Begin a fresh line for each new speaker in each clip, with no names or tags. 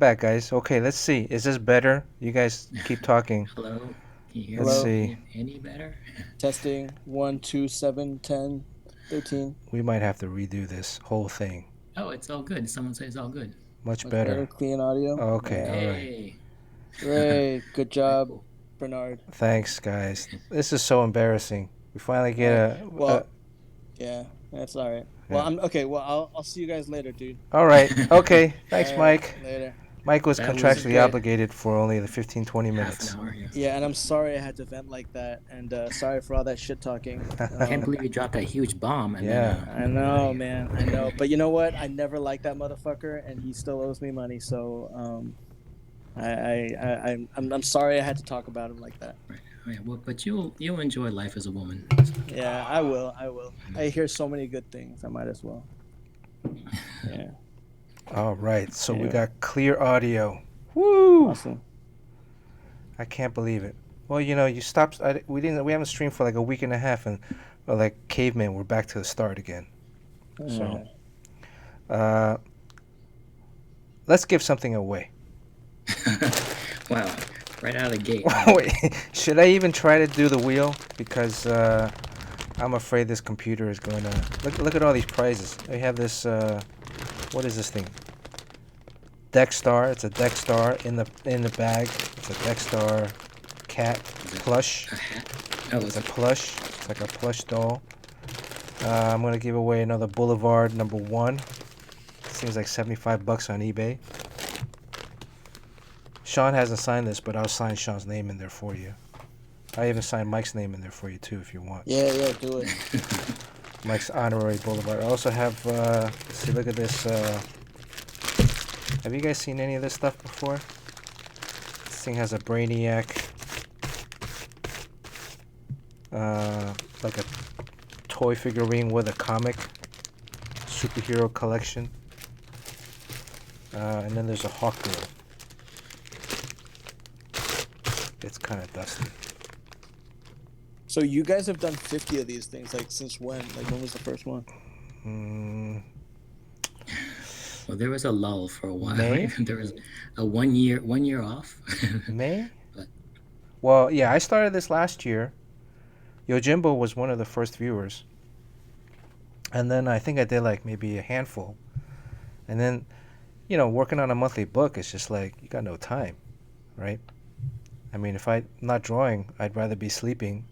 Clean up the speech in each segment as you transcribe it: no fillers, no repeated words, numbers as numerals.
Back, guys. Okay, let's see. Is this better? You guys keep talking.
Hello, can you hear
Let's
me
Hello.
see.
any better?
Testing. 1, 2, 7, 10, 13.
We might have to redo this whole thing.
Oh, it's all good. Someone says it's all good.
Much
Much better.
better.
Clean audio.
Okay, all
Yeah.
right.
Hey,
Great. Good
very
job,
cool.
Bernard.
Thanks, guys. This is so embarrassing. We finally
All
get
right.
a
Well, yeah, that's all right. Well,
yeah.
I'm okay. Well, I'll see you guys later, dude.
All right. Okay. Thanks,
All right.
Mike.
Later.
Mike was
That
This is
was
contractually
great.
obligated for only the 15, 20
half an
minutes.
hour. Yes.
Yeah, and I'm sorry I had to vent like that, and sorry for all that shit talking.
Can't believe you dropped that huge bomb and then
Yeah.
I
got out of
know,
here.
man. I know, but you know what? I never liked that motherfucker, and he still owes me money. So, I'm sorry I had to talk about him like that.
Right. Yeah, well, but you'll enjoy life as a woman. So.
Yeah, I will. I will. I hear so many good things. I might as well. Yeah.
All right. So we
Yeah.
got clear audio. Woo!
Awesome.
I can't believe it. Well, you stopped. We haven't streamed for like a week and a half, and like cavemen, we're back to the start again. So, uh, let's give something away.
Wow, right out of the gate.
Wait, should I even try to do the wheel? Because I'm afraid this computer is going to look at all these prizes. I have this. What is this thing? Deck Star. It's a Deck Star in the bag. It's a Deck Star cat plush.
A hat? Oh,
It's a plush. It's like a plush doll. I'm gonna give away another Boulevard #1. Seems like $75 on eBay. Sean hasn't signed this, but I'll sign Sean's name in there for you. I even signed Mike's name in there for you too, if you want.
Yeah, do it.
Mike's honorary Boulevard. I also have. Let's see. Look at this. Have you guys seen any of this stuff before? This thing has a Brainiac. Like a toy figurine with a comic superhero collection. And then there's a Hawk Girl. It's kind of dusty.
So you guys have done 50 of these things. Like since when? Like when was the first one?
Well, there was a lull for a while.
May?
Right? There was a 1 year off.
May?
But
Well, yeah, I started this last year. Yojimbo was one of the first viewers. And then I think I did like maybe a handful. And then, working on a monthly book, it's just like, you got no time, right? I mean, if I'm not drawing, I'd rather be sleeping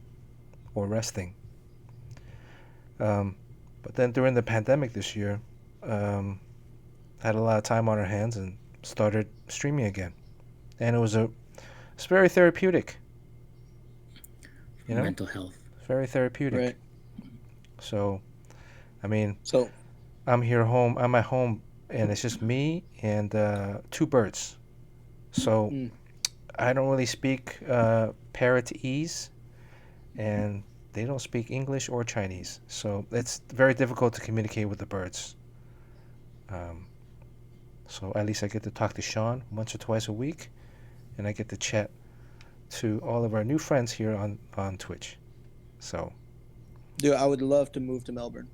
or resting. But then during the pandemic this year, had a lot of time on our hands and started streaming again. And it's very therapeutic.
mental health.
Very therapeutic.
Right.
So, I mean,
So
I'm at home, and it's just me and 2 birds. So I don't really speak Parrotese, and they don't speak English or Chinese. So it's very difficult to communicate with the birds. So at least I get to talk to Sean once or twice a week, and I get to chat to all of our new friends here on Twitch. So,
dude, I would love to move to Melbourne.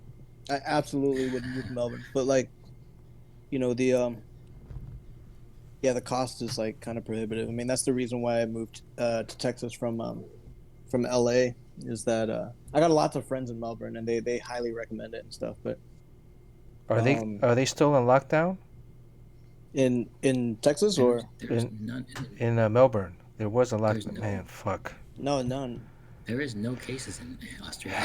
I absolutely would move to Melbourne. But like, the the cost is like kind of prohibitive. I mean, that's the reason why I moved to Texas from LA, is that I got lots of friends in Melbourne, and they highly recommend it and stuff. But
are they still in lockdown
in Texas or
There's none.
in Melbourne? There was a
There's
lockdown.
no-
Man, fuck.
no, none.
There is no cases in Australia.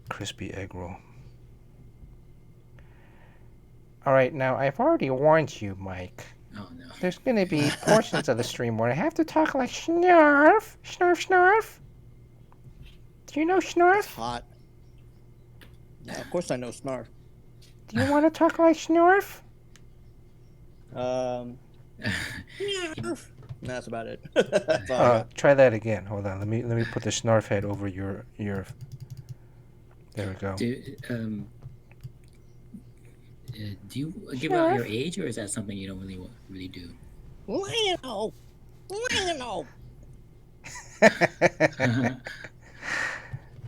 Crispy egg roll. All right, now I've already warned you, Mike.
Oh no.
There's going to be portions of the stream where I have to talk like Snarf, Snarf, Snarf. Do you know Snarf?
Hot. Yeah, of course I know Snarf.
Do you want to talk like Snarf?
That's about it. That's all I got.
Try that again. Hold on. Let me put the Snarf head over your. There we go.
Do you give out your age, or is that something you don't really do?
Lionel.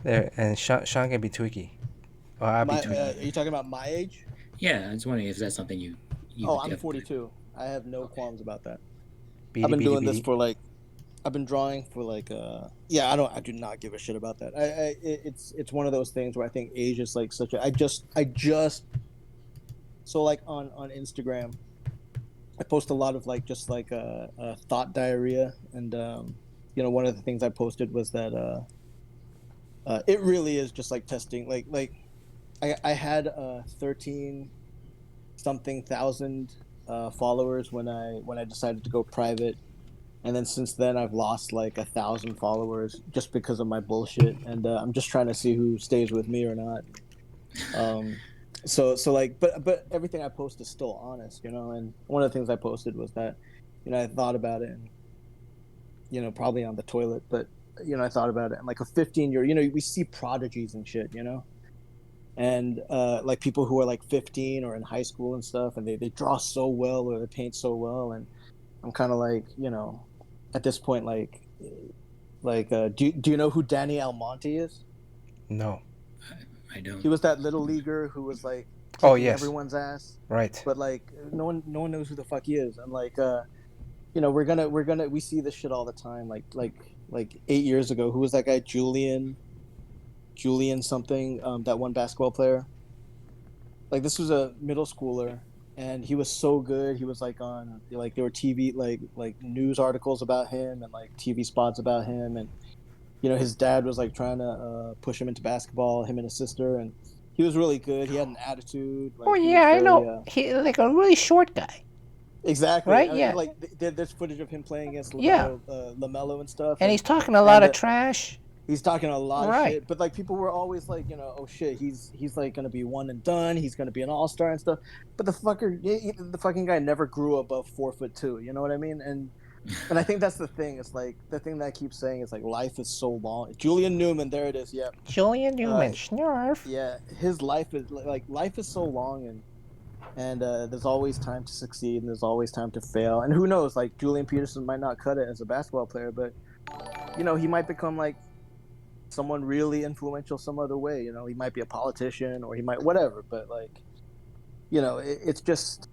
There, and Sean can be tweaky. Oh, I'll be tweaky.
Are you talking about my age?
Yeah, I was wondering if that's something you you
Oh,
would
I'm
definitely.
42. I have no
Okay.
qualms about that. I've
Beady
been
beady
doing this
beady.
for like I've been drawing for like yeah, I do not give a shit about that. It's one of those things where I think age is like such a I just so like on Instagram I post a lot of like just like thought diarrhea, and you know, one of the things I posted was that it really is just like testing like I had 13 something thousand followers when I decided to go private, and then since then I've lost like 1,000 followers just because of my bullshit, and I'm just trying to see who stays with me or not. um so like, but everything I post is still honest, you know. And one of the things I posted was that, you know, I thought about it, and you know, probably on the toilet, but you know, I thought about it, and like a 15-year, you know, we see prodigies and shit, you know, and like people who are like 15 or in high school and stuff, and they draw so well or they paint so well, and I'm kind of like, you know, at this point, do you know who Danny Almonte is?
No.
I don't.
He was that little leaguer who was like
Oh
kicking
yes.
everyone's ass,
Right.
but like no one knows who the fuck he is. And like you know, we see this shit all the time. Like 8 years ago, who was that guy? Julian something, that one basketball player. Like, this was a middle schooler, and he was so good. He was like on, like, there were TV, like news articles about him, and like TV spots about him. And you know, his dad was like trying to push him into basketball, him and his sister. And he was really good. He had an attitude.
Oh
Like, he
yeah,
was
I
very
know. He like a really short guy,
exactly.
right?
I mean,
Yeah.
like, there's footage of him playing against
Yeah.
Lamelo and stuff.
And he's talking a lot
And
of trash.
he's talking a lot of
Right.
shit, but like people were always like, you know, oh shit, he's like gonna be one and done. He's gonna be an all-star and stuff. But the fucking guy never grew above 4'2". You know what I mean? And I think that's the thing. It's like the thing that I keep saying is like life is so long. Julian Newman, there it is. Yep.
Julian
Uh,
Newman, Snarf.
yeah, his life is like life is so long, and there's always time to succeed, and there's always time to fail. And who knows? Like Julian Peterson might not cut it as a basketball player, but you know, he might become like someone really influential some other way. You know, he might be a politician, or he might whatever. But like, you know, it's just,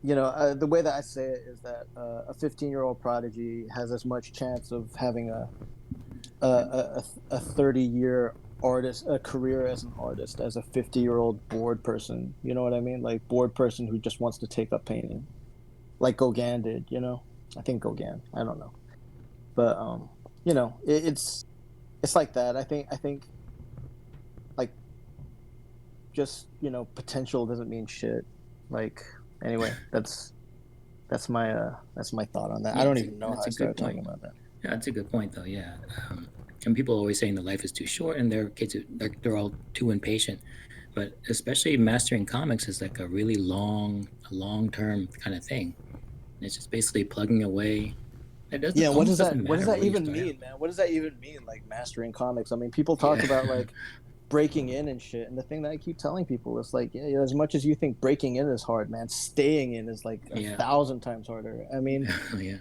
you know, the way that I say it is that a 15-year-old prodigy has as much chance of having a 30-year artist a career as an artist as a 50-year-old bored person. You know what I mean? Like bored person who just wants to take up painting, like Gauguin did. You know, I think Gauguin. I don't know, but you know, it's like that. I think like, just, you know, potential doesn't mean shit. Like, anyway, that's my thought on that. I
Yeah,
don't even know how
that's
I
a good
started
point.
talking about that.
Yeah, that's a good point, though. Yeah, and people are always saying that life is too short, and their kids they're all too impatient. But especially mastering comics is like a really long term kind of thing. It's just basically plugging away. It doesn't
Yeah,
almost doesn't
what does
matter
that
where you
even
start out.
mean, man? What does that even mean, like mastering comics? I mean, people talk
Yeah,
about like breaking in and shit, and the thing that I keep telling people is like, yeah, as much as you think breaking in is hard, man, staying in is like a
yeah,
thousand times harder. I mean,
yeah,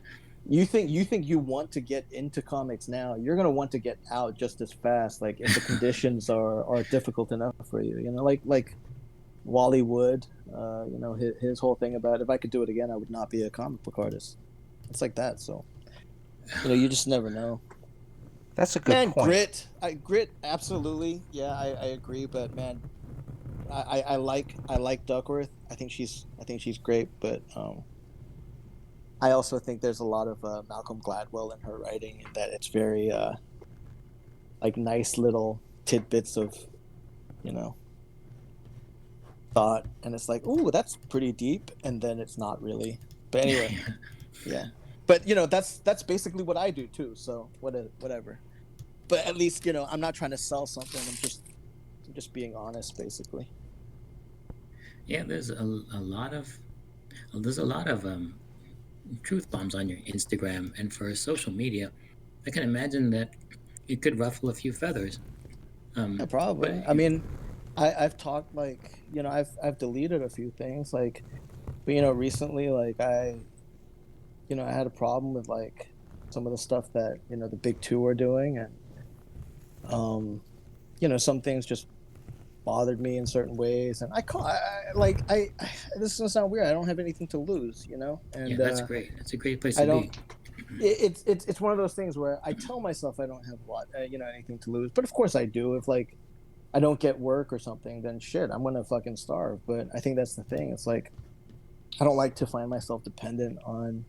you think you want to get into comics now, you're gonna want to get out just as fast, like if the conditions are difficult enough for you. You know, like Wally Wood, you know, his whole thing about, if I could do it again, I would not be a comic book artist. It's like that. So, you know, you just never know.
That's a good
Man,
point.
grit, absolutely. Yeah, I agree. But man, I like Duckworth. I think she's great. But I also think there's a lot of Malcolm Gladwell in her writing, and that it's very like nice little tidbits of, you know, thought, and it's like, oh, that's pretty deep, and then it's not really. But anyway,
yeah.
yeah. But you know, that's basically what I do too. So whatever. But at least, you know, I'm not trying to sell something. I'm just being honest, basically.
Yeah, a lot of there's a lot of truth bombs on your Instagram, and for social media, I can imagine that it could ruffle a few feathers.
Yeah,
But
probably. I mean, I've talked, like, you know, I've deleted a few things, like, but you know, recently, like, I had a problem with like some of the stuff that, you know, the big two are doing, and um, you know, some things just bothered me in certain ways, and this is gonna sound weird. I don't have anything to lose, you know,
Yeah,
and
that's great. That's a great place
I
to
don't.
be.
It's one of those things where I tell myself I don't have anything to lose, but of course I do. If like I don't get work or something, then shit, I'm gonna fucking starve. But I think that's the thing. It's like I don't like to find myself dependent on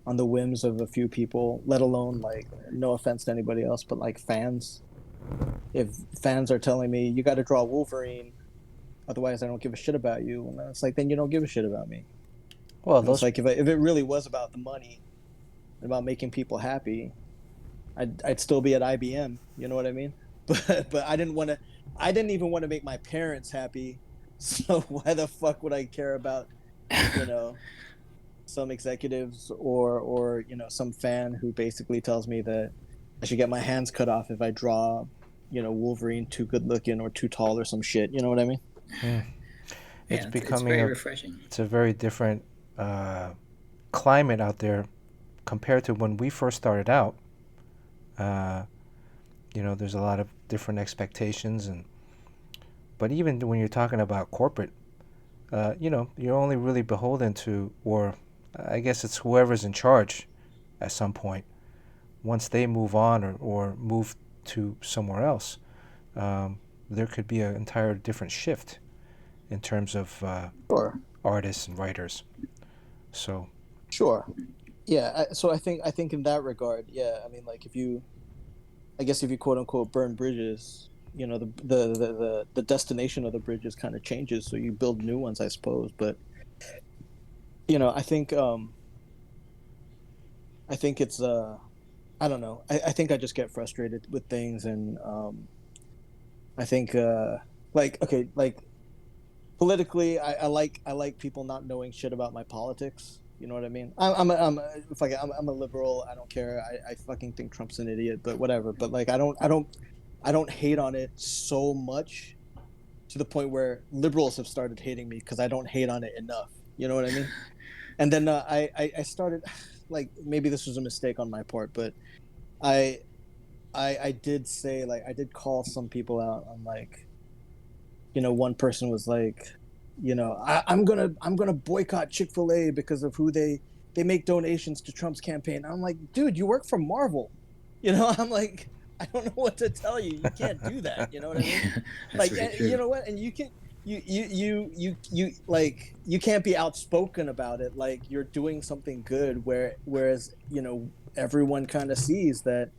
the whims of a few people, let alone like no offense to anybody else, but like fans. If fans are telling me you got to draw Wolverine, otherwise I don't give a shit about you, and it's like then you don't give a shit about me.
Well,
And it's
those
like if it really was about the money, about making people happy, I'd still be at IBM. You know what I mean? But I didn't want to. I didn't even want to make my parents happy. So why the fuck would I care about you know some executives or some fan who basically tells me that I should get my hands cut off if I draw Wolverine too good looking or too tall or some shit. You know what I mean?
hmm, it's
Yeah, it's
becoming
very
a
refreshing.
it's a very different uh, climate out there compared to when we first started out. Uh, there's a lot of different expectations, but even when you're talking about corporate, you're only really beholden to, or I guess it's whoever's in charge at some point. Once they move on or move to somewhere else, there could be an entire different shift in terms of
Sure,
artists and writers. So,
sure. Yeah. So I think in that regard, yeah. I mean, like I guess if you quote unquote burn bridges, the destination of the bridges kind of changes, so you build new ones, I suppose. But I think it's I don't know. I think I just get frustrated with things, and I think okay, like politically, I like people not knowing shit about my politics. You know what I mean? I'm a liberal. I don't care. I fucking think Trump's an idiot, but whatever. But like I don't hate on it so much to the point where liberals have started hating me because I don't hate on it enough. You know what I mean? And then I started like maybe this was a mistake on my part, but I I did say like I did call some people out on like one person was like I'm gonna boycott Chick-fil-A because of who they make donations to Trump's campaign. I'm like, dude, you work for Marvel. I'm like, I don't know what to tell you. You can't do that. You know what I mean?
That's
Like,
very
you
true.
know what? And you like you can't be outspoken about it. Like you're doing something good, whereas everyone kind of sees that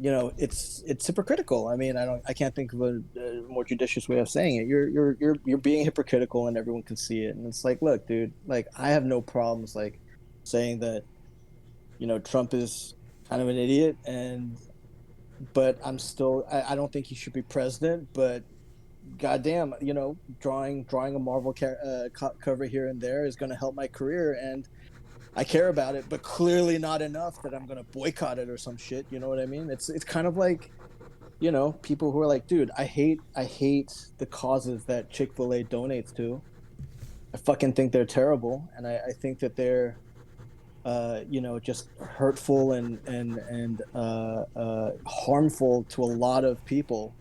it's hypocritical. I mean, I can't think of a more judicious way of saying it. You're being hypocritical, and everyone can see it. And it's like, look, dude, like I have no problems like saying that Trump is kind of an idiot, but I don't think he should be president. But goddamn, drawing a Marvel cover here and there is going to help my career, and I care about it, but clearly not enough that I'm gonna boycott it or some shit. You know what I mean? It's kind of like people who are like, dude, I hate the causes that Chick-fil-A donates to. I fucking think they're terrible, and I think that they're just hurtful and harmful to a lot of people.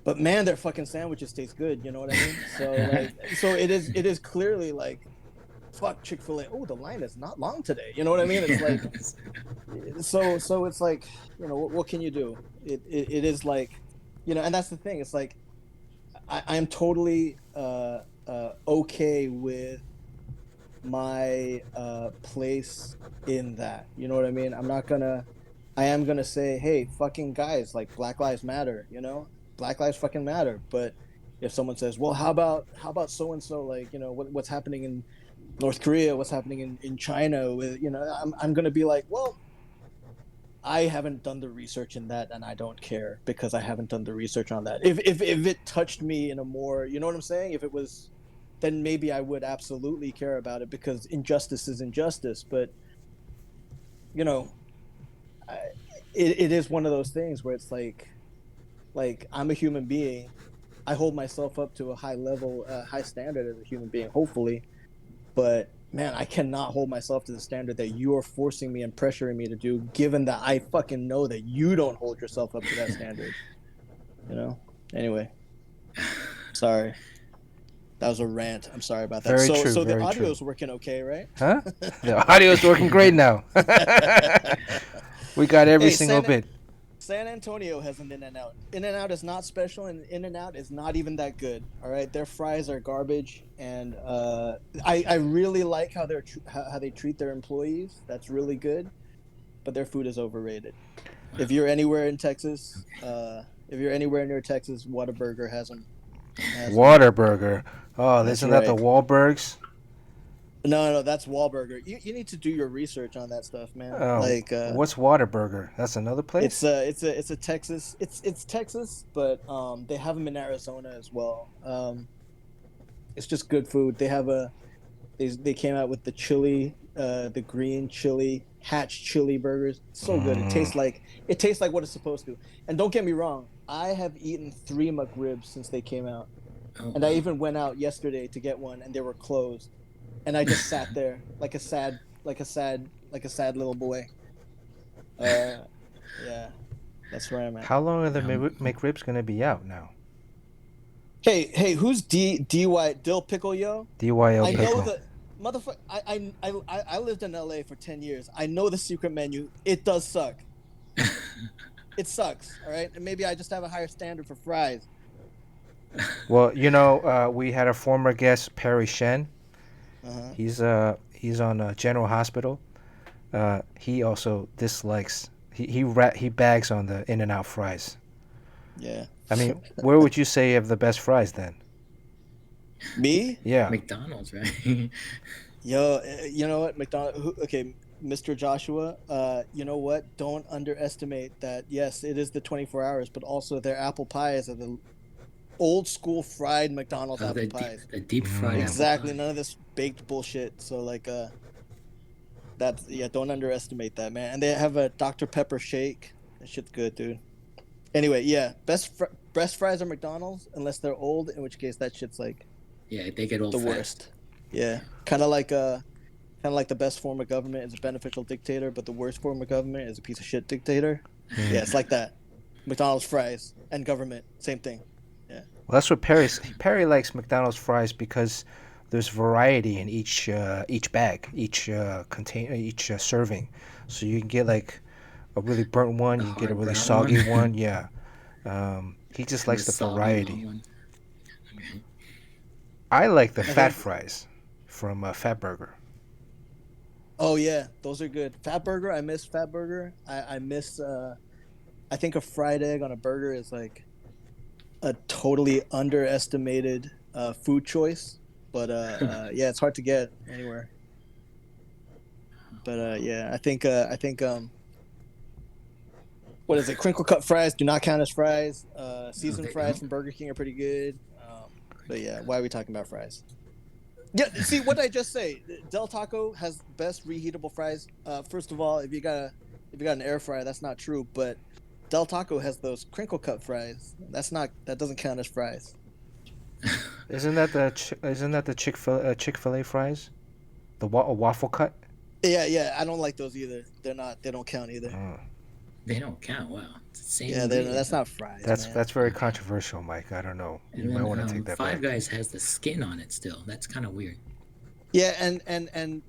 But man, their fucking sandwiches taste good. You know what I mean? So like, so it is clearly like fuck Chick-fil-A. Oh, the line is not long today. You know what I mean? It's like so it's like, what can you do? It is like, and that's the thing. It's like I'm totally okay with my place in that. You know what I mean? I am gonna say, hey, fucking guys, like Black Lives Matter, Black Lives fucking matter. But if someone says, well, how about so and so, like, what's happening in North Korea, what's happening in China with, I'm going to be like, well, I haven't done the research in that, and I don't care because I haven't done the research on that. If it touched me in a more, you know what I'm saying? If it was, then maybe I would absolutely care about it because injustice is injustice. But, you know, I, it is one of those things where it's like I'm a human being. I hold myself up to a high level, high standard as a human being, hopefully. But man, I cannot hold myself to the standard that you are forcing me and pressuring me to do, given that I fucking know that you don't hold yourself up to that standard. Anyway. Sorry. That was a rant. I'm sorry about that.
Very
So
true.
so the
Very true.
audio's working okay, right?
Huh? The audio's working great now. We got every
Hey,
single bit.
San Antonio has an In-N-Out. In-N-Out is not special, and In-N-Out is not even that good. All right, their fries are garbage, and I really like how how they treat their employees. That's really good, but their food is overrated.
Wow.
If you're anywhere in Texas, if you're anywhere near Texas, Whataburger has them.
Waterburger. Oh,
That's
isn't that the
right.
Wahlbergs?
No, that's Wahlburger. You need to do your research on that stuff, man. Like
What's Waterburger? That's another place?
it's a Texas. It's Texas, but they have them in Arizona as well. It's just good food. They came out with the chili, the green chili hatch chili burgers. So good. It tastes like what it's supposed to. And don't get me wrong, I have eaten 3 McRibs since they came out,
Oh,
and I
wow.
even went out yesterday to get one, and they were closed, and I just sat there like a sad little boy. Yeah, that's where I'm at.
How long are the
Um,
McRibs gonna be out now?
Hey, who's DY Dill Pickle Yo?
DYO
I know
pickle.
the motherfucker. I lived in LA for 10 years. I know the secret menu. It does suck. It sucks. All right, and maybe I just have a higher standard for fries.
Well, we had a former guest, Perry Shen.
Uh huh.
He's on General Hospital. He also dislikes. He bags on the In-N-Out fries.
Yeah.
I mean, where would you say you have the best fries then?
Me?
Yeah.
McDonald's, right?
Yo, you know what, Okay, Mr. Joshua. You know what? Don't underestimate that. Yes, it is the 24 hours, but also their apple pies are the old school fried McDonald's
Oh,
apple pies.
the deep fried apple
Exactly.
pie.
None of this baked bullshit. So like, that's yeah. Don't underestimate that, man. And they have a Dr. Pepper shake. That shit's good, dude. Anyway, yeah. Best fries are McDonald's unless they're old, in which case that shit's like
Yeah, they get old
the
fast.
worst. Yeah. Kind of like the best form of government is a beneficial dictator, but the worst form of government is a piece of shit dictator. Yeah, it's like that. McDonald's fries and government, same thing. Yeah.
Well, that's what Perry likes McDonald's fries because there's variety in each bag, each container, each serving. So you can get like a really burnt one,
The
you can get a
hard
really
brown
soggy
one.
one. Yeah. He just
And the
likes the
soggy long
variety.
one. Okay.
I like the
I
fat
think
fries from Fat Burger.
Oh yeah, those are good. Fat burger, I miss fat burger. I miss I think a fried egg on a burger is like a totally underestimated food choice. But yeah, it's hard to get anywhere. But yeah, I think what is it? Crinkle cut fries do not count as fries.
Oh,
Seasoned
they
fries
don't?
from Burger King are pretty good. But yeah, why are we talking about fries? Yeah, see what I just say. Del Taco has best reheatable fries. First of all, if you got an air fryer, that's not true. But Del Taco has those crinkle cut fries. That doesn't count as fries.
Isn't that the Chick-fil-A fries? The waffle cut?
Yeah. I don't like those either. They don't count either.
Oh.
They don't count. Wow. It's the same
Yeah,
ingredient.
that's not fries, man.
That's very controversial, Mike. I don't know. You
And
might
then
want to take that
Five
back.
Guys has the skin on it still. That's kind of weird.
Yeah, and kind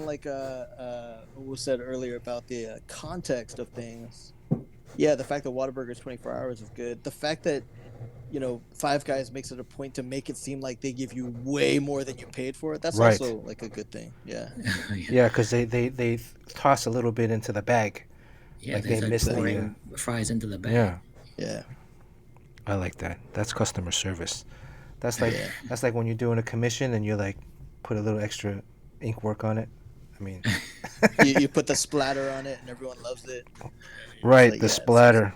of like what was said earlier about the context of things. Yeah, the fact that Whataburger is 24 hours is good. The fact that Five Guys makes it a point to make it seem like they give you way more than you paid for it. That's
Right.
also like a good thing. Yeah.
Yeah, because they toss a little bit into the bag.
Yeah,
Like
they
they
start
missed the.
pouring fries into the bag.
Yeah,
Yeah.
I like that. That's customer service. That's like
Yeah.
that's like when you're doing a commission and you like put a little extra ink work on it. I mean,
You put the splatter on it and everyone loves it.
right,
like,
the
yeah,
splatter.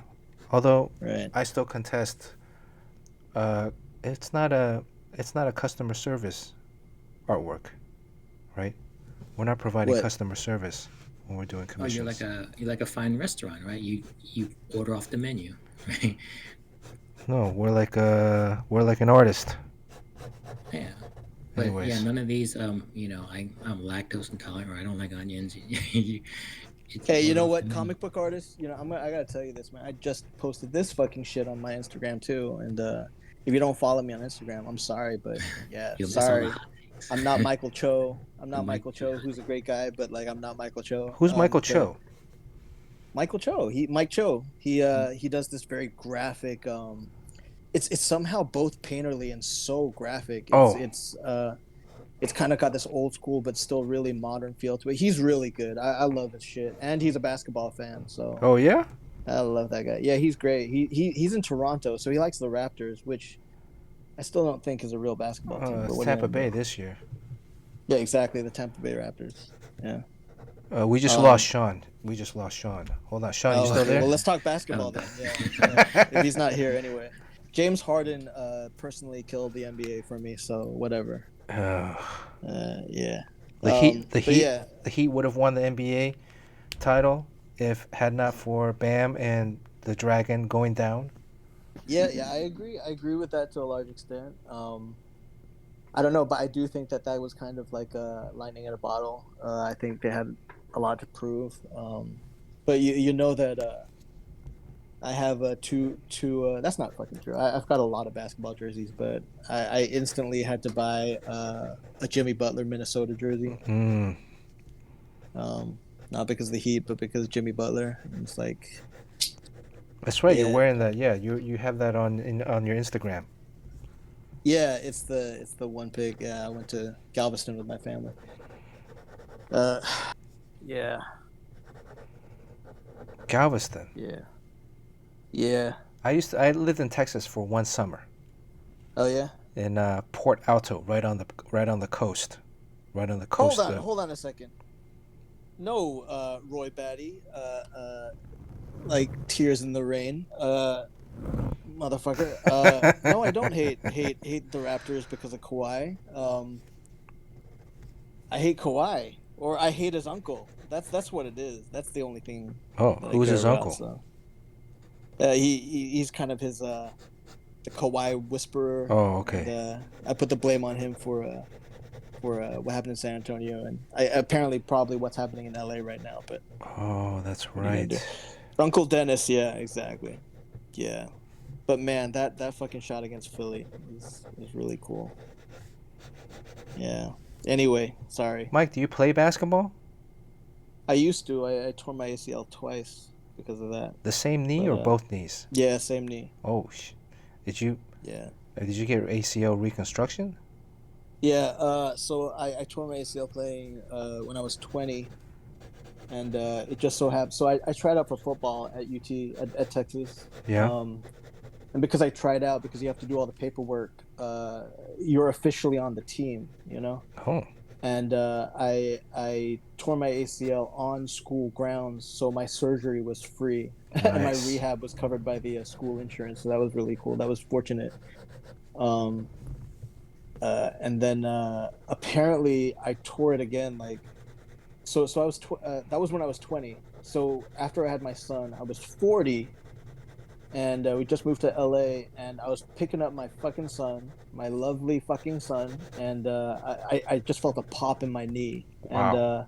Although
Right.
I still contest. Uh, it's not a customer service artwork, right? We're not providing
What?
customer service when we're doing
Oh, you're
commissions.
like a fine restaurant, right? You order off the menu, right?
No, we're like an artist.
Yeah. But yeah,
Anyways,
none of these. I'm lactose intolerant, or I don't like onions.
Hey, you
order
know
off the
what?
menu.
Comic book artists, I gotta tell you this, man. I just posted this fucking shit on my Instagram too, and If you don't follow me on Instagram, I'm sorry, but yeah,
You'll miss all the
sorry.
highlights.
I'm not Michael Cho. I'm not
Mike
Michael Cho, who's a great guy, but like I'm not Michael Cho.
Who's Michael
But
Cho?
Michael Cho, Mike Cho, he does this very graphic. It's somehow both painterly and so graphic.
Oh,
It's kind of got this old school but still really modern feel to it. He's really good. I love his shit, and he's a basketball fan, so
oh yeah.
I love that guy. Yeah, he's great. He's in Toronto, so he likes the Raptors, which I still don't think is a real basketball team. But
It's
what are you
Tampa
gonna
Bay
do?
this year.
Yeah, exactly. The Tampa Bay Raptors. Yeah.
We just lost
Um.
Sean. We just lost Sean. Hold on, Sean, you
Oh,
still
okay.
there?
Well, let's talk
Oh,
basketball then. Yeah, yeah. If he's not here anyway, James Harden personally killed the NBA for me. So whatever.
Uh,
Yeah.
the Heat, the
But
Heat,
yeah,
the Heat would have won the NBA title if had not for Bam and the Dragon going down.
yeah. I agree. I agree with that to a large extent. I don't know, but I do think that that was kind of like lightning in a bottle. I think they had a lot to prove. But you know that I have two. That's not fucking true. I've got a lot of basketball jerseys, but I instantly had to buy a Jimmy Butler Minnesota jersey.
Mm,
Not because of the Heat, but because Jimmy Butler. And it's like,
that's right. You're
yeah,
wearing that. Yeah, you have that on your Instagram.
yeah. It's the one pick. Yeah, I went to Galveston with my family. Uh, yeah,
Galveston.
yeah, yeah.
I lived in Texas for one summer
Oh yeah.
in Port Alto, right on the coast, right on the coast.
Hold on a second. No, Roy Batty, like tears in the rain, motherfucker. No, I don't hate the Raptors because of Kawhi. I hate Kawhi, or I hate his uncle. That's what it is. That's the only thing
Oh,
that I
who's
care
his
about.
uncle?
So, he's kind of his the Kawhi whisperer,
Oh,
and
okay.
I put the blame on him for what happened in San Antonio, and apparently probably what's happening in LA right now. But
Oh, that's
what are you gonna
right.
do? Uncle Dennis, yeah, exactly, yeah. But man, that fucking shot against Philly was really cool. Yeah. Anyway, sorry.
Mike, do you play basketball?
I used to. I tore my ACL twice because of that.
The same knee
But
or both knees?
yeah, same knee.
Oh, did you
Yeah.
did you get ACL reconstruction?
Yeah. So I tore my ACL playing when I was 20, and it just so happened. So I tried out for football at UT at Texas.
Yeah.
And because I tried out, because you have to do all the paperwork, you're officially on the team, you know.
Oh,
And I tore my ACL on school grounds, so my surgery was free, and my
nice.
rehab was covered by the school insurance. So that was really cool. That was fortunate. Um, and then apparently I tore it again. Like, so I was that was when I was 20. So after I had my son, I was 40, and we just moved to LA, and I was picking up my fucking son, my lovely fucking son, and I just felt a pop in my knee, and
Wow.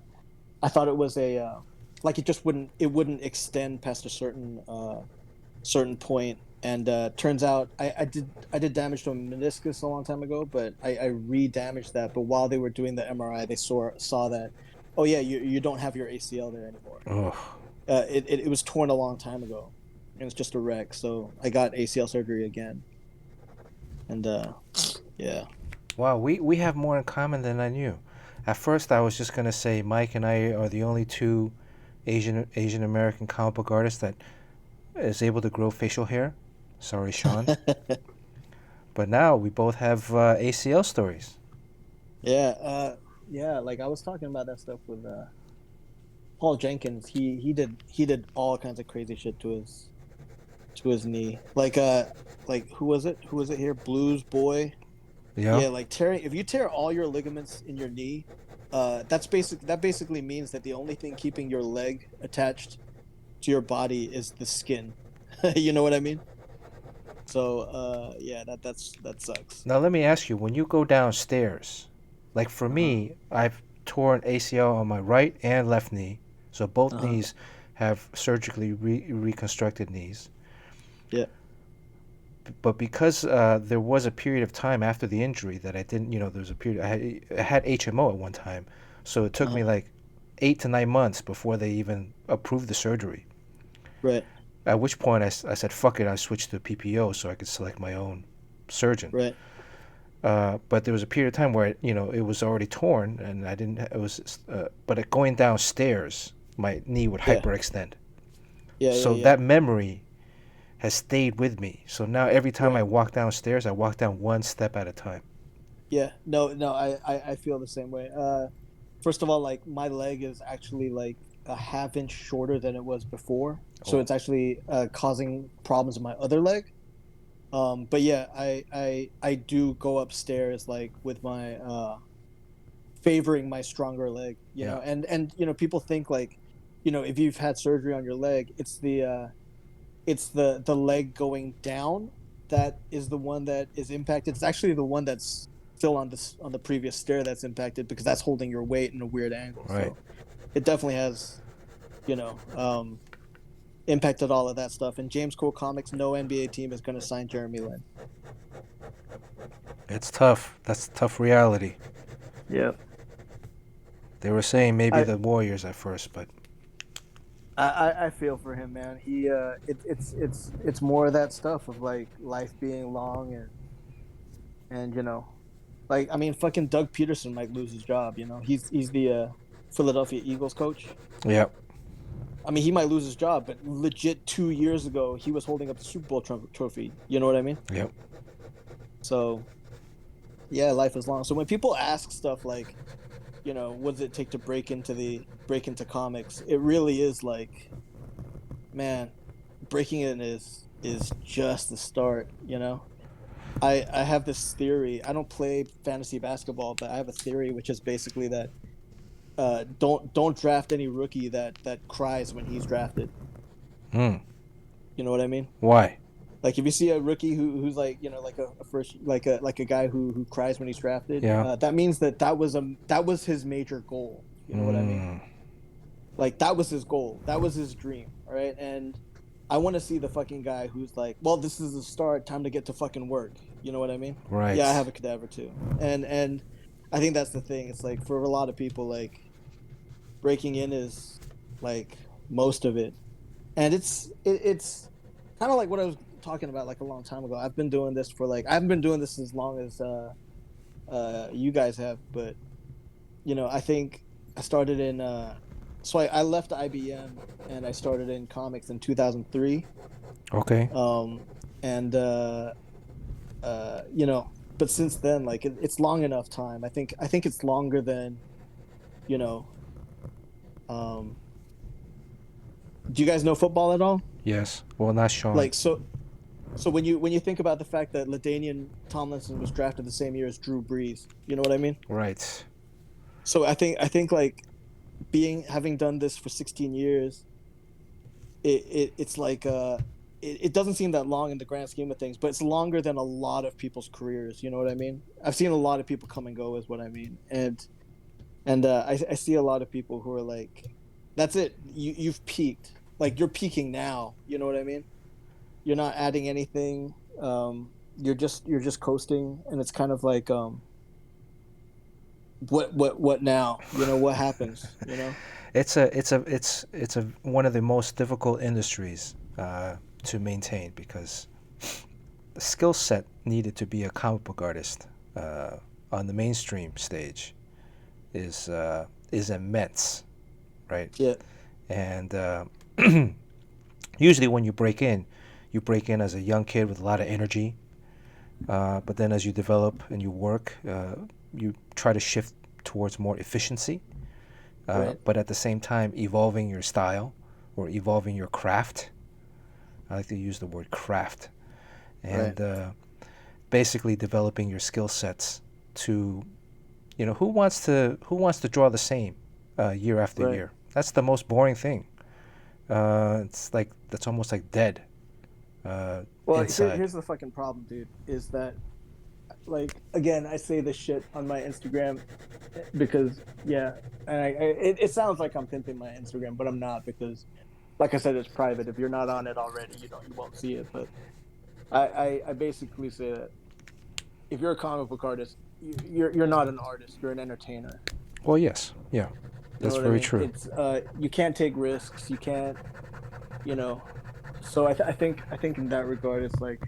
I thought it was a like it wouldn't extend past a certain point, and turns out I did damage to a meniscus a long time ago, but I re-damaged that. But while they were doing the MRI, they saw that, oh yeah, you don't have your ACL there anymore.
Oh,
It was torn a long time ago. It was just a wreck, so I got ACL surgery again, and yeah.
wow. We have more in common than I knew. At first, I was just gonna say Mike and I are the only two Asian American comic book artists that is able to grow facial hair. Sorry, Sean. But now we both have ACL stories.
Yeah, yeah. Like I was talking about that stuff with Paul Jenkins. He did all kinds of crazy shit to his knee. Like who was it? Who was it here? Blues Boy.
Yeah.
Yeah, like tearing. If you tear all your ligaments in your knee, that basically means that the only thing keeping your leg attached to your body is the skin. You know what I mean? So yeah, that sucks.
Now let me ask you: when you go downstairs, like for
Uh-huh.
me, I've torn ACL on my right and left knee, so both
Uh-huh.
knees have surgically reconstructed knees.
Yeah.
but because there was a period of time after the injury that I didn't, there was a period I had HMO at one time, so it took me like 8 to 9 months before they even approved the surgery.
Right.
At which point I said, fuck it, I switched to PPO so I could select my own surgeon.
Right.
But there was a period of time where, it was already torn and I didn't, but going downstairs, my knee would hyperextend. So that memory has stayed with me. So now every time I walk downstairs, I walk down one step at a time.
Yeah. No, I feel the same way. First of all, like my leg is actually like a half inch shorter than it was before. So it's actually causing problems in my other leg. But yeah, I do go upstairs like with my favoring my stronger leg, you know, and people think like, if you've had surgery on your leg, it's the leg going down that is the one that is impacted. It's actually the one that's still on the previous stair that's impacted because that's holding your weight in a weird angle.
Right.
So it definitely has, impacted all of that stuff. And James Cole Comics, no NBA team is going to sign Jeremy Lin.
It's tough. That's a tough reality.
Yeah.
They were saying maybe the Warriors at first, but
I feel for him, man. He it's more of that stuff of like life being long and like I mean fucking Doug Peterson might lose his job. He's the Philadelphia Eagles coach.
Yep.
I mean, he might lose his job, but legit 2 years ago, he was holding up the Super Bowl trophy. You know what I mean?
Yep.
So, yeah, life is long. So when people ask stuff like, what does it take to break into comics? It really is like, man, breaking in is just the start. I have this theory. I don't play fantasy basketball, but I have a theory which is basically that don't draft any rookie that cries when he's drafted. You know what I mean?
Why?
Like if you see a rookie who's like like a guy who cries when he's drafted, that means that was his major goal. You know what I mean? Like that was his goal. That was his dream. All right, and I want to see the fucking guy who's like, well, this is the start. Time to get to fucking work. You know what I mean?
Right.
Yeah, I have a cadaver too, and I think that's the thing. It's like for a lot of people, like breaking in is like most of it, and it's kind of like what I was talking about like a long time ago. I've been doing this for like I haven't been doing this as long as you guys have, but I think I started in so I left IBM and I started in comics in 2003.
Okay.
And but since then, like it's long enough time. I think it's longer than do you guys know football at all?
Yes. Well, not Sean.
Like so when you think about the fact that LaDainian Tomlinson was drafted the same year as Drew Brees, you know what I mean?
Right.
So I think like having done this for 16 years, it's like it doesn't seem that long in the grand scheme of things, but it's longer than a lot of people's careers. You know what I mean? I've seen a lot of people come and go, is what I mean, and I see a lot of people who are like, that's it. You've peaked. Like you're peaking now. You know what I mean? You're not adding anything. You're just coasting, and it's kind of like what now? What happens?
It's one of the most difficult industries to maintain because the skill set needed to be a comic book artist on the mainstream stage is immense, right?
Yeah.
And usually when you break in as a young kid with a lot of energy, but then as you develop and you work, you try to shift towards more efficiency,
Right.
but at the same time evolving your style or evolving your craft. I like to use the word craft, and basically developing your skill sets to, who wants to draw the same year after year? That's the most boring thing. It's like that's almost like dead.
Well,
inside.
here's the fucking problem, dude. Is that like again, I say this shit on my Instagram because and it sounds like I'm pimping my Instagram, but I'm not because, like I said, it's private. If you're not on it already, you won't see it. But I basically say that if you're a comic book artist, you're not an artist. You're an entertainer.
Well, yes, yeah,
You know
that's
what I
very
mean?
true.
It's you can't take risks. You can't, you know. So I think in that regard, it's like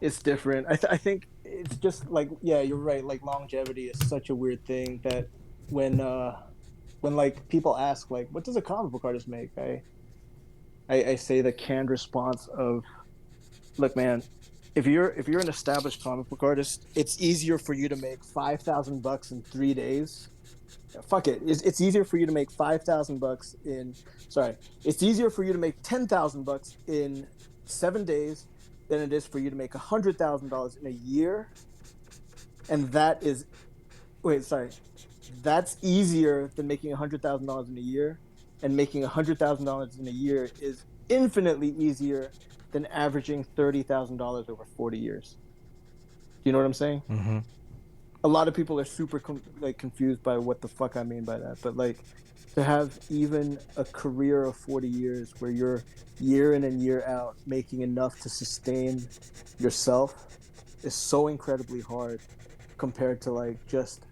it's different. I think it's just like, yeah, you're right. Like longevity is such a weird thing that when uh when like people ask like, what does a comic book artist make? I say the canned response of, look, man, if you're an established comic book artist, it's easier for you to make $5,000 in 3 days. Fuck it, it's easier for you to make $5,000 in, sorry, it's easier for you to make $10,000 in 7 days than it is for you to make $100,000 in a year. And that is, wait, sorry, that's easier than making $100,000 in a year, and making $100,000 in a year is infinitely easier than averaging $30,000 over 40 years. Do you know what I'm saying?
Mm-hmm.
A lot of people are super like confused by what the fuck I mean by that, but like to have even a career of 40 years where you're year in and year out making enough to sustain yourself is so incredibly hard compared to like just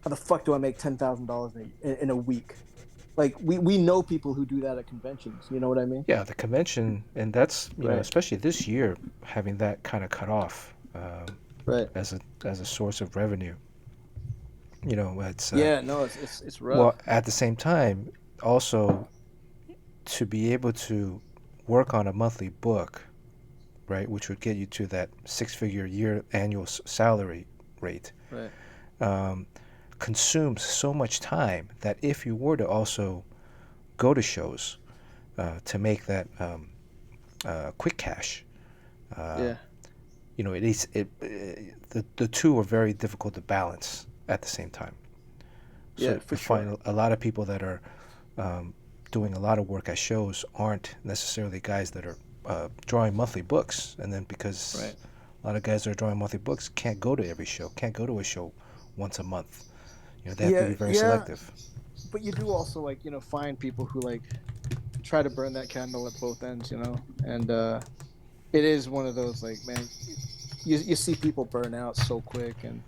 how the fuck do I make $10,000 in a week? Like we know people who do that at conventions. You know what I mean?
Yeah, the convention, and that's
Right.
especially this year, having that kind of cut off
Right.
as a source of revenue. It's
Yeah. No, it's
well,
rough.
at the same time, also to be able to work on a monthly book, right, which would get you to that six-figure year annual salary rate,
Right.
um, consumes so much time that if you were to also go to shows to make that quick cash, uh,
Yeah.
it is the two are very difficult to balance at the same time.
Yeah.
So
For
you find
sure.
a lot of people that are doing a lot of work at shows aren't necessarily guys that are drawing monthly books, and then because
Right.
a lot of guys that are drawing monthly books can't go to every show, can't go to a show once a month. They have to
Yeah.
be very
Yeah.
selective.
But you do also like find people who like try to burn that candle at both ends. And it is one of those like, man, you see people burn out so quick. And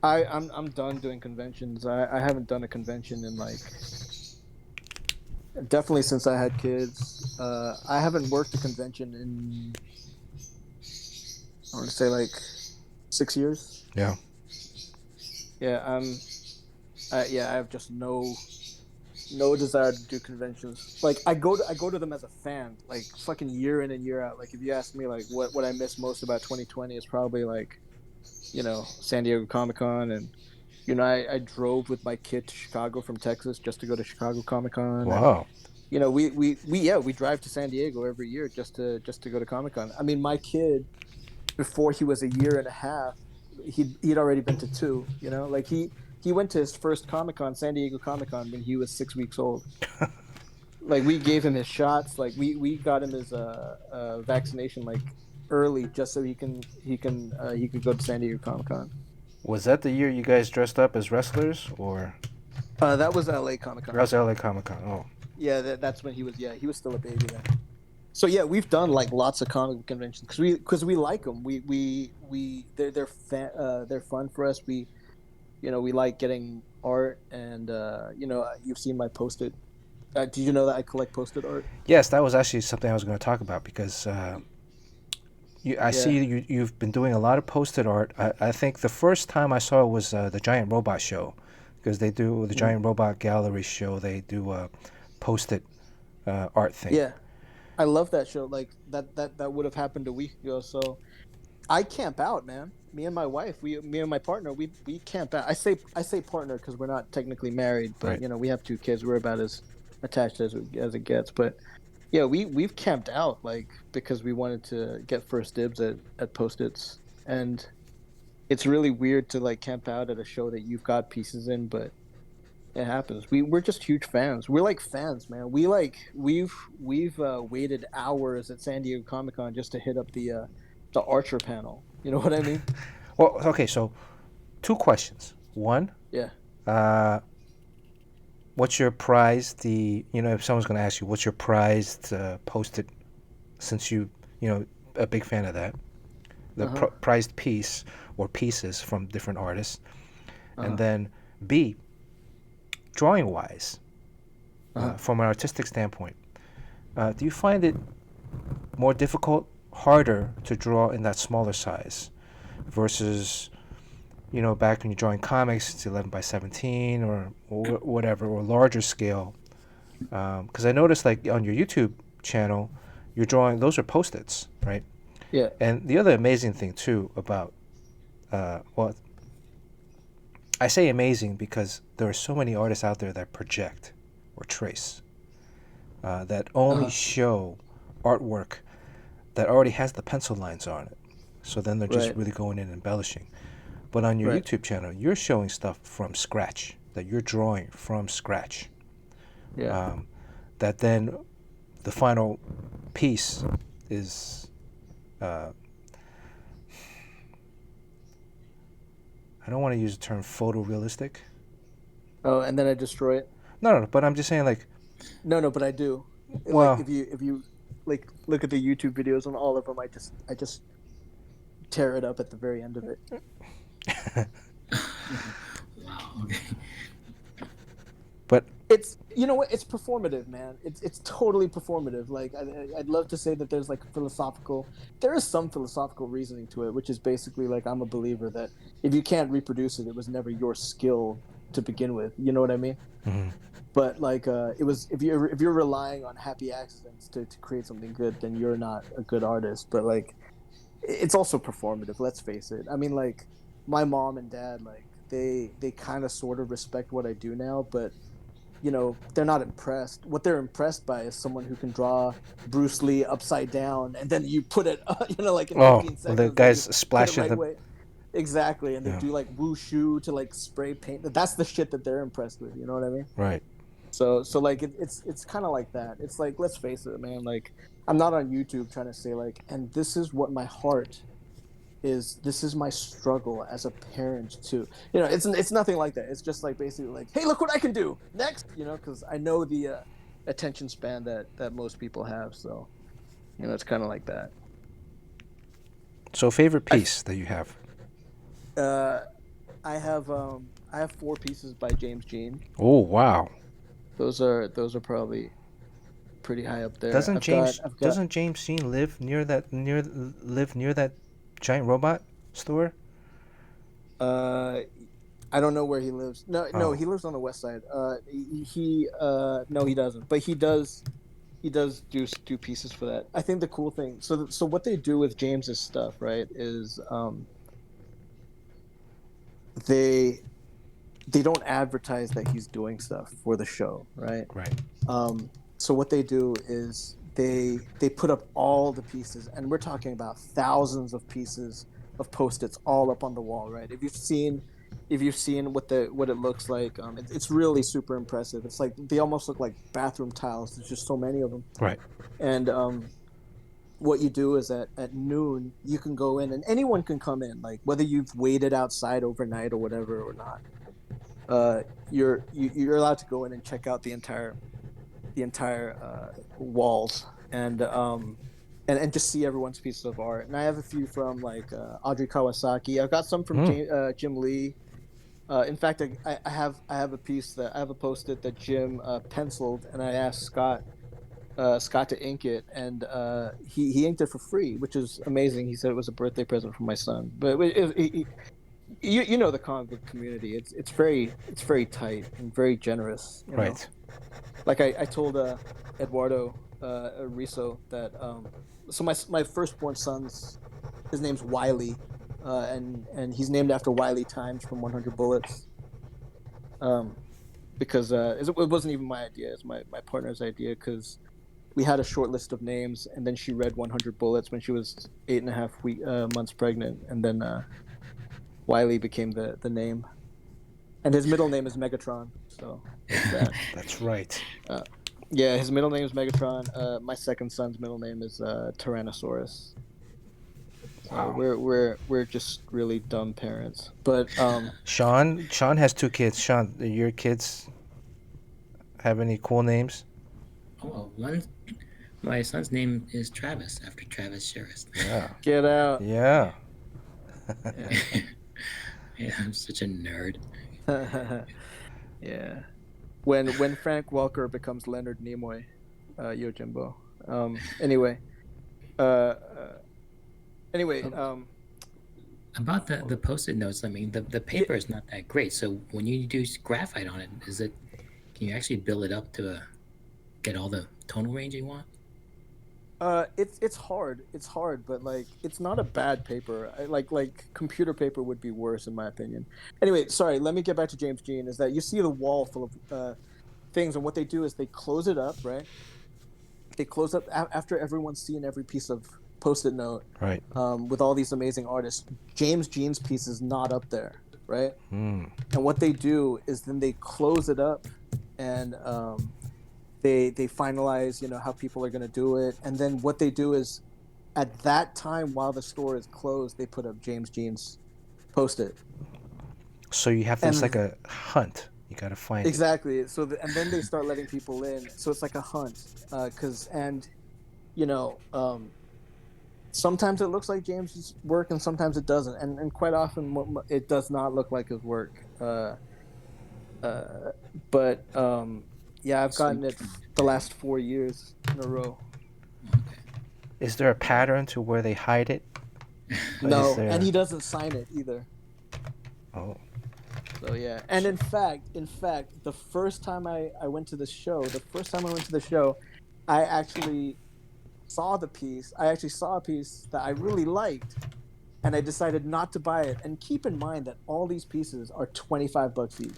I'm done doing conventions. I haven't done a convention in like definitely since I had kids. I haven't worked a convention in, I want to say, like 6 years.
Yeah.
Yeah, yeah, I have just no desire to do conventions. Like I go to them as a fan, like fucking year in and year out. Like if you ask me like what I miss most about 2020 is probably like, San Diego Comic-Con. And I drove with my kid to Chicago from Texas just to go to Chicago Comic-Con. And
Wow.
we drive to San Diego every year just to go to Comic-Con. I mean, my kid, before he was a year and a half, he'd already been to two. Like he went to his first Comic-Con, San Diego Comic-Con, when he was 6 weeks old. Like we gave him his shots. Like we got him his vaccination like early, just so he could go to San Diego Comic-Con.
Was that the year you guys dressed up as wrestlers, or
That was LA Comic-Con.
that was LA Comic Con? Oh,
Yeah, that's when he was still a baby then. So yeah, we've done like lots of comic book conventions because we like them. They're fun for us. We like getting art. And you've seen my Post-it. Did you know that I collect Post-it art?
yes, that was actually something I was going to talk about because I
Yeah.
see you've been doing a lot of post-it art. I think the first time I saw it was the Giant Robot Show, because they do the
Mm.
Giant Robot Gallery show. They do a post-it art thing.
Yeah, I love that show. Like that would have happened a week ago. So I camp out, man. Me and my partner, we camp out. I say partner because we're not technically married, but
Right.
we have two kids. We're about as attached as it gets. But yeah, we've camped out like because we wanted to get first dibs at Post-its. And it's really weird to like camp out at a show that you've got pieces in, but it happens. We're just huge fans. We're like fans, man. We've waited hours at San Diego Comic-Con just to hit up the Archer panel. You know what I mean?
Well, okay. So, two questions. One,
Yeah.
uh, what's your prized if someone's going to ask you what's your prized post-it, since you a big fan of that. The prized piece or pieces from different artists. And then B, drawing wise, from an artistic standpoint, do you find it more difficult, harder to draw in that smaller size versus, back when you're drawing comics, it's 11 by 17 or whatever, or larger scale? Because I noticed, like, on your YouTube channel, you're drawing, those are Post-its, right?
Yeah.
And the other amazing thing, too, about, well, I say amazing because there are so many artists out there that project or trace, that only show artwork that already has the pencil lines on it. So then they're just really going in and embellishing. But on your YouTube channel, you're showing stuff from scratch, that you're drawing from scratch.
Yeah.
That then the final piece is, I don't want to use the term photorealistic.
Oh, and then I destroy it.
No, but I'm just saying, like.
No, but I do.
Well,
like if you like look at the YouTube videos on all of them, I just tear it up at the very end of it.
Wow. Okay.
But
it's, what, it's performative, man. It's totally performative. Like I'd love to say that there is some philosophical reasoning to it, which is basically like, I'm a believer that if you can't reproduce it, it was never your skill to begin with. You know what I mean?
Mm-hmm.
But like it was, if you're relying on happy accidents to create something good, then you're not a good artist. But like, it's also performative. Let's face it. I mean, like, my mom and dad, like, they kind of sort of respect what I do now, but they're not impressed. What they're impressed by is someone who can draw Bruce Lee upside down, and then you put it, like in 15 seconds.
The guys splashing the
way. Exactly, and they do like wushu to like spray paint. That's the shit that they're impressed with. You know what I mean?
Right.
So like it's kind of like that. It's like, let's face it, man. Like, I'm not on YouTube trying to say like, and this is what my heart is. This is my struggle as a parent too. It's nothing like that. It's just like basically like, hey, look what I can do next. Because I know the attention span that most people have. So it's kind of like that.
So favorite piece that you have?
I have 4 pieces by James Jean.
Oh wow.
Those are probably pretty high up there.
Doesn't James Jean live near that giant robot store?
I don't know where he lives. No, he lives on the west side. No, he doesn't. But he does do pieces for that. I think the cool thing. So what they do with James's stuff, right, is they don't advertise that he's doing stuff for the show, right?
Right.
So what they do is they put up all the pieces, and we're talking about thousands of pieces of Post-its all up on the wall, right? If you've seen what it looks like, it's really super impressive. It's like they almost look like bathroom tiles. There's just so many of them.
Right. And
what you do is at noon you can go in, and anyone can come in, like whether you've waited outside overnight or whatever or not. You're allowed to go in and check out the entire walls and just see everyone's pieces of art. And I have a few from like Audrey Kawasaki. I've got some from Jim Lee. In fact, I have a Post-it that Jim penciled, and I asked Scott to ink it, and he inked it for free, which is amazing. He said it was a birthday present from my son. But you know the comic book community. It's very tight and very generous.
Right.
Like I told Eduardo Riso that so my firstborn son's, his name's Wiley, and he's named after Wiley Times from 100 Bullets. Because it wasn't even my idea; it's my partner's idea. Because we had a short list of names, and then she read 100 Bullets when she was 8.5 months pregnant, and then Wiley became the name, and his middle name is Megatron. So
that's right.
Yeah, his middle name is Megatron. My second son's middle name is Tyrannosaurus.
Wow.
We're just really dumb parents. But
Sean has 2 kids. Sean, do your kids have any cool names?
Oh, My son's name is Travis after Travis Sherris.
Yeah.
Get out.
Yeah.
Yeah.
Yeah, I'm such a nerd.
Yeah. When Frank Welker becomes Leonard Nimoy, Yojimbo. Anyway. Uh, uh anyway.
Oh, about the post-it notes, I mean, the
Yeah.
paper is not that great. So when you do graphite on it, can you actually build it up to get all the tonal range you want?
It's hard. It's hard, but like it's not a bad paper. Like computer paper would be worse in my opinion. Anyway, sorry. Let me get back to James Jean. Is that you see the wall full of things, and what they do is they close it up, right? They close up after everyone's seen every piece of post-it note,
Right.
with all these amazing artists. James Jean's piece is not up there, right?
Mm.
And what they do is then they close it up, and they finalize, how people are going to do it, and then what they do is at that time while the store is closed, they put up James Jean's post-it.
So you have
And
this like a hunt. You gotta find it.
exactly. So and then they start letting people in. So it's like a hunt, you know, sometimes it looks like James's work, and sometimes it doesn't. And quite often, it does not look like his work. But yeah, I've gotten it the last 4 years in a row.
Okay.
Is there a pattern to where they hide it?
No,
Is there...
and he doesn't sign it either.
Oh.
So yeah, and in fact, the first time I went to the show, I actually saw the piece. I actually saw a piece that I really liked, and I decided not to buy it. And keep in mind that all these pieces are $25 each.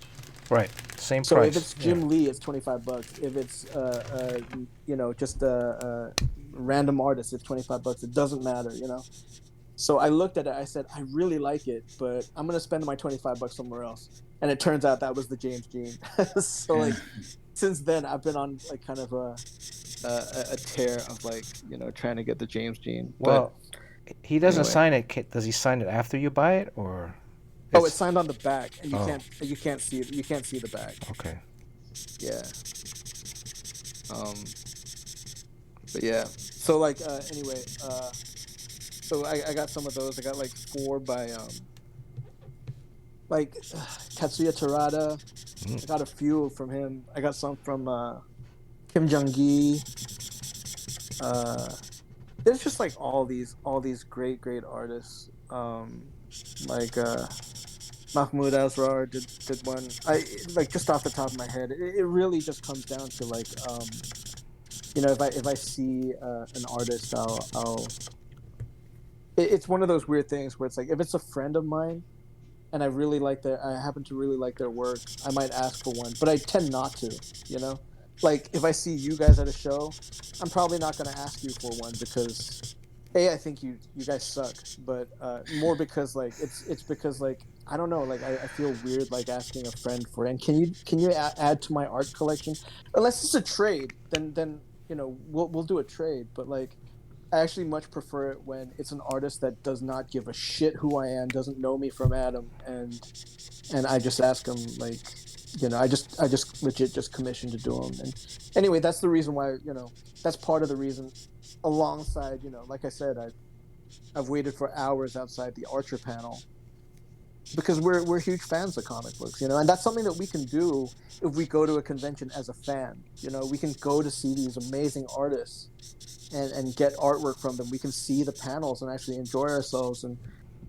Right. Same
So
price.
if it's Jim Lee, it's $25. If it's just a random artist, it's $25. It doesn't matter, So I looked at it. I said, I really like it, but I'm gonna spend my $25 somewhere else. And it turns out that was the James Jean. So like, since then I've been on like kind of a tear of like trying to get the James Jean.
Well, he doesn't
anyway.
sign it. Does he sign it after you buy it, or?
Oh, it's signed on the back, and you
Oh.
can't see it. You can't see the back.
Okay.
Yeah. But yeah. So like anyway. So I got some of those. I got like 4 by Katsuya Terada. I got a few from him. I got some from Kim Jung-gi. There's just like all these great artists. Like Mahmoud Asrar did one. I like just off the top of my head. It really just comes down to like if I see an artist, I'll it's one of those weird things where it's like if it's a friend of mine and I happen to really like their work, I might ask for one, but I tend not to, Like if I see you guys at a show, I'm probably not going to ask you for one because I think you guys suck, but more because like it's because like I don't know, like I feel weird like asking a friend for it. And can you add to my art collection? Unless it's a trade, then we'll do a trade, but like I actually much prefer it when it's an artist that does not give a shit who I am, doesn't know me from Adam, and I just ask him like, I just legit just commissioned to do them. And anyway, that's the reason why, that's part of the reason. Alongside, like I said, I've waited for hours outside the Archer panel because we're huge fans of comic books, and that's something that we can do if we go to a convention as a fan. We can go to see these amazing artists and get artwork from them. We can see the panels and actually enjoy ourselves, and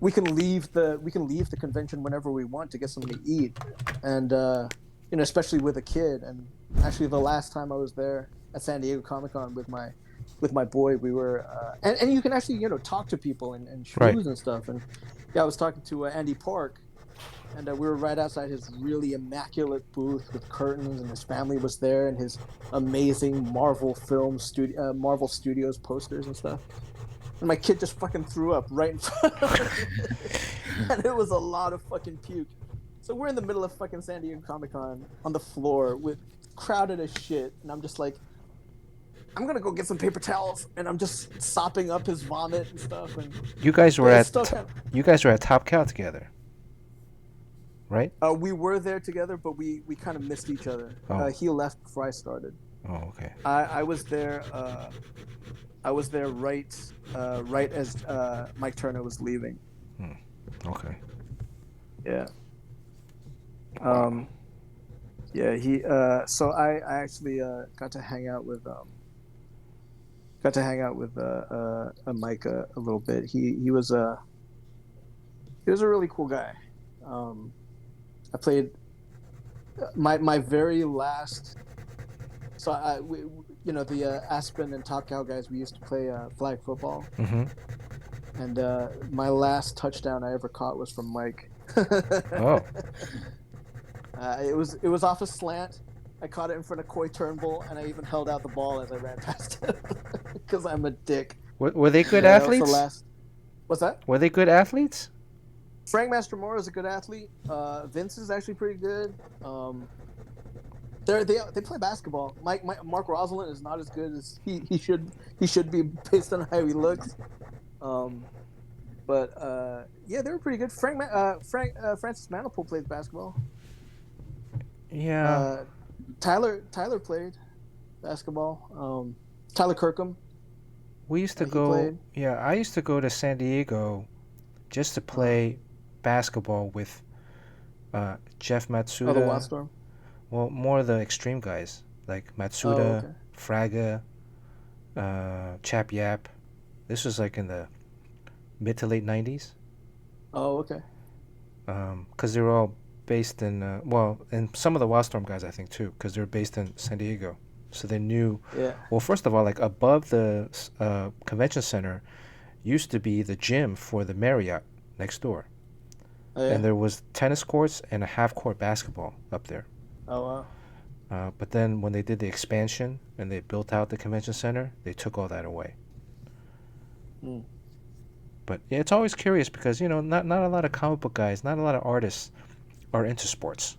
we can leave the convention whenever we want to get something to eat, and especially with a kid. And actually, the last time I was there at San Diego Comic-Con with my boy, we were and you can actually talk to people and schmooze
Right.
and stuff. And yeah, I was talking to Andy Park, and we were right outside his really immaculate booth with curtains, and his family was there, and his amazing Marvel Studios posters and stuff. And my kid just fucking threw up right in front of me. And it was a lot of fucking puke. So we're in the middle of fucking San Diego Comic-Con on the floor with crowded as shit, and I'm just like, I'm gonna go get some paper towels, and I'm just sopping up his vomit and stuff. And
You guys were
it's
at
still
you guys were at Top Cow together, right?
we were there together, but we kind of missed each other.
Oh.
He left before I started.
Oh, okay.
I was there. I was there right as Mike Turner was leaving.
Hmm. Okay.
Yeah.
Wow.
Yeah. He. So I actually got to hang out with Mike a little bit. He was a really cool guy. Um, I played my very last. So the Aspen and Top Cow guys. We used to play flag football,
Mm-hmm.
and my last touchdown I ever caught was from Mike.
Oh.
It was off a slant. I caught it in front of Coy Turnbull, and I even held out the ball as I ran past him because I'm a dick.
Were they good
Yeah, that was the
athletes?
last. What's that?
Were they good athletes?
Frank Mastromoro is a good athlete. Vince is actually pretty good. They play basketball. Mark Rosalind is not as good as he should be based on how he looks. But yeah, they were pretty good. Francis Maniple plays basketball.
Yeah.
Tyler played basketball. Tyler Kirkham,
We used to
he
go.
played.
Yeah, I used to go to San Diego just to
Uh,
play basketball with Jeff
oh, the
Matsuda.
Wildstorm.
Well, more of the extreme guys like
Oh,
Matsuda,
okay.
Fraga, Chap Yap. This was like in the mid to late '90s.
Oh, okay.
Because they were all based in well, and some of the Wildstorm guys I think too, because they were based in San Diego, so they knew.
Yeah.
Well, first of all, like above the convention center used to be the gym for the Marriott next door,
Oh,
and
yeah.
there was tennis courts and a half court basketball up there.
Oh, wow.
But then when they did the expansion and they built out the convention center, they took all that away.
Mm.
But yeah, it's always curious because not a lot of comic book guys, not a lot of artists are into sports.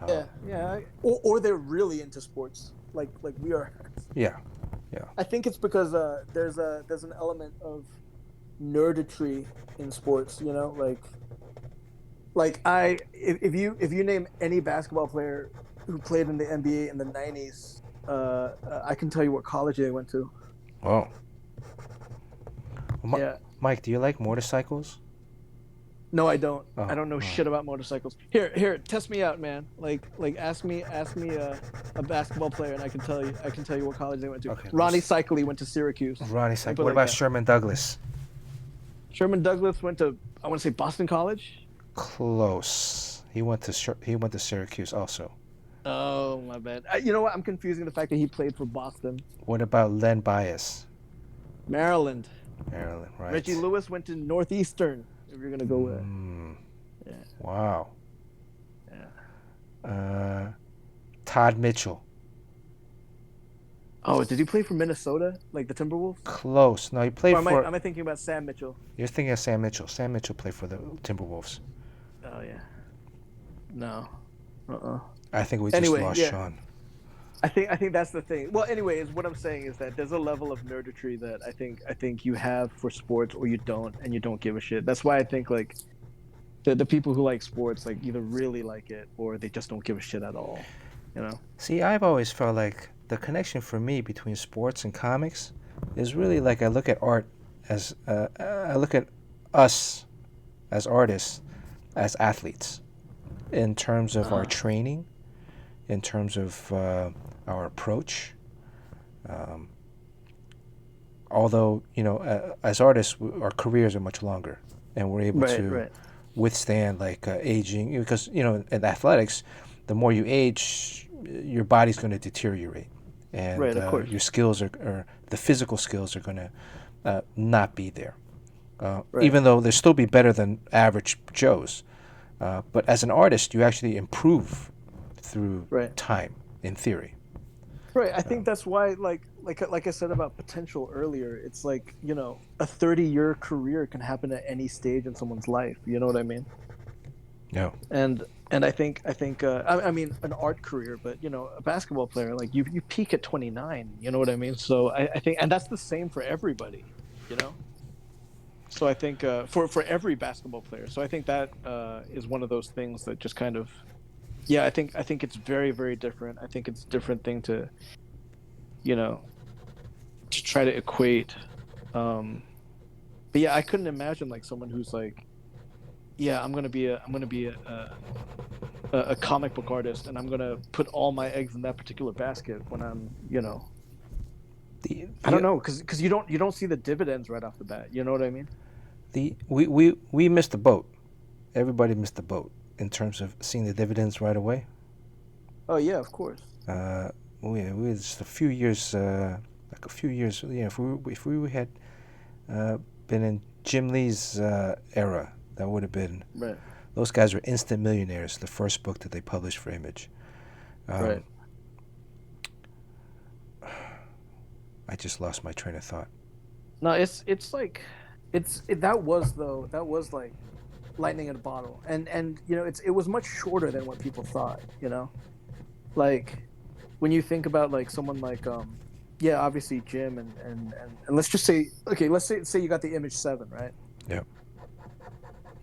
Yeah, yeah. Or they're really into sports, like we are.
Yeah, yeah.
I think it's because there's an element of nerditry in sports. Like if you name any basketball player who played in the NBA in the '90s, I can tell you what college they went to.
Oh, well,
Yeah.
Mike, do you like motorcycles?
No, I don't. I
Oh,
don't know
oh.
shit about motorcycles. Here, test me out, man. Like, ask me a basketball player, and I can tell you what college they went to.
Okay,
Ronnie
let's-
Cycli went to Syracuse.
Ronnie
Let me
Sack.
put it
What
like
about
that.
Sherman Douglas?
Sherman Douglas went to, I want to say, Boston College.
Close. He went to Syracuse also.
Oh, my bad. You know what? I'm confusing the fact that he played for Boston.
What about Len Bias?
Maryland.
Maryland, right?
Reggie Lewis went to Northeastern. If you're gonna go with. Yeah.
Wow.
Yeah.
Todd Mitchell.
Oh, did he play for Minnesota, like the Timberwolves?
Close. No, he played
Or am
for.
I thinking about Sam Mitchell?
You're thinking of Sam Mitchell. Sam Mitchell played for the Timberwolves.
Oh yeah. No.
I think we just
Anyway,
lost
yeah.
Sean.
I think that's the thing. Well, anyways, what I'm saying is that there's a level of nerditry that I think you have for sports, or you don't, and you don't give a shit. That's why I think like the people who like sports like either really like it or they just don't give a shit at all. You know?
See, I've always felt like the connection for me between sports and comics is really like I look at art as I look at us as artists, as athletes, in terms of our training, in terms of our approach. Although as artists, our careers are much longer, and we're able to withstand like aging because in athletics, the more you age, your body's going to deteriorate, and
Right, of course.
your skills or the physical skills are going to not be there.
Right.
Even though they'll still be better than average Joes. But as an artist, you actually improve through
Right.
time, in theory.
Right. I think that's why like I said about potential earlier, it's like, a 30-year career can happen at any stage in someone's life. You know what I mean?
No.
And I think I mean an art career, but a basketball player, like you peak at 29. You know what I mean? So I think, and that's the same for everybody. So I think for every basketball player. So I think that is one of those things that just kind of Yeah, I think it's very, very different. I think it's a different thing to, you know, to try to equate. Um, but yeah, I couldn't imagine like someone who's like, yeah, I'm gonna be a comic book artist, and I'm gonna put all my eggs in that particular basket when I'm,
The
I don't
the
know, because you don't see the dividends right off the bat. You know what I mean?
the we missed the boat. Everybody missed the boat in terms of seeing the dividends right away.
Oh yeah, of course.
Uh, we just a few years, like a few years. Yeah, if we had been in Jim Lee's era, that would have been.
Right,
Those guys were instant millionaires. The first book that they published for Image.
right.
Um, I just lost my train of thought.
No, it's like that was though that was like lightning in a bottle, and it was much shorter than what people thought. Like when you think about like someone like yeah, obviously Jim and let's just say, okay, let's say you got the Image 7, right?
Yep.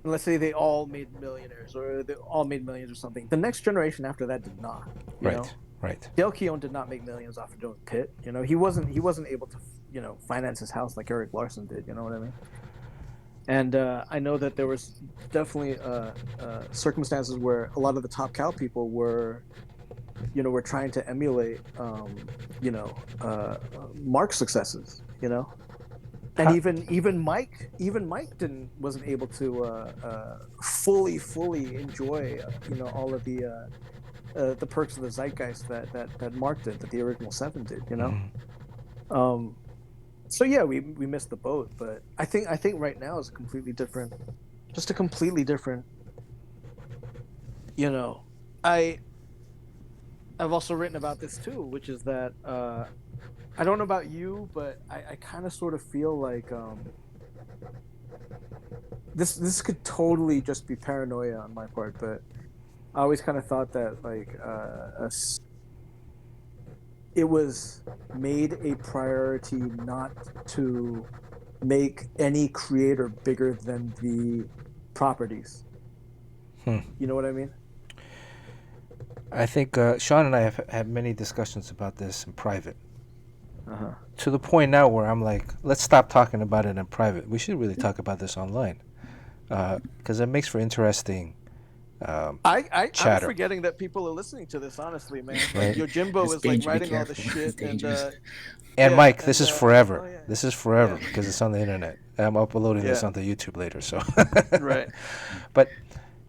And let's say they all made millionaires or they all made millions or something. The next generation after that did not. You know,
Right. Right.
Dale Keown did not make millions off of doing Pitt. He wasn't able to finance his house like Eric Larson did. You know what I mean? And I know that there was definitely circumstances where a lot of the Top Cow people were trying to emulate Mark's successes. And
How,
even Mike wasn't able to fully enjoy all of the perks of the zeitgeist that Mark did, that the original Seven did. Um, so yeah, we missed the boat, but I think right now is a completely different, just a completely different. You know, I I've also written about this too, which is that I don't know about you, but I kind of sort of feel like this could totally just be paranoia on my part, but I always kind of thought that like it was made a priority not to make any creator bigger than the properties.
hmm.
You know what I mean?
I think Sean and I have had many discussions about this in private.
Uh-huh.
To the point now where I'm like, let's stop talking about it in private. We should really talk about this online, because it makes for interesting
I'm
chatter.
forgetting that people are listening to this. Honestly, man,
Right.
like Yojimbo
It's
is like
dangerous. Be
writing all the
careful.
shit,
It's dangerous.
And
yeah,
Mike, this
and
is forever.
oh yeah,
This is forever
yeah,
because it's on the internet. I'm uploading this
yeah,
onto YouTube later. So,
right,
but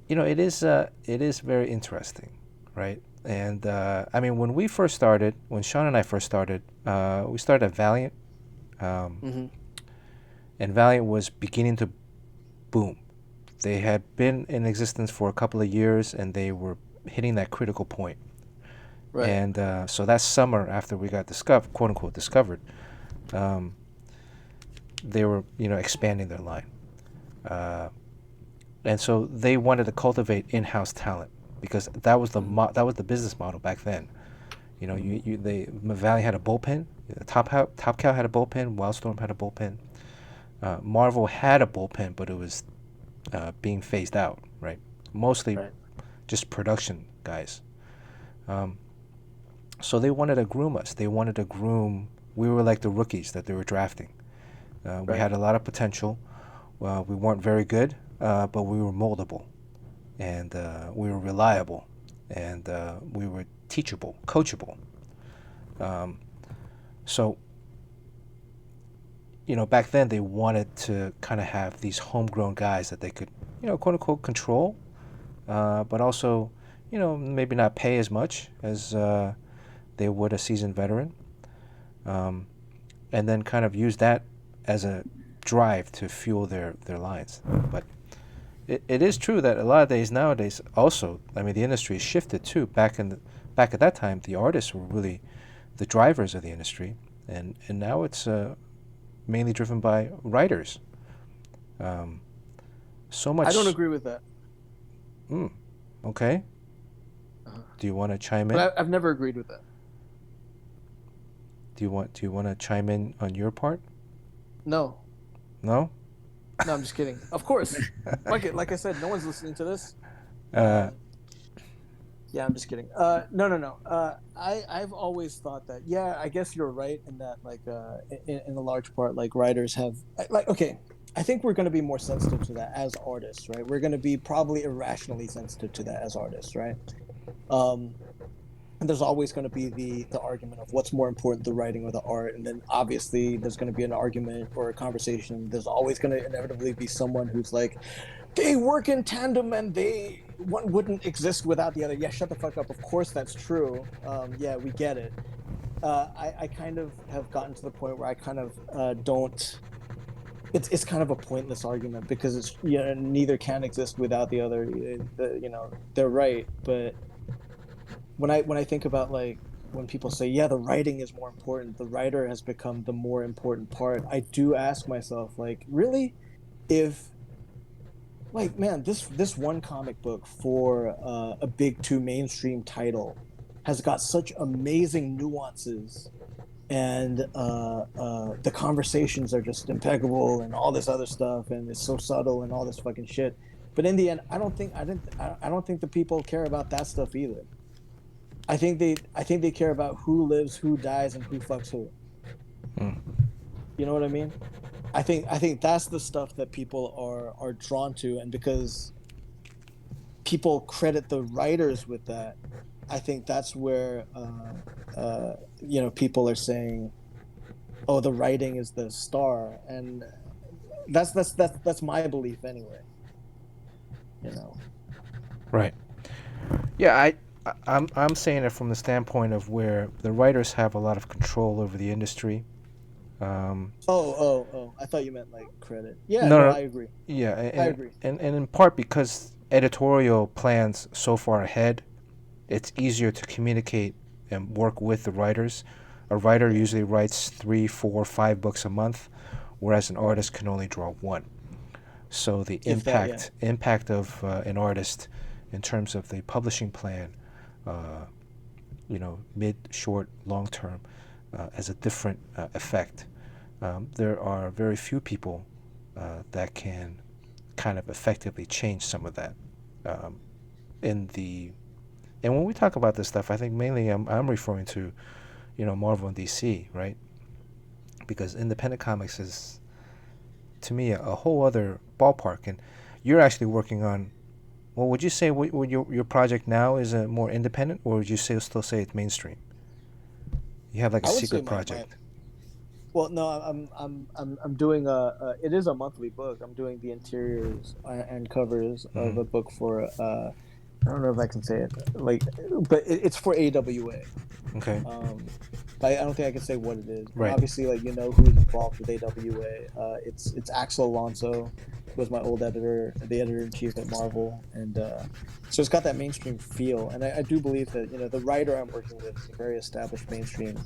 it is very interesting, right? And I mean, when Sean and I first started, we started at Valiant, um,
mm-hmm.
and Valiant was beginning to boom. They had been in existence for a couple of years, and they were hitting that critical point.
Right,
And so that summer, after we got quote unquote discovered, um, they were expanding their line, uh, and so they wanted to cultivate in-house talent because that was
mm-hmm.
that was the business model back then. Valley had a bullpen, Top Cow had a bullpen, Wildstorm had a bullpen, Marvel had a bullpen, but it was being phased out, right? Mostly
Right,
just production guys. Um, so they wanted to groom us. They wanted to groom. We were like the rookies that they were drafting. We
right,
had a lot of potential. We weren't very good, but we were moldable, and we were reliable, and we were teachable, coachable. Um, so, back then they wanted to kind of have these homegrown guys that they could, quote unquote, control, but also, maybe not pay as much as they would a seasoned veteran, um, and then kind of use that as a drive to fuel their lines. But it is true that a lot of days nowadays also, I mean, the industry has shifted too. Back at that time, the artists were really the drivers of the industry, and now it's mainly driven by writers. Um, so much.
I don't agree with that.
Okay.
Uh-huh.
Do you want to chime in?
But I've never agreed with that.
Do you want to chime in on your part?
No,
No.
no, I'm just kidding. Of course, like I said, no one's listening to this.
Uh,
Yeah, I'm just kidding. No, no, no. I've always thought that. Yeah, I guess you're right in that. Like, in a large part, like writers have, like, okay. I think we're going to be more sensitive to that as artists, right? We're going to be probably irrationally sensitive to that as artists, right? Um, and there's always going to be the argument of what's more important, the writing or the art, and then obviously there's going to be an argument or a conversation. There's always going to inevitably be someone who's like, they work in tandem and they one wouldn't exist without the other. Yeah, shut the fuck up. Of course that's true. Yeah, we get it. I kind of have gotten to the point where I kind of don't. It's kind of a pointless argument because it's, you know, neither can exist without the other. You know, they're right, but when I think about, like, when people say, yeah, the writing is more important, the writer has become the more important part, I do ask myself, like, really, if, like, man, this one comic book for a big two mainstream title has got such amazing nuances, and the conversations are just impeccable and all this other stuff, and it's so subtle and all this fucking shit. But in the end, I don't think the people care about that stuff either. I think they care about who lives, who dies, and who fucks who.
Mm.
You know what I mean? I think that's the stuff that people are drawn to, and because people credit the writers with that, I think that's where you know, people are saying, "Oh, the writing is the star," and that's my belief anyway. You know?
Right. Yeah, I'm saying it from the standpoint of where the writers have a lot of control over the industry. Um,
Oh! I thought you meant like credit. Yeah,
no,
no,
no,
I agree.
yeah,
I agree.
and in part because editorial plans so far ahead, it's easier to communicate and work with the writers. A writer
Yeah,
usually writes 3, 4, 5 books a month, whereas an artist can only draw one. So the
if that, yeah.
impact of an artist in terms of the publishing plan, uh, mid, short, long term, has a different effect. There are very few people that can kind of effectively change some of that. Um, in the and when we talk about this stuff, I think mainly I'm referring to Marvel and DC, right? Because independent comics is to me a whole other ballpark, and you're actually working on. Well, would you say what your project now is a more independent, or would you still say it's mainstream? You have like a
I would say
secret
my
project.
well, no, I'm doing it is a monthly book. I'm doing the interiors and covers of
Hmm.
a book for I don't know if I can say it, like, but it's for AWA.
Okay.
But I don't think I can say what it is. And
Right.
obviously, like, you know who's involved with AWA. It's Axel Alonso, who was my old editor, the editor in chief at Marvel, and so it's got that mainstream feel. And I do believe that, you know, the writer I'm working with is a very established mainstream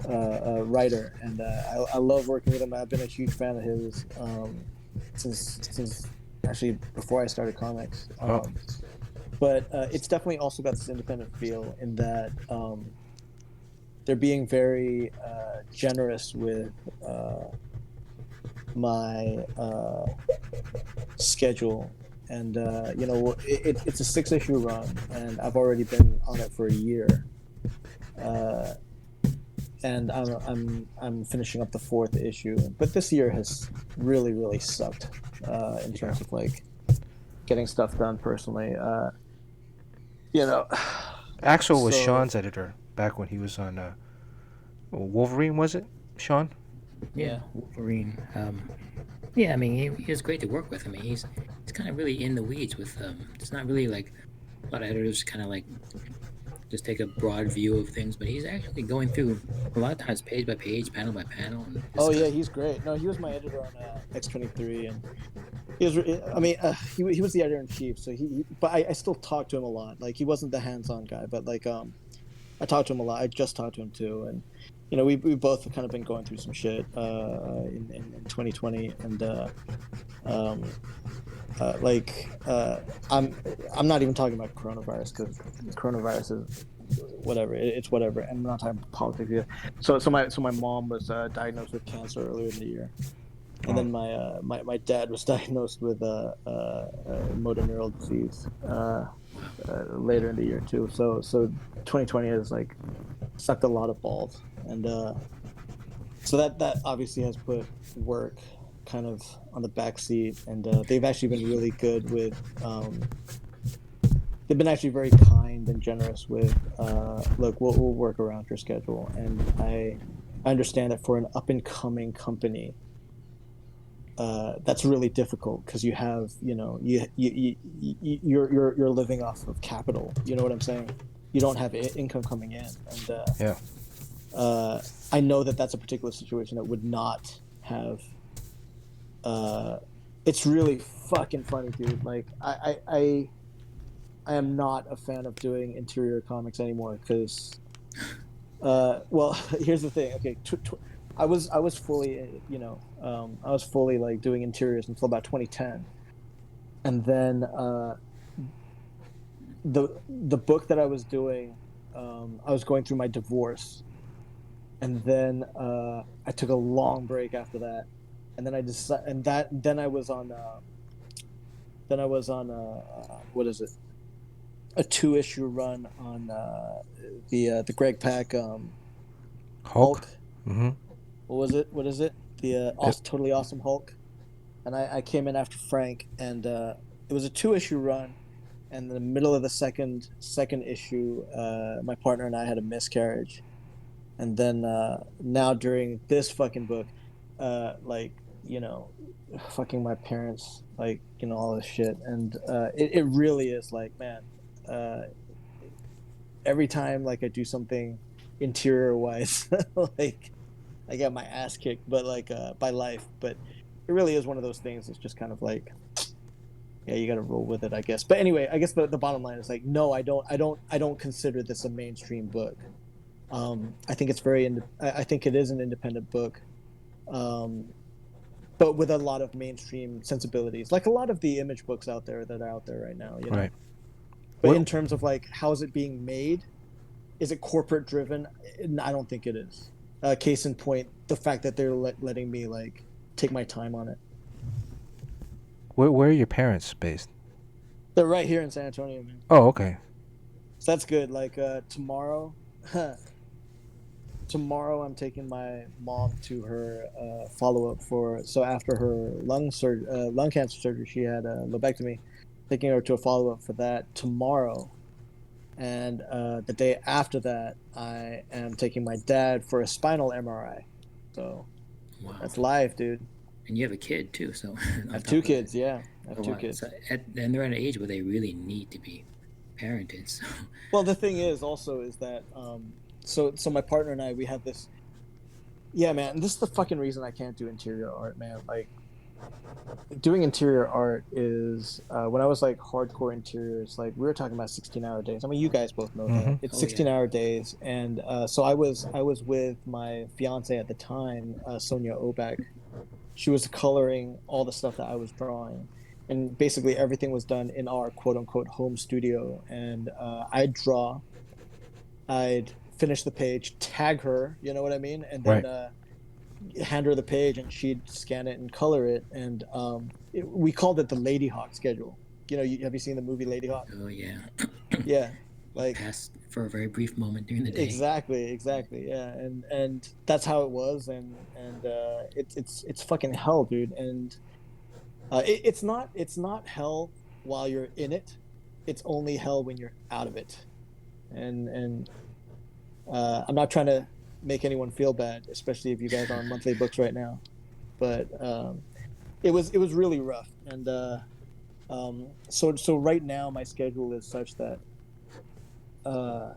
writer, and I love working with him. I've been a huge fan of his since actually before I started comics.
Oh.
But it's definitely also got this independent feel in that they're being very generous with my schedule. And you know, it's a 6 issue run, and I've already been on it for a year. Uh, and I'm finishing up the fourth issue. But this year has really sucked in
Yeah.
terms of like getting stuff done personally. You know,
Axel was
so
Sean's editor back when he was on Wolverine, was it? Sean?
Yeah,
yeah,
Wolverine. Yeah, I mean, he was great to work with. I mean, he's kind of really in the weeds with. It's not really like a lot of editors kind of like just take a broad view of things, but he's actually going through a lot of times page by page, panel by panel, and
oh yeah,
discussing.
he's great. No, he was my editor on X-23, and he was. I mean, he was the editor in chief, so but I still talked to him a lot. Like, he wasn't the hands-on guy, but like I talked to him a lot. I just talked to him too, and you know, we both have kind of been going through some shit in 2020, and um, like I'm not even talking about coronavirus, because coronavirus is whatever. It's whatever, and I'm not talking politics here. So my mom was diagnosed with cancer earlier in the year, and
Oh.
then my dad was diagnosed with motor neural disease. later in the year too. So 2020 has like sucked a lot of balls, and so that obviously has put work kind of on the back seat, and they've actually been really good with. They've been actually very kind and generous with. Look, we'll work around your schedule, and I understand that for an up and coming company, that's really difficult because you have you're living off of capital. You know what I'm saying? You don't have income coming in, and
Yeah.
I know that that's a particular situation that would not have. Uh, it's really fucking funny, dude. Like I am not a fan of doing interior comics anymore because well, here's the thing. Okay, I was fully I was fully like doing interiors until about 2010, and then the book that I was doing, I was going through my divorce, and then I took a long break after that, and then I decided, and that then I was on what is it, a 2-issue run on the Greg Pak
Hulk.
Hulk.
Mm-hmm.
What was it? What is it? The
Yep.
totally awesome Hulk. And I came in after Frank, and it was a 2-issue run. And in the middle of the second issue, my partner and I had a miscarriage. And then now during this fucking book, like fucking my parents, like all this shit, and it really is like, man, uh, every time like I do something interior wise, like I get my ass kicked, but like by life. But it really is one of those things. It's just kind of like, yeah, you got to roll with it, I guess. But anyway, I guess the bottom line is like, no, I don't consider this a mainstream book. I think it's I think it is an independent book, um, but with a lot of mainstream sensibilities, like a lot of the image books out there that are out there right now,
Right.
But
What?
in terms of like, how is it being made? Is it corporate driven? I don't think it is. Case in point, the fact that they're letting me like take my time on it.
Where are your parents based?
They're right here in San Antonio, man.
Oh, okay.
So that's good. Like tomorrow, tomorrow I'm taking my mom to her follow up for. So after her lung cancer surgery, she had a lobectomy. Taking her to a follow up for that tomorrow, and the day after that, I am taking my dad for a spinal MRI. So
Wow.
that's life, dude.
And you have a kid too, so
I
on
have
top
two
of that.
kids. Yeah, I have
Oh,
two
wow. So
kids.
and they're at an age where they really need to be parented. So
Well, the thing is also is that so my partner and I, we have this. Yeah, man, and this is the fucking reason I can't do interior art, man. Like doing interior art is when I was like hardcore interiors, like we were talking about 16-hour days. I mean, you guys both know
Mm-hmm.
that it's
oh yeah.
16-hour days, and so I was with my fiance at the time, Sonia Obak. She was coloring all the stuff that I was drawing, and basically everything was done in our quote unquote home studio. And I'd draw, I'd finish the page, tag her, you know what I mean, and then
Right.
hand her the page, and she'd scan it and color it. And we called it the Lady Hawk schedule. Have you seen the movie Lady Hawk?
Oh yeah.
Yeah,
You
like
pass for a very brief moment during the day.
exactly, yeah, and that's how it was, and it's fucking hell, dude. And it's not hell while you're in it. It's only hell when you're out of it. And I'm not trying to make anyone feel bad, especially if you guys are on monthly books right now. But it was really rough. And so right now my schedule is such that uh,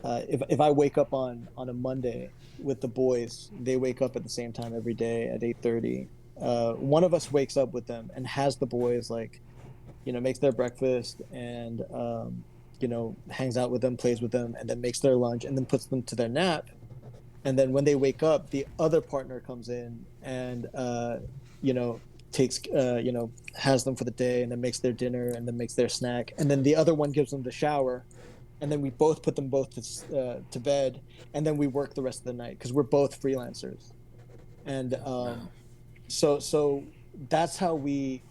if I wake up on a Monday with the boys, they wake up at the same time every day at 8:30. One of us wakes up with them and has the boys like, makes their breakfast, and hangs out with them, plays with them, and then makes their lunch, and then puts them to their nap. And then when they wake up, the other partner comes in and you know takes has them for the day, and then makes their dinner, and then makes their snack, and then the other one gives them the shower, and then we both put them both to bed, and then we work the rest of the night because we're both freelancers. And
Wow.
so that's how we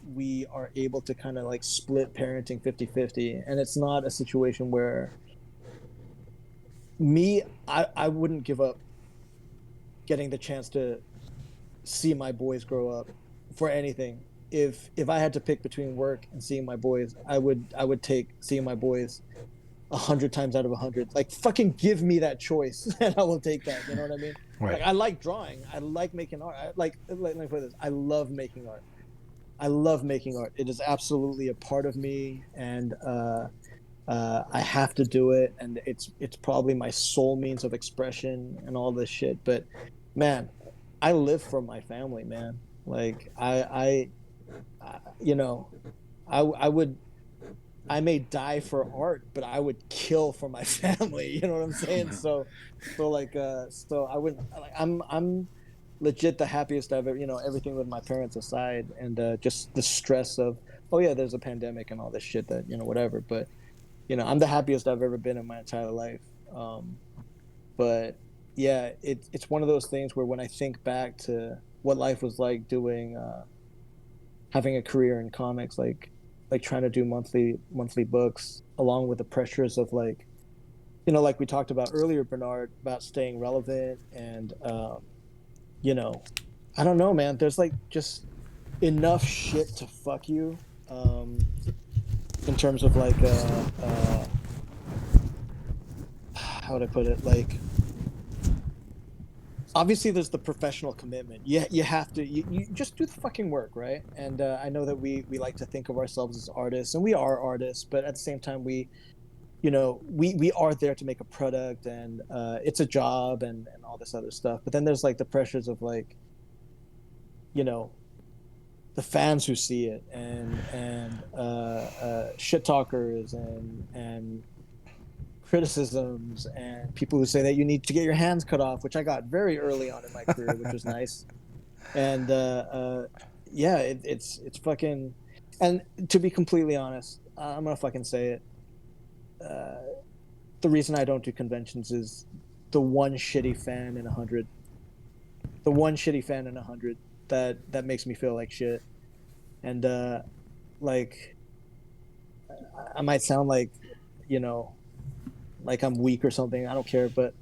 are able to kind of like split parenting 50-50. And it's not a situation where I wouldn't give up getting the chance to see my boys grow up for anything. If I had to pick between work and seeing my boys, I would take seeing my boys 100 times out of 100. Like fucking give me that choice, and I will take that. You know what I mean? Like
Right.
I like drawing, I like making art. Let me put this: I love making art. I love making art. It is absolutely a part of me, and I have to do it, and it's probably my sole means of expression and all this shit. But man, I live for my family, man. Like you know, I would I may die for art, but I would kill for my family. You know what I'm saying?
Wow.
So I wouldn't like I'm legit the happiest I've ever, everything with my parents aside, and just the stress of, oh yeah, there's a pandemic and all this shit that, whatever. But I'm the happiest I've ever been in my entire life. Um, but yeah, it's one of those things where when I think back to what life was like doing, having a career in comics, like trying to do monthly books, along with the pressures of like, like we talked about earlier, Bernard, about staying relevant, and you know, I don't know, man. There's like just enough shit to fuck you, um, in terms of like how would I put it? Like obviously there's the professional commitment. You have to you just do the fucking work, right? And I know that we like to think of ourselves as artists, and we are artists, but at the same time we are there to make a product, and it's a job, and all this other stuff. But then there's like the pressures of like, you know the fans who see it, and shit talkers, and criticisms, and people who say that you need to get your hands cut off, which I got very early on in my career, which was nice. And yeah, it's fucking. And to be completely honest, I'm gonna fucking say it. Uh, the reason I don't do conventions is the one shitty fan in 100. The one shitty fan in 100 that makes me feel like shit. And like I might sound like, you know like I'm weak or something. I don't care, but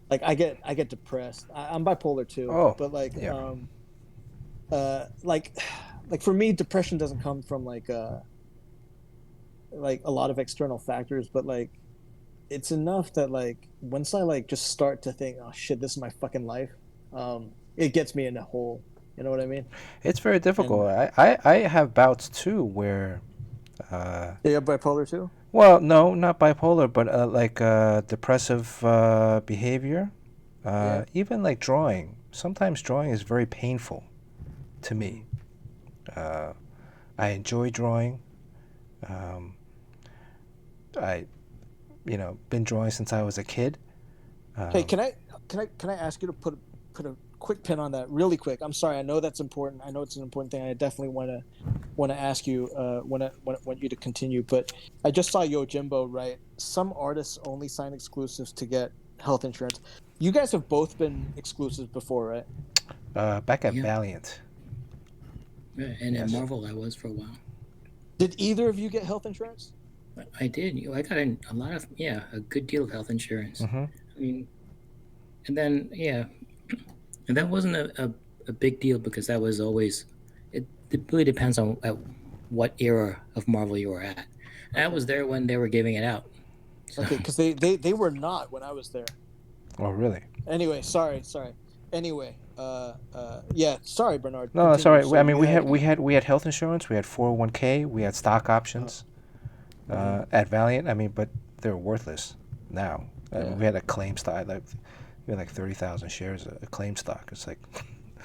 like I get depressed. I'm bipolar too,
Oh,
but like
yeah.
like like for me, depression doesn't come from like a lot of external factors, but like it's enough that like once I like just start to think, oh shit, this is my fucking life, it gets me in a hole. You know what I mean?
It's very
And
difficult. I have bouts too where, uh,
yeah, bipolar too.
well, no, not bipolar, but like depressive behavior.
Yeah.
Even like drawing. Sometimes drawing is very painful to me.
Mm.
Uh, I enjoy drawing. Um, I, been drawing since I was a kid.
Hey,
Um,
can I ask you to put a quick pin on that really quick? I'm sorry. I know that's important. I know it's an important thing. I definitely want to ask you, want you to continue. But I just saw Yojimbo, right? Some artists only sign exclusives to get health insurance. You guys have both been exclusives before, right?
back at
Yeah.
Valiant.
And at
Yes.
Marvel, I was for a while.
Did either of you get health insurance?
I did. I got a lot of, yeah, a good deal of health insurance.
Mm-hmm.
I mean, and then, yeah, and that wasn't a big deal because that was always, it really depends on at what era of Marvel you were at. And I
Okay.
was there when they were giving it out. So,
Okay, because they were not when I was there.
Oh, really?
Anyway, sorry. Anyway, yeah, sorry, Bernard.
No, that's all
Continue.
right.
So
I mean,
you had.
we had health insurance. We had 401k. We had stock options
Mhm.
at Valiant. I mean, but they're worthless now.
Yeah.
We had a claim stock. Like, we had like 30,000 shares of a claim stock.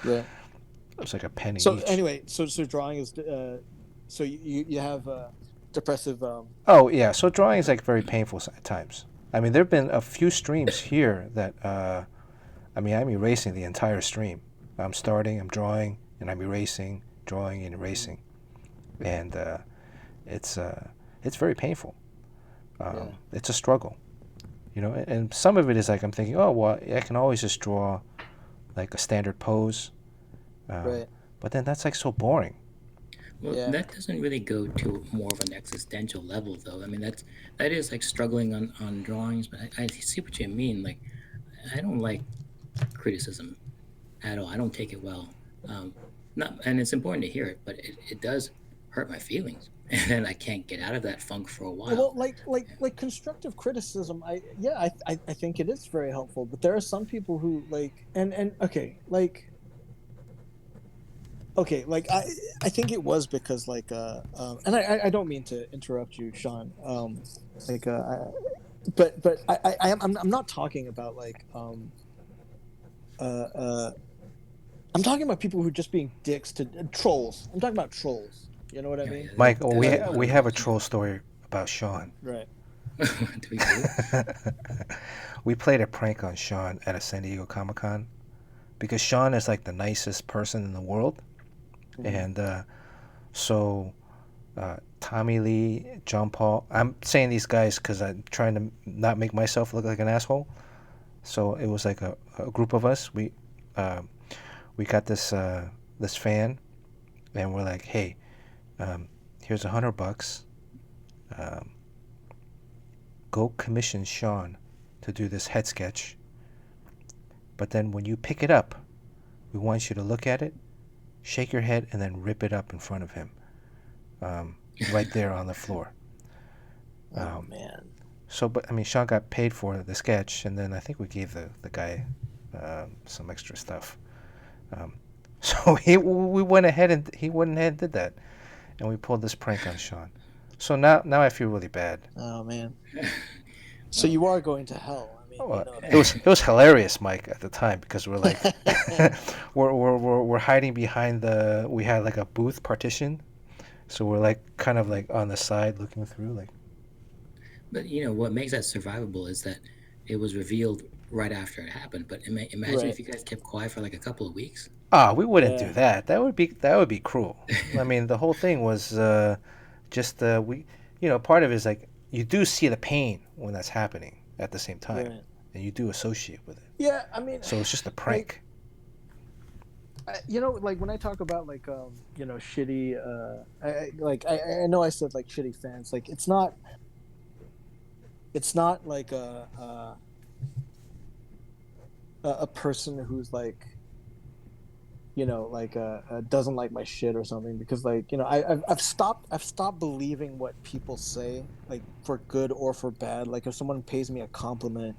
Right.
It's like a penny
So
each.
anyway, so drawing is so you have depressive
Oh yeah. So drawing is like very painful at times. I mean, there've been a few streams here that I mean, I'm erasing the entire stream. I'm starting, I'm drawing, and I'm erasing, drawing, and
Mm.
erasing, and it's very painful.
Yeah.
It's a struggle, and some of it is like I'm thinking, oh well, I can always just draw like a standard pose, um,
Right.
But then that's like so boring.
Well,
Yeah.
that doesn't really go to more of an existential level, though. I mean, that is like struggling on drawings, but I see what you mean. Like, I don't like criticism at all. I don't take it well. Not, and it's important to hear it, but it does hurt my feelings, and then I can't get out of that funk for a while.
Well, like constructive criticism. I think it is very helpful. But there are some people who like and like I think it was because like and I don't mean to interrupt you, Sean. Like but I'm not talking about like uh uh I'm talking about people who are just being dicks to trolls. I'm talking about trolls. You know what I
Yeah,
mean?
Mike,
there's a lot
we
of
have a
those.
troll story about Sean.
Right.
Do we do?
We played a prank on Sean at a San Diego Comic-Con because Sean is like the nicest person in the world.
Mhm.
And so Tommy Lee, John Paul, I'm saying these guys because I'm trying to not make myself look like an asshole. So it was like a group of us. Uh, we got this fan, and we're like, hey, here's $100. Um, go commission Sean to do this head sketch. But then when you pick it up, we want you to look at it, shake your head, and then rip it up in front of him, right there on the floor.
Oh man.
So, but I mean, Sean got paid for the sketch, and then I think we gave the guy some extra stuff. So we went ahead and he went ahead and did that, and we pulled this prank on Sean. So now I feel really bad.
Oh man. So you are going to hell. I mean, you know that.
It was hilarious, Mike, at the time because we're like we're hiding behind we had like a booth partition, so we're like kind of like on the side looking through like.
But you know what makes that survivable is that it was revealed right after it happened. But imagine
Right.
if you guys kept quiet for like a couple of weeks.
We wouldn't do
Yeah.
that. That would be cruel. I mean, the whole thing was just part of it is like you do see the pain when that's happening at the same time,
Right.
and you do associate with it.
Yeah, I mean,
So it's just a prank.
you know, like when I talk about like you know, shitty I know I said like shitty fans. Like it's not like a person who's like, you know, like doesn't like my shit or something, because like, you know, I've stopped believing what people say, like for good or for bad. Like if someone pays me a compliment,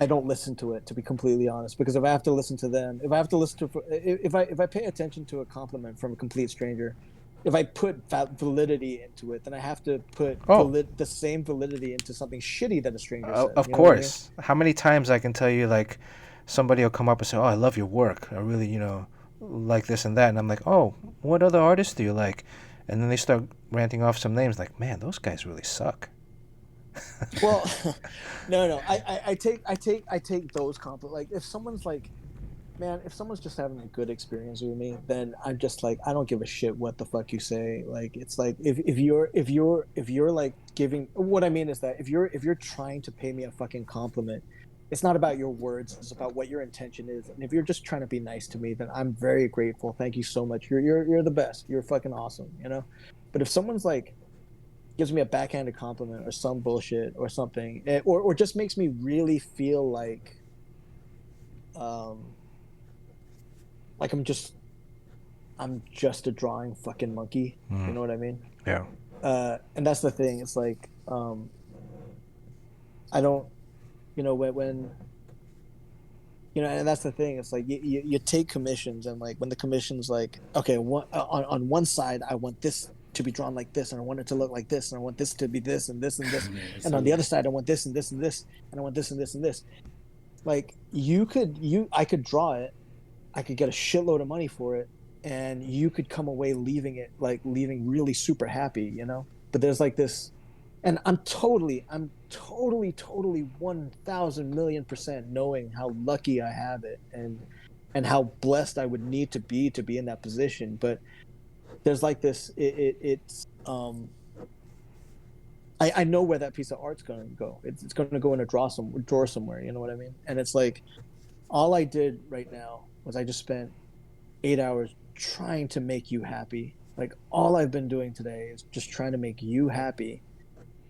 I don't listen to it, to be completely honest, because if I have to listen to them, if I have to listen to, if I pay attention to a compliment from a complete stranger, if I put validity into it, then I have to put the same validity into something shitty that a stranger said.
Of
You know what I mean?
course. How many times I can tell you like somebody will come up and say, "Oh, I love your work. I really, like this and that." And I'm like, "Oh, what other artists do you like?" And then they start ranting off some names like, "Man, those guys really suck."
Well, no. I take those compliments. Like if someone's like, man, if someone's just having a good experience with me, then I'm just like, I don't give a shit what the fuck you say. Like it's like if you're like giving, what I mean is that if you're trying to pay me a fucking compliment, it's not about your words, it's about what your intention is. And if you're just trying to be nice to me, then I'm very grateful. Thank you so much. You're the best. You're fucking awesome, you know? But if someone's like gives me a backhanded compliment or some bullshit or something, or just makes me really feel like I'm just a drawing fucking monkey. You know what I mean?
Yeah.
And that's the thing. It's like I don't, you know, when you know, and that's the thing. It's like you take commissions, and like when the commission's like, okay, on one side I want this to be drawn like this, and I want it to look like this, and I want this to be this and this and this, and on the other side I want this and this and this, and I want this and this and this. Like I could draw it, I could get a shitload of money for it, and you could come away leaving really super happy, you know? But there's like this, and I'm totally 1,000,000,000% knowing how lucky I have it, and how blessed I would need to be in that position. But there's like this, I know where that piece of art's going to go. It's going to go in a drawer somewhere. You know what I mean? And it's like, all I did right now was I just spent 8 hours trying to make you happy. Like all I've been doing today is just trying to make you happy.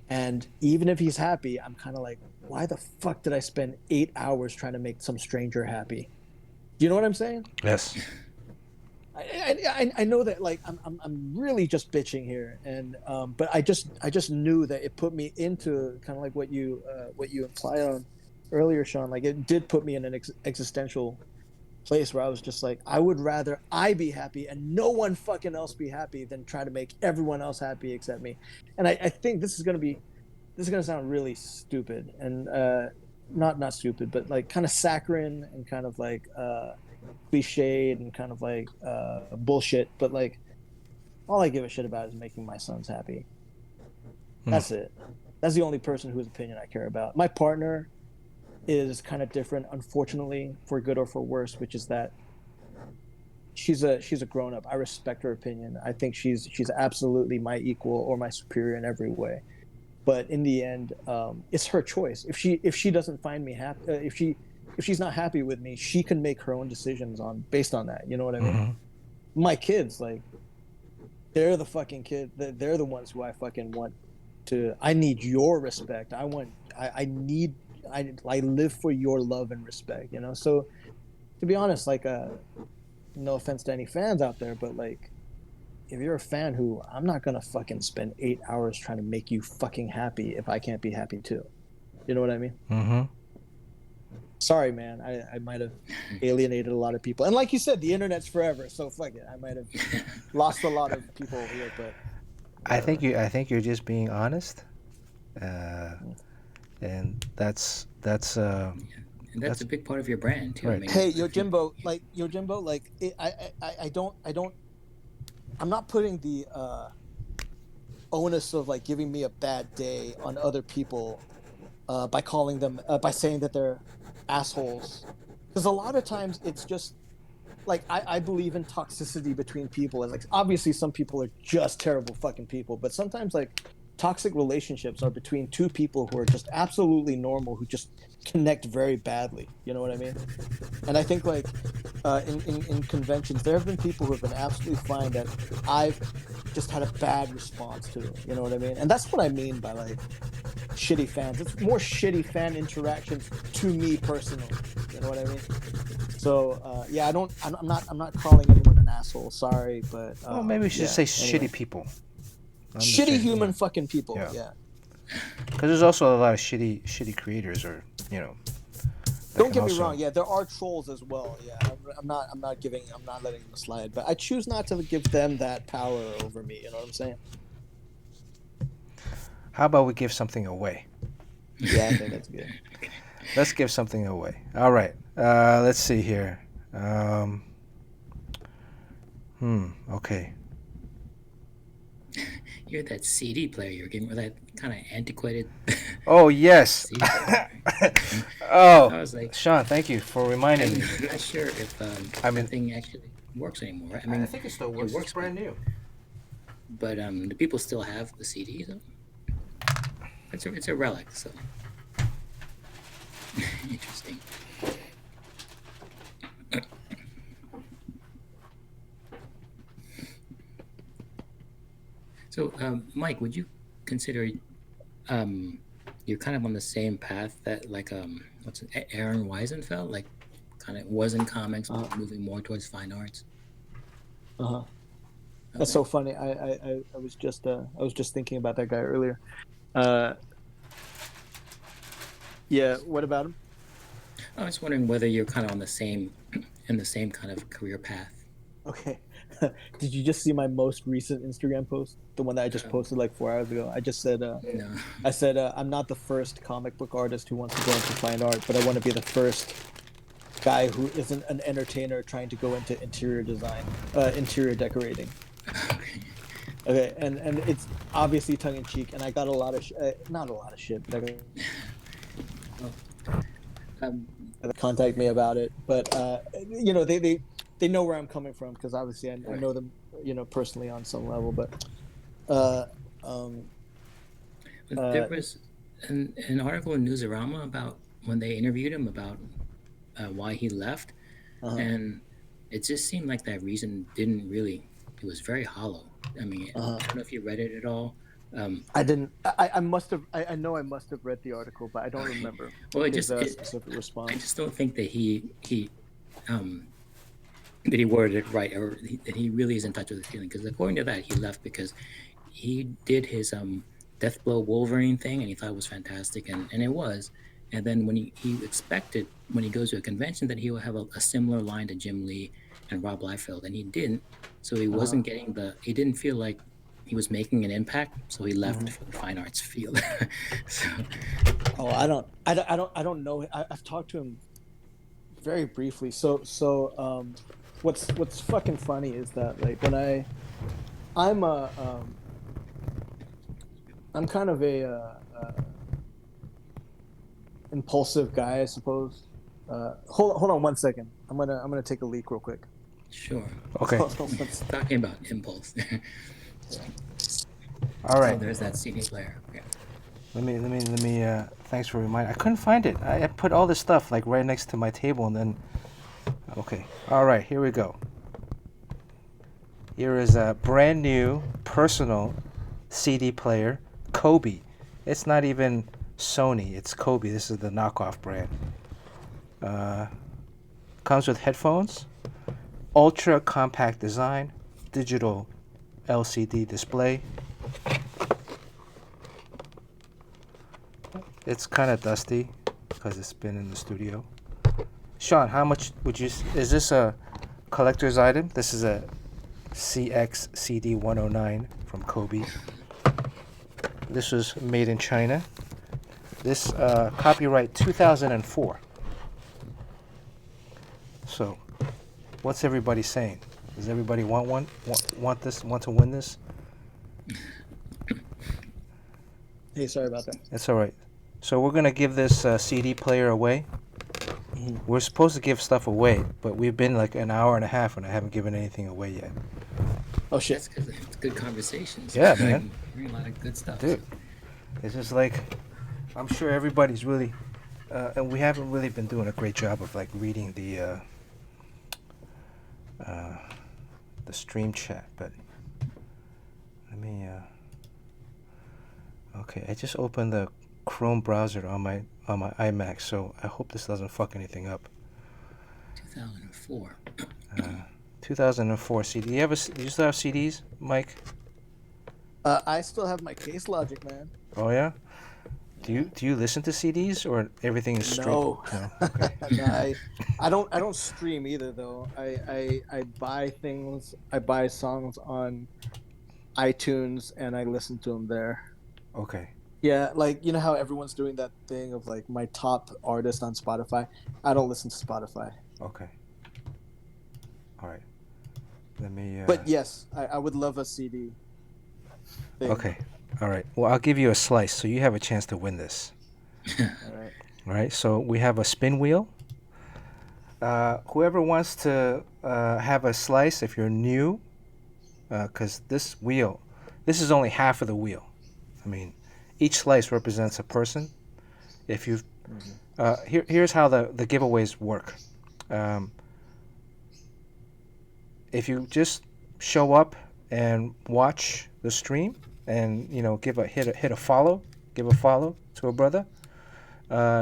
And even if he's happy, I'm kind of like, why the fuck did I spend 8 hours trying to make some stranger happy? Do you know what I'm saying?
Yes.
I know that like I'm really just bitching here, and but I just knew that it put me into kind of like what you implied on earlier, Sean. Like it did put me in an existential place where I was just like, I would rather I be happy and no one fucking else be happy than try to make everyone else happy except me. And I think this is gonna sound really stupid and not stupid, but like kind of saccharine and kind of like cliched and kind of like bullshit. But like all I give a shit about is making my sons happy. That's it. That's the only person whose opinion I care about. My partner is kind of different, unfortunately, for good or for worse, which is that she's a grown up. I respect her opinion. I think she's absolutely my equal or my superior in every way. But in the end, it's her choice. If she doesn't find me happy, if she's not happy with me, she can make her own decisions based on that. You know what I mean?
Mm-hmm.
My kids, like, they're the fucking kid. They're the ones who I fucking want to. I need your respect. I live for your love and respect. You know. So, to be honest, like, no offense to any fans out there, but like, if you're a fan who I'm not gonna fucking spend 8 hours trying to make you fucking happy if I can't be happy too. You know what I mean?
Mm-hmm.
Sorry, man. I might have alienated a lot of people. And like you said, the internet's forever, so fuck it. I might have lost a lot of people here, but
I think you're just being honest. And that's
And that's a big part of your brand too.
Right.
I mean,
hey, Yojimbo, I'm not putting the onus of like giving me a bad day on other people by calling them by saying that they're assholes, because a lot of times it's just like I believe in toxicity between people, and like obviously some people are just terrible fucking people, but sometimes like toxic relationships are between two people who are just absolutely normal, who just connect very badly. You know what I mean? And I think like in conventions, there have been people who have been absolutely fine that I've just had a bad response to. You know what I mean? And that's what I mean by like shitty fans. It's more shitty fan interactions to me personally. You know what I mean? So yeah, I'm not calling anyone an asshole. Sorry, but
well, maybe we should just say shitty people.
Shitty human fucking people. Yeah.
Because there's also a lot of shitty creators, or you know.
Don't get me wrong. Yeah, there are trolls as well. Yeah, I'm not letting them slide. But I choose not to give them that power over me. You know what I'm saying?
How about we give something away?
Yeah, I think that's good.
Let's give something away. All right. Let's see here. Okay.
you're that CD player you're getting, or that kind of antiquated.
Oh yes.
CD player.
Oh,
I was like,
Sean, thank you for reminding me.
I'm not sure if that thing actually works anymore. Right? I mean,
I think it still works. It's brand new.
But do people still have the CDs? Though? It's a relic, so interesting. So, Mike, would you consider you're kind of on the same path that like Aaron Weisenfeld, like kind of was in comics, moving more towards fine arts?
Okay. That's so funny. I was just thinking about that guy earlier. Yeah. What about him?
I was wondering whether you're kind of on the same kind of career path.
Okay. Did you just see my most recent Instagram post? The one that I just posted like 4 hours ago. I just said,
No.
I said, I'm not the first comic book artist who wants to go into fine art, but I want to be the first guy who isn't an entertainer trying to go into interior design, interior decorating. Okay, and it's obviously tongue in cheek, and I got a lot of not a lot of shit, but contact me about it. But you know, they know where I'm coming from, because obviously I know them, you know, personally on some level. But
there was an article in Newsarama about when they interviewed him about why he left, and it just seemed like that reason didn't really. It was very hollow. I mean, I
Uh-huh.
don't know if you read it at all.
I didn't. I must have. I know I must have read the article, but I don't
Okay.
remember
Well, it
his
just it,
specific
I
response.
just don't think that um that he worded it right, or that he really is in touch with his feeling. Because according to that, he left because he did his Death Blow Wolverine thing, and he thought it was fantastic, and it was. And then when he expected when he goes to a convention that he will have a similar line to Jim Lee and Rob Liefeld, and he didn't. So he
Uh huh.
wasn't getting the. He didn't feel like he was making an impact, so he left
Hmm.
for the fine arts field. So
Oh, I don't. I don't know. I've talked to him very briefly. What's fucking funny is that like when I'm a I'm kind of a impulsive guy, I suppose. Hold on 1 second. I'm gonna take a leak real quick.
sure,
Okay.
Hold on 1 second.
talking about impulse.
Yeah.
All
Oh,
right.
there's that CD player. Okay.
Let me. Thanks for reminding. I couldn't find it. I put all this stuff like right next to my table, and then. Okay. All right. Here we go. Here is a brand new personal CD player, Kobe. It's not even Sony. It's Kobe. This is the knockoff brand. Uh, comes with headphones, ultra compact design, digital LCD display. It's kind of dusty because it's been in the studio. Sean, how much would you? Is this a collector's item? This is a CX CD 109 from Kobe. This was made in China. This copyright 2004. So, what's everybody saying? Does everybody want one? Want this? Want to win this?
Hey, sorry about that.
It's all right. So we're gonna give this CD player away.
Mhm.
We're supposed to give stuff away, but we've been like an hour and a half and I haven't given anything away yet.
Oh shit.
That's because it's good conversations.
Yeah, man.
Hearing a lot of good stuff.
Dude, it's just like I'm sure everybody's really, and we haven't really been doing a great job of like reading the stream chat. But let me. Okay, I just opened the Chrome browser on my iMac, so I hope this doesn't fuck anything up.
2004.
2004 CD. Do you still have CDs, Mike?
I still have my Case Logic, man.
Oh yeah. Do you listen to CDs or everything is straight?
No.
No. Okay.
No, I don't stream either though. I buy things. I buy songs on iTunes and I listen to them there.
Okay.
Yeah, like you know how everyone's doing that thing of like my top artist on Spotify. I don't listen to Spotify.
Okay. All right. Let me.
But yes, I would love a CD thing.
Okay. All right. Well, I'll give you a slice, so you have a chance to win this.
All right.
All right. So we have a spin wheel. Whoever wants to have a slice, if you're new, because this this is only half of the wheel. I mean, each slice represents a person. If you've here's how the giveaways work. If you just show up and watch the stream and hit a follow, give a follow to a brother,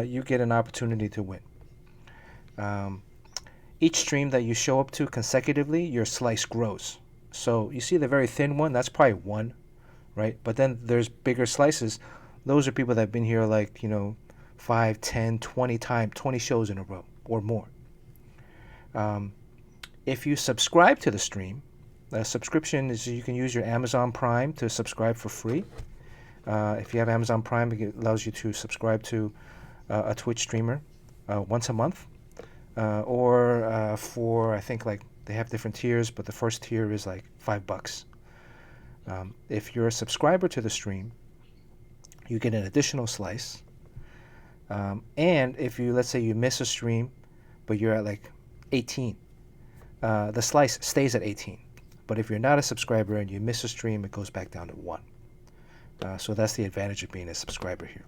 you get an opportunity to win. Each stream that you show up to consecutively, your slice grows. So you see the very thin one, that's probably one, right? But then there's bigger slices. Those are people that have been here like 5, 10, 20 shows in a row or more. If you subscribe to the stream, a subscription is you can use your Amazon Prime to subscribe for free. If you have Amazon Prime, it allows you to subscribe to a Twitch streamer once a month. Or for, I think, like they have different tiers, but the first tier is like $5. If you're a subscriber to the stream, you get an additional slice. And if let's say you miss a stream, but you're at like 18, the slice stays at 18. But if you're not a subscriber and you miss a stream, it goes back down to 1. So that's the advantage of being a subscriber here.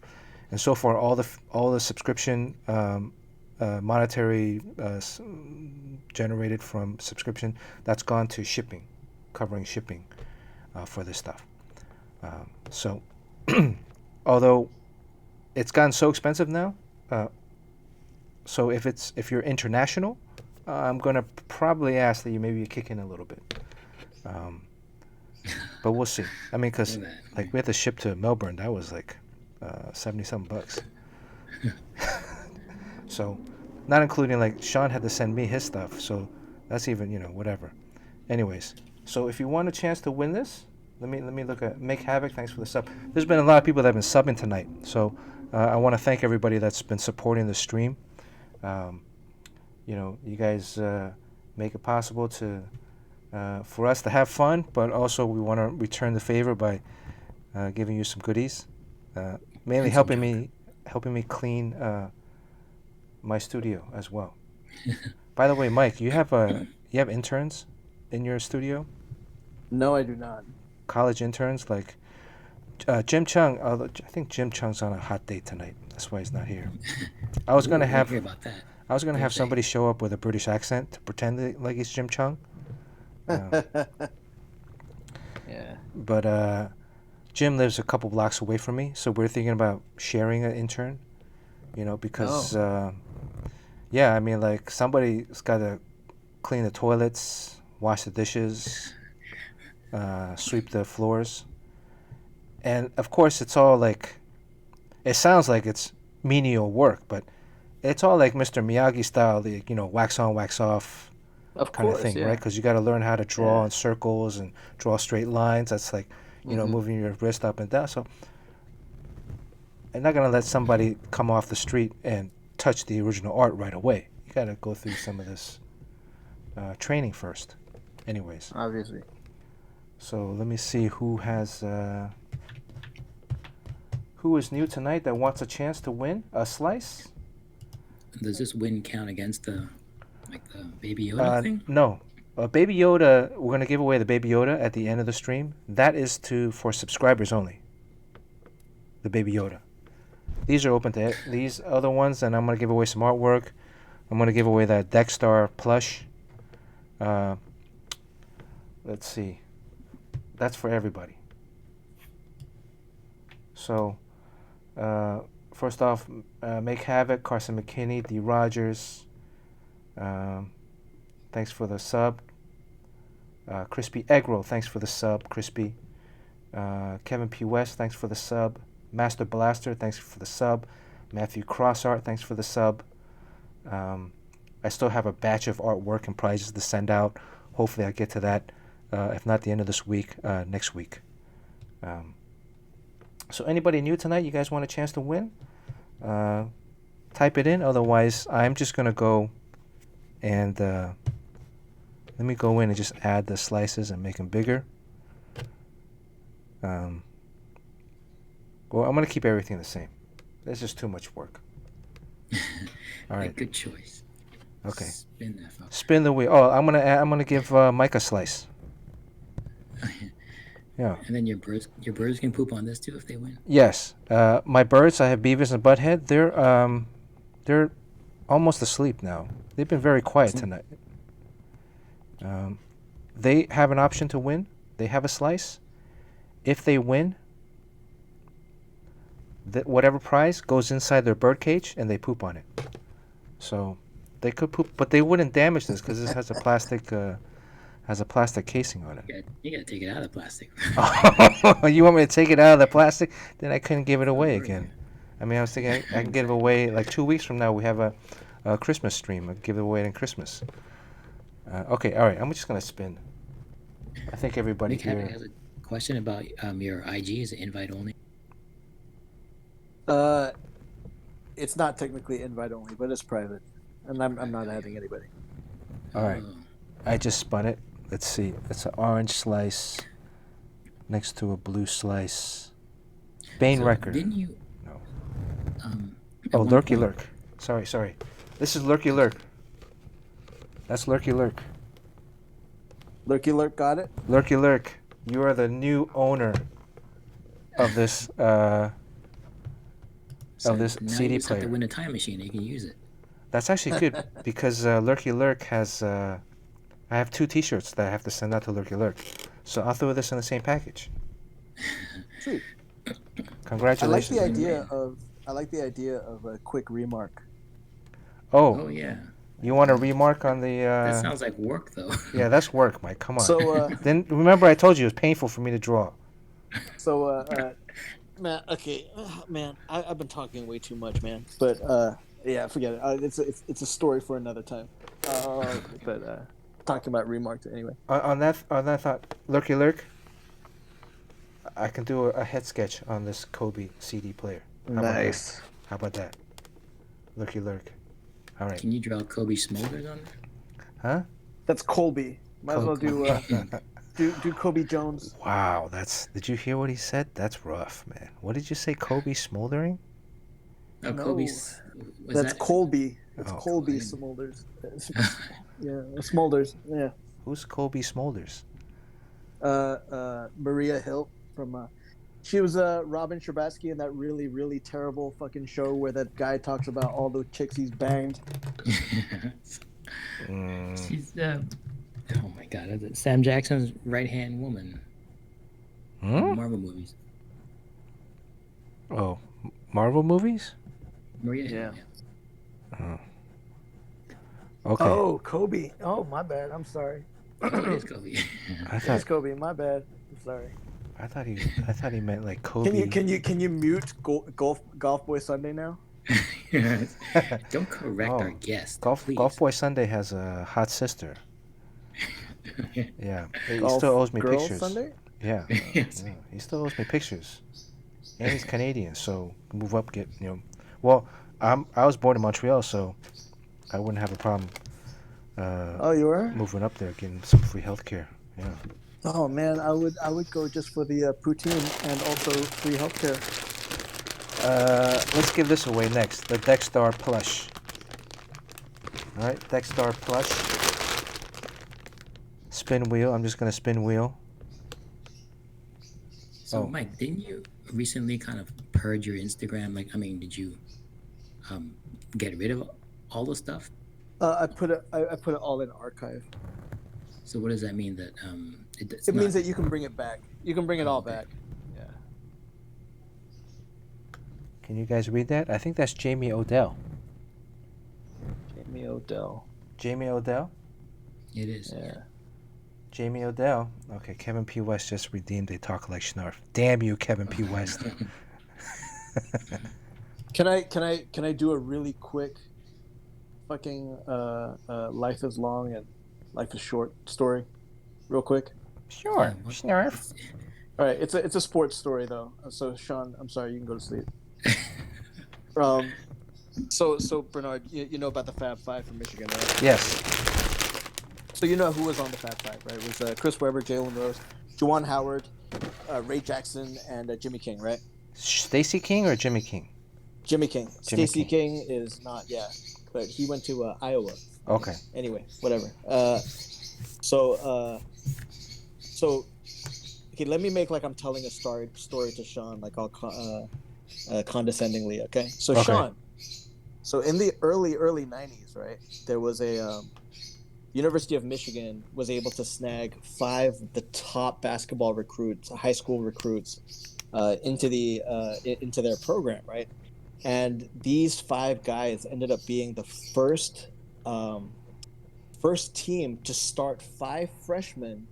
And so far, all the subscription monetary generated from subscription, that's gone to shipping, covering shipping for this stuff. So, although it's gotten so expensive now, so if you're international, I'm gonna probably ask that you maybe kick in a little bit. But we'll see. I mean, because like we had to ship to Melbourne, that was like $70-something. So, not including like Sean had to send me his stuff, so that's even whatever. Anyways, so if you want a chance to win this, let me look at Make Havoc. Thanks for the sub. There's been a lot of people that have been subbing tonight, so I want to thank everybody that's been supporting the stream. You guys make it possible to for us to have fun, but also we want to return the favor by giving you some goodies, mainly helping me clean my studio as well. By the way, Mike, you have interns in your studio?
No, I do not.
College interns like Jim Chung. I think Jim Chung's on a hot date tonight. That's why he's not here. I was gonna have
hear about that.
I was gonna have somebody show up with a British accent to pretend like he's Jim Chung.
Yeah.
But Jim lives a couple blocks away from me, so we're thinking about sharing an intern. Because yeah, I mean, like somebody's got to clean the toilets, wash the dishes, sweep the floors, and of course it's all like, it sounds like it's menial work, but it's all like Mr. Miyagi style, the wax on, wax off kind of thing,
yeah.
right? Because you got to learn how to draw in circles and draw straight lines. That's like moving your wrist up and down. So I'm not gonna let somebody come off the street and touch the original art right away. You gotta go through some of this training first. Anyways,
Obviously.
so let me see who is new tonight that wants a chance to win a slice.
Does this win count against the Baby Yoda thing?
No. Baby Yoda, we're going to give away the Baby Yoda at the end of the stream. That is for subscribers only. The Baby Yoda. These are open to these other ones, and I'm going to give away some artwork. I'm going to give away that Dexstar plush. Let's see. That's for everybody. So, first off, Make Havoc, Carson McKinney, D. Rogers. Thanks for the sub. Crispy Egg Roll, thanks for the sub, Crispy. Kevin P. West, thanks for the sub. Master Blaster, thanks for the sub. Matthew Crossart, thanks for the sub. I still have a batch of artwork and prizes to send out. Hopefully I'll get to that, if not the end of this week, next week. So anybody new tonight, you guys want a chance to win? Type it in. Otherwise, I'm just going to go and let me go in and just add the slices and make them bigger. Well, I'm going to keep everything the same. There's just too much work. All right.
Good choice.
Okay.
Spin that fucker.
Spin the wheel. Oh, I'm gonna give Mike a slice. Yeah.
And then your birds can poop on this too if they win.
Yes. My birds, I have Beavis and Butthead. They're almost asleep now. They've been very quiet tonight. They have an option to win. They have a slice. If they win, whatever prize goes inside their bird cage, and they poop on it. So they could poop, but they wouldn't damage this because this has a plastic casing on it.
You gotta take it out of the plastic.
You want me to take it out of the plastic? Then I couldn't give it away again. I mean, I was thinking I can give it away like 2 weeks from now. We have a Christmas stream. I'll give it away in Christmas. Okay, all right. I'm just gonna spin. I think everybody
Nick
here
has a question about your IG. Is it invite only?
It's not technically invite only, but it's private, and I'm not adding anybody.
All right. I just spun it. Let's see. It's an orange slice next to a blue slice. Bane Record.
Didn't you?
No.
At
Oh,
one
Lurky
point-
Lurk. Sorry. This is Lurky Lurk. That's Lurky Lurk.
Lurky Lurk got it.
Lurky Lurk, you are the new owner of this
So now
CD
you just have to
player.
win a time machine. And you can use it.
That's actually good because Lurky Lurk has. I have 2 T-shirts that I have to send out to Lurky Lurk, so I'll throw this in the same package.
Sweet.
Congratulations.
I like the idea of a quick remark.
Oh,
Oh yeah,
you want a remark on the?
that sounds like work though.
Yeah, that's work, Mike. Come on.
So
Then remember, I told you it was painful for me to draw.
man, okay, man, I've been talking way too much, man. But yeah, forget it. It's a story for another time. But talking about remarks anyway.
On that thought, Lurky Lurk, I can do a head sketch on this Kobe CD player.
Nice.
How about that? Lurky Lurk. All right.
Can you draw Kobe Smulders on there?
Huh?
That's Colby. Might as well do Kobe Jones.
Wow, did you hear what he said? That's rough, man. What did you say, Kobe smoldering?
Oh,
No,
Kobe's.
that's Colby. It's
Oh.
Colby Smulders. Yeah, Smulders. Yeah.
Who's Kobe Smolders?
Maria Hill from. She was Robin Scherbatsky in that really, really terrible fucking show where that guy talks about all the chicks he's banged.
She's oh my god, is it Sam Jackson's right hand woman in the Marvel movies.
Oh, Marvel movies?
Maria
Yeah.
Hill,
Okay.
Oh, Kobe. Oh, my bad. I'm sorry.
yeah. Oh, it is Kobe.
I
It's
thought
Kobe. My bad. I'm sorry.
I thought he meant like Kobe.
Can you mute Golf Boy Sunday now?
Don't correct our guest,
Golf
please.
Boy Sunday has a hot sister. Yeah, he
Golf
still owes me
Girl
pictures.
Sunday?
Yeah,
Yes.
yeah, he still owes me pictures. And he's Canadian, so move up, get Well, I was born in Montreal, so I wouldn't have a problem.
Oh, you were?
Moving up there, getting some free healthcare. Yeah.
Oh man, I would go just for the poutine and also free healthcare.
Let's give this away next. The Dexstar plush. All right, Dexstar plush. Spin wheel. I'm just gonna spin wheel.
So,
Oh.
Mike, didn't you recently kind of purge your Instagram? Like, I mean, did you get rid of all the stuff?
I put it all in archive.
So, what does that mean? That
It means that you can bring it back. You can bring it all back. Yeah.
Can you guys read that? I think that's Jamie Odell.
Jamie Odell.
Jamie Odell?
It is.
Yeah.
Jamie Odell. Okay, Kevin P. West just redeemed a talk like Schnarf. Damn you, Kevin P. West.
Can I do a really quick fucking life is long and life is short story? Real quick.
Sure, Schnarf.
All right, it's a sports story though. So Sean, I'm sorry, you can go to sleep. So Bernard, you know about the Fab Five from Michigan, right?
Yes.
So you know who was on the Fab Five, right? It was Chris Webber, Jalen Rose, Juwan Howard, Ray Jackson, and Jimmy King, right?
Stacy King or Jimmy King?
Jimmy King.
Jimmy
Stacey King is not, yeah, but he went to Iowa.
Okay.
Anyway, whatever. So okay, let me make like I'm telling a story to Sean, like all condescendingly. Okay, so
Okay.
Sean. So in the early 90s, right, there was a University of Michigan was able to snag 5 of the top basketball recruits, high school recruits, into their program, right? And these 5 guys ended up being the first team to start 5 freshmen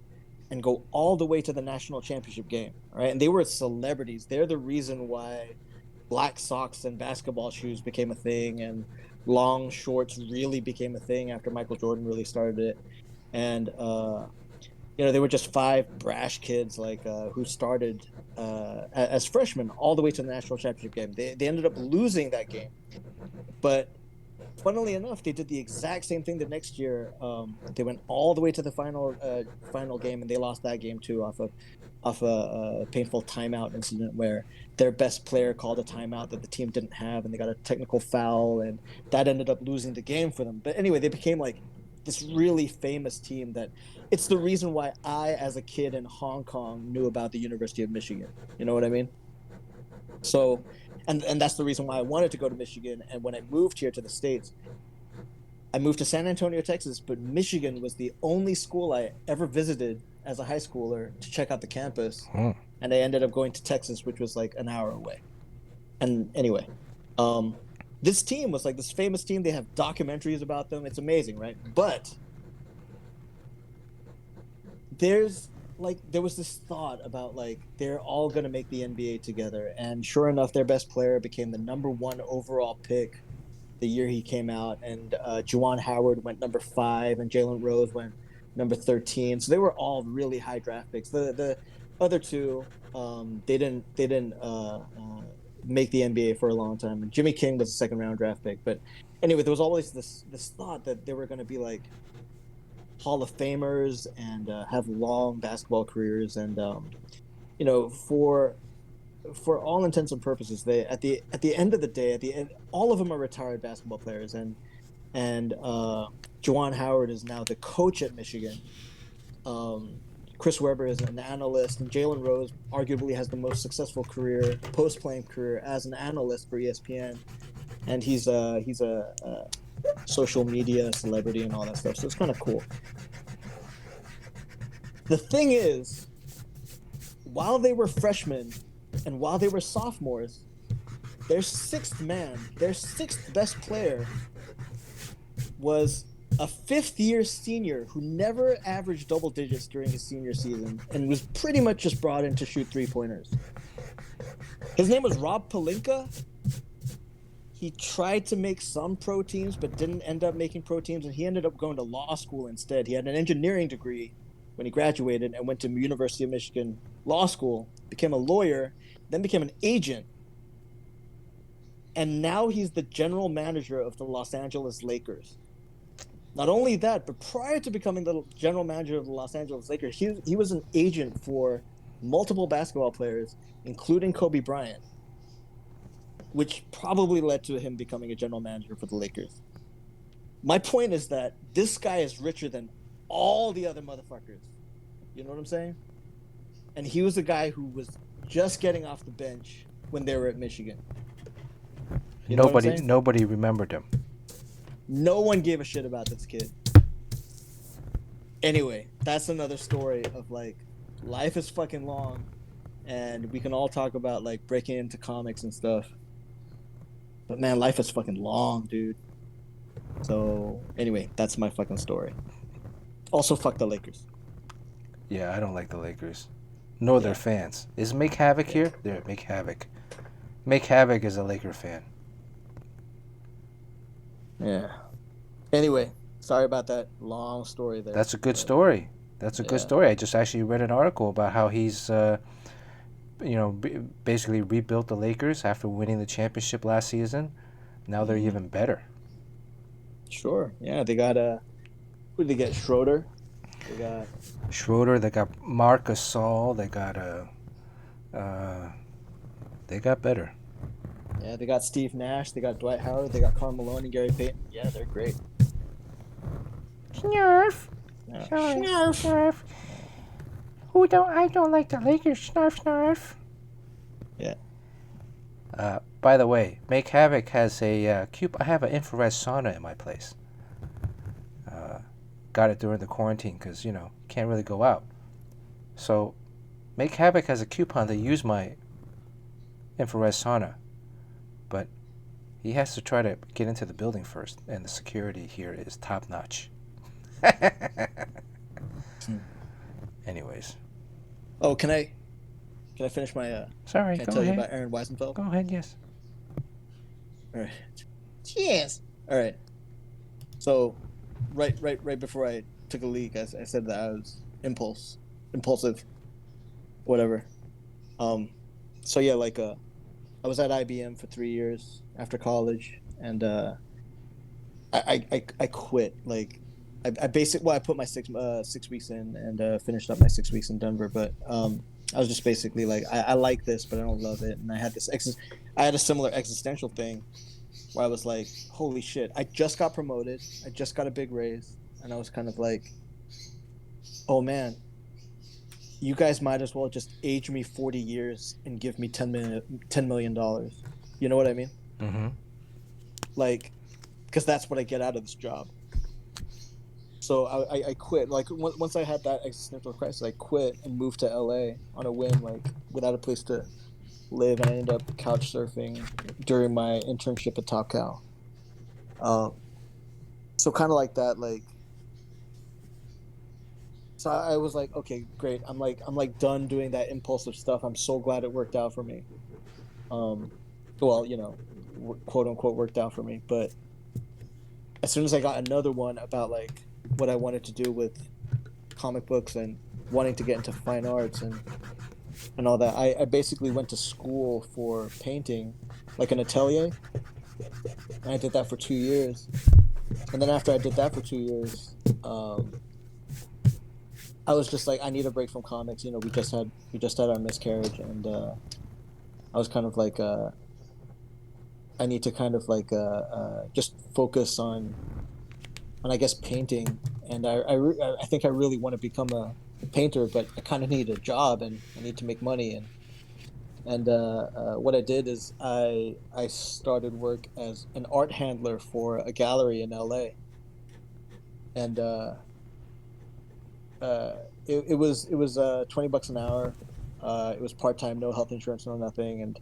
and go all the way to the national championship game, right? And they were celebrities. They're the reason why black socks and basketball shoes became a thing, and long shorts really became a thing after Michael Jordan really started it. And they were just 5 brash kids like who started as freshmen all the way to the national championship game. They ended up losing that game, but funnily enough, they did the exact same thing the next year. They went all the way to the final game, and they lost that game too off a painful timeout incident where their best player called a timeout that the team didn't have, and they got a technical foul, and that ended up losing the game for them. But anyway, they became like this really famous team that it's the reason why I, as a kid in Hong Kong, knew about the University of Michigan. You know what I mean? So, and that's the reason why I wanted to go to Michigan. And when I moved here to the States, I moved to San Antonio, Texas, but Michigan was the only school I ever visited as a high schooler to check out the campus.
Hmm.
And I ended up going to Texas, which was like an hour away. And anyway, um, this team was like this famous team. They have documentaries about them. It's amazing, right? But there was this thought about like they're all going to make the NBA together, and sure enough, their best player became the #1 overall pick the year he came out, and Juwan Howard went #5, and Jalen Rose went #13. So they were all really high draft picks. The other two, they didn't make the NBA for a long time. And Jimmy King was a second-round draft pick, but anyway, there was always this thought that they were going to be like Hall of Famers and have long basketball careers, and for all intents and purposes, they at the end of the day, at the end, all of them are retired basketball players, and Juwan Howard is now the coach at Michigan. Chris Webber is an analyst, and Jalen Rose arguably has the most successful career, post-playing career as an analyst for ESPN, and he's a social media celebrity and all that stuff. So it's kind of cool. The thing is, while they were freshmen and while they were sophomores, their sixth best player was a fifth-year senior who never averaged double digits during his senior season and was pretty much just brought in to shoot three-pointers. His name was Rob Pelinka. He tried to make some pro teams, but didn't end up making pro teams, and he ended up going to law school instead. He had an engineering degree when he graduated and went to University of Michigan Law School, became a lawyer, then became an agent. And now he's the general manager of the Los Angeles Lakers. Not only that, but prior to becoming the general manager of the Los Angeles Lakers, he was an agent for multiple basketball players, including Kobe Bryant, which probably led to him becoming a general manager for the Lakers. My point is that this guy is richer than all the other motherfuckers. You know what I'm saying? And he was a guy who was just getting off the bench when they were at Michigan. You know what I'm saying?
Nobody remembered him.
No one gave a shit about this kid. Anyway, that's another story of like life is fucking long, and we can all talk about like breaking into comics and stuff. But man, life is fucking long, dude. So anyway, that's my fucking story. Also, fuck the Lakers.
Yeah, I don't like the Lakers. Nor their fans. Is Make Havoc here? There, Make Havoc. Make Havoc is a Laker fan.
Yeah. Anyway, sorry about that long story there.
That's a good story. That's a good story. I just actually read an article about how he's, basically rebuilt the Lakers after winning the championship last season. Now they're even better.
Sure. Yeah, they got who did they get? Schroeder.
They got Marc Gasol. They got better.
Yeah, they got Steve Nash. They got Dwight Howard. They got Karl Malone and Gary Payton. Yeah, they're great.
Snarf.
Yeah.
Snarf. I don't like the Lakers. Snarf.
Yeah.
By the way, Make Havoc has I have an infrared sauna in my place. Got it during the quarantine because, can't really go out. So, Make Havoc has a coupon to use my infrared sauna. But he has to try to get into the building first, and the security here is top-notch. Anyways.
Oh, can I finish my
Sorry,
can I
go
tell
ahead.
you about Aaron Weisenfeld?
Go ahead, yes.
All right. Cheers. All right. So, right before I took a leak, I said that I was impulsive, whatever. So yeah, like I was at IBM for 3 years after college, and I quit. Like I put my 6 weeks in and finished up my 6 weeks in Denver, but I was just basically like I like this, but I don't love it, and I had a similar existential thing where I was like, holy shit, I just got promoted, I just got a big raise, and I was kind of like, oh man, you guys might as well just age me 40 years and give me $10 million. You know what I mean?
Mm-hmm.
Like, because that's what I get out of this job. So I quit. Like once I had that existential crisis, I quit and moved to LA on a whim, like without a place to live, and I ended up couch surfing during my internship at Top Cow. Um, so kind of like that, like so I was like, okay, great. I'm like done doing that impulsive stuff. I'm so glad it worked out for me. Um, well, quote unquote worked out for me. But as soon as I got another one about like what I wanted to do with comic books and wanting to get into fine arts and all that, I basically went to school for painting, like an atelier, and I did that for 2 years. And then after I did that for 2 years, I was just like, I need a break from comics. We just had our miscarriage, and I was kind of like, I need to kind of like just focus on I guess painting. And I think I really want to become a painter, but I kind of need a job and I need to make money. And what I did is I started work as an art handler for a gallery in LA, and uh, it was $20 an hour. It was part time, no health insurance, no nothing. And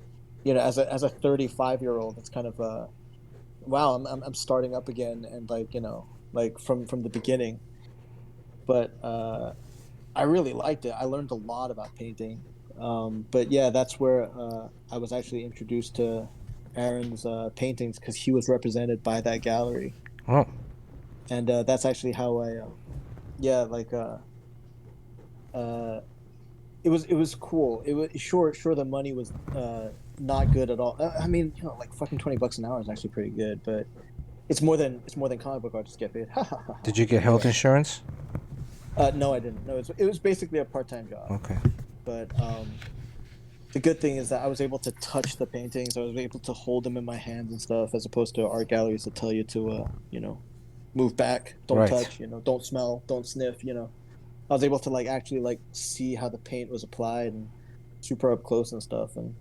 as a 35-year-old, it's kind of wow. I'm starting up again, and like like from the beginning. But I really liked it. I learned a lot about painting. But yeah, that's where I was actually introduced to Aaron's paintings because he was represented by that gallery,
Oh,
and that's actually how I yeah, like uh it was cool. It was sure the money was not good at all. I mean, like fucking $20 an hour is actually pretty good, but it's more than comic book artists get paid.
did you get health
Anyway,
insurance?
no, I didn't. No, it was basically a part-time job.
Okay.
But the good thing is that I was able to touch the paintings. I was able to hold them in my hands and stuff, as opposed to art galleries that tell you to move back, don't
Right.
touch, don't smell, don't sniff. I was able to like actually like see how the paint was applied and super up close and stuff. And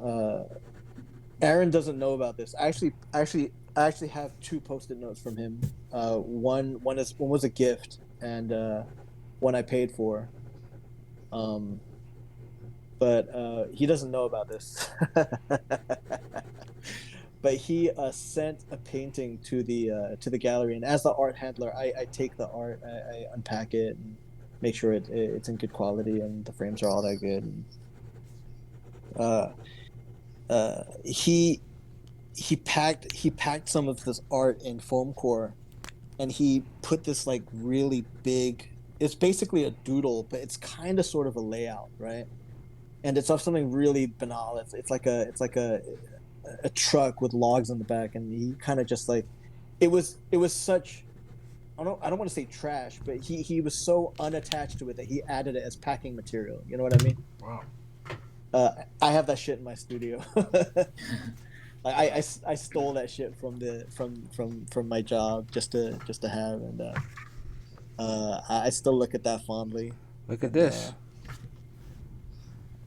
uh, Aaron doesn't know about this. I actually have two post-it notes from him. One was a gift, and one I paid for. Um, but he doesn't know about this. But he sent a painting to the gallery, and as the art handler, I take the art, I unpack it, and make sure it's in good quality, and the frames are all that good. And, uh, he packed some of this art in foam core, and he put this like really big. It's basically a doodle, but it's kind of sort of a layout, right? And it's of something really banal. It's like a truck with logs on the back, and he kind of just like it was such. I don't want to say trash, but he was so unattached to it that he added it as packing material. You know what I mean?
Wow.
I have that shit in my studio. I stole that shit from my job just to have, and I still look at that fondly.
Look at
And
this.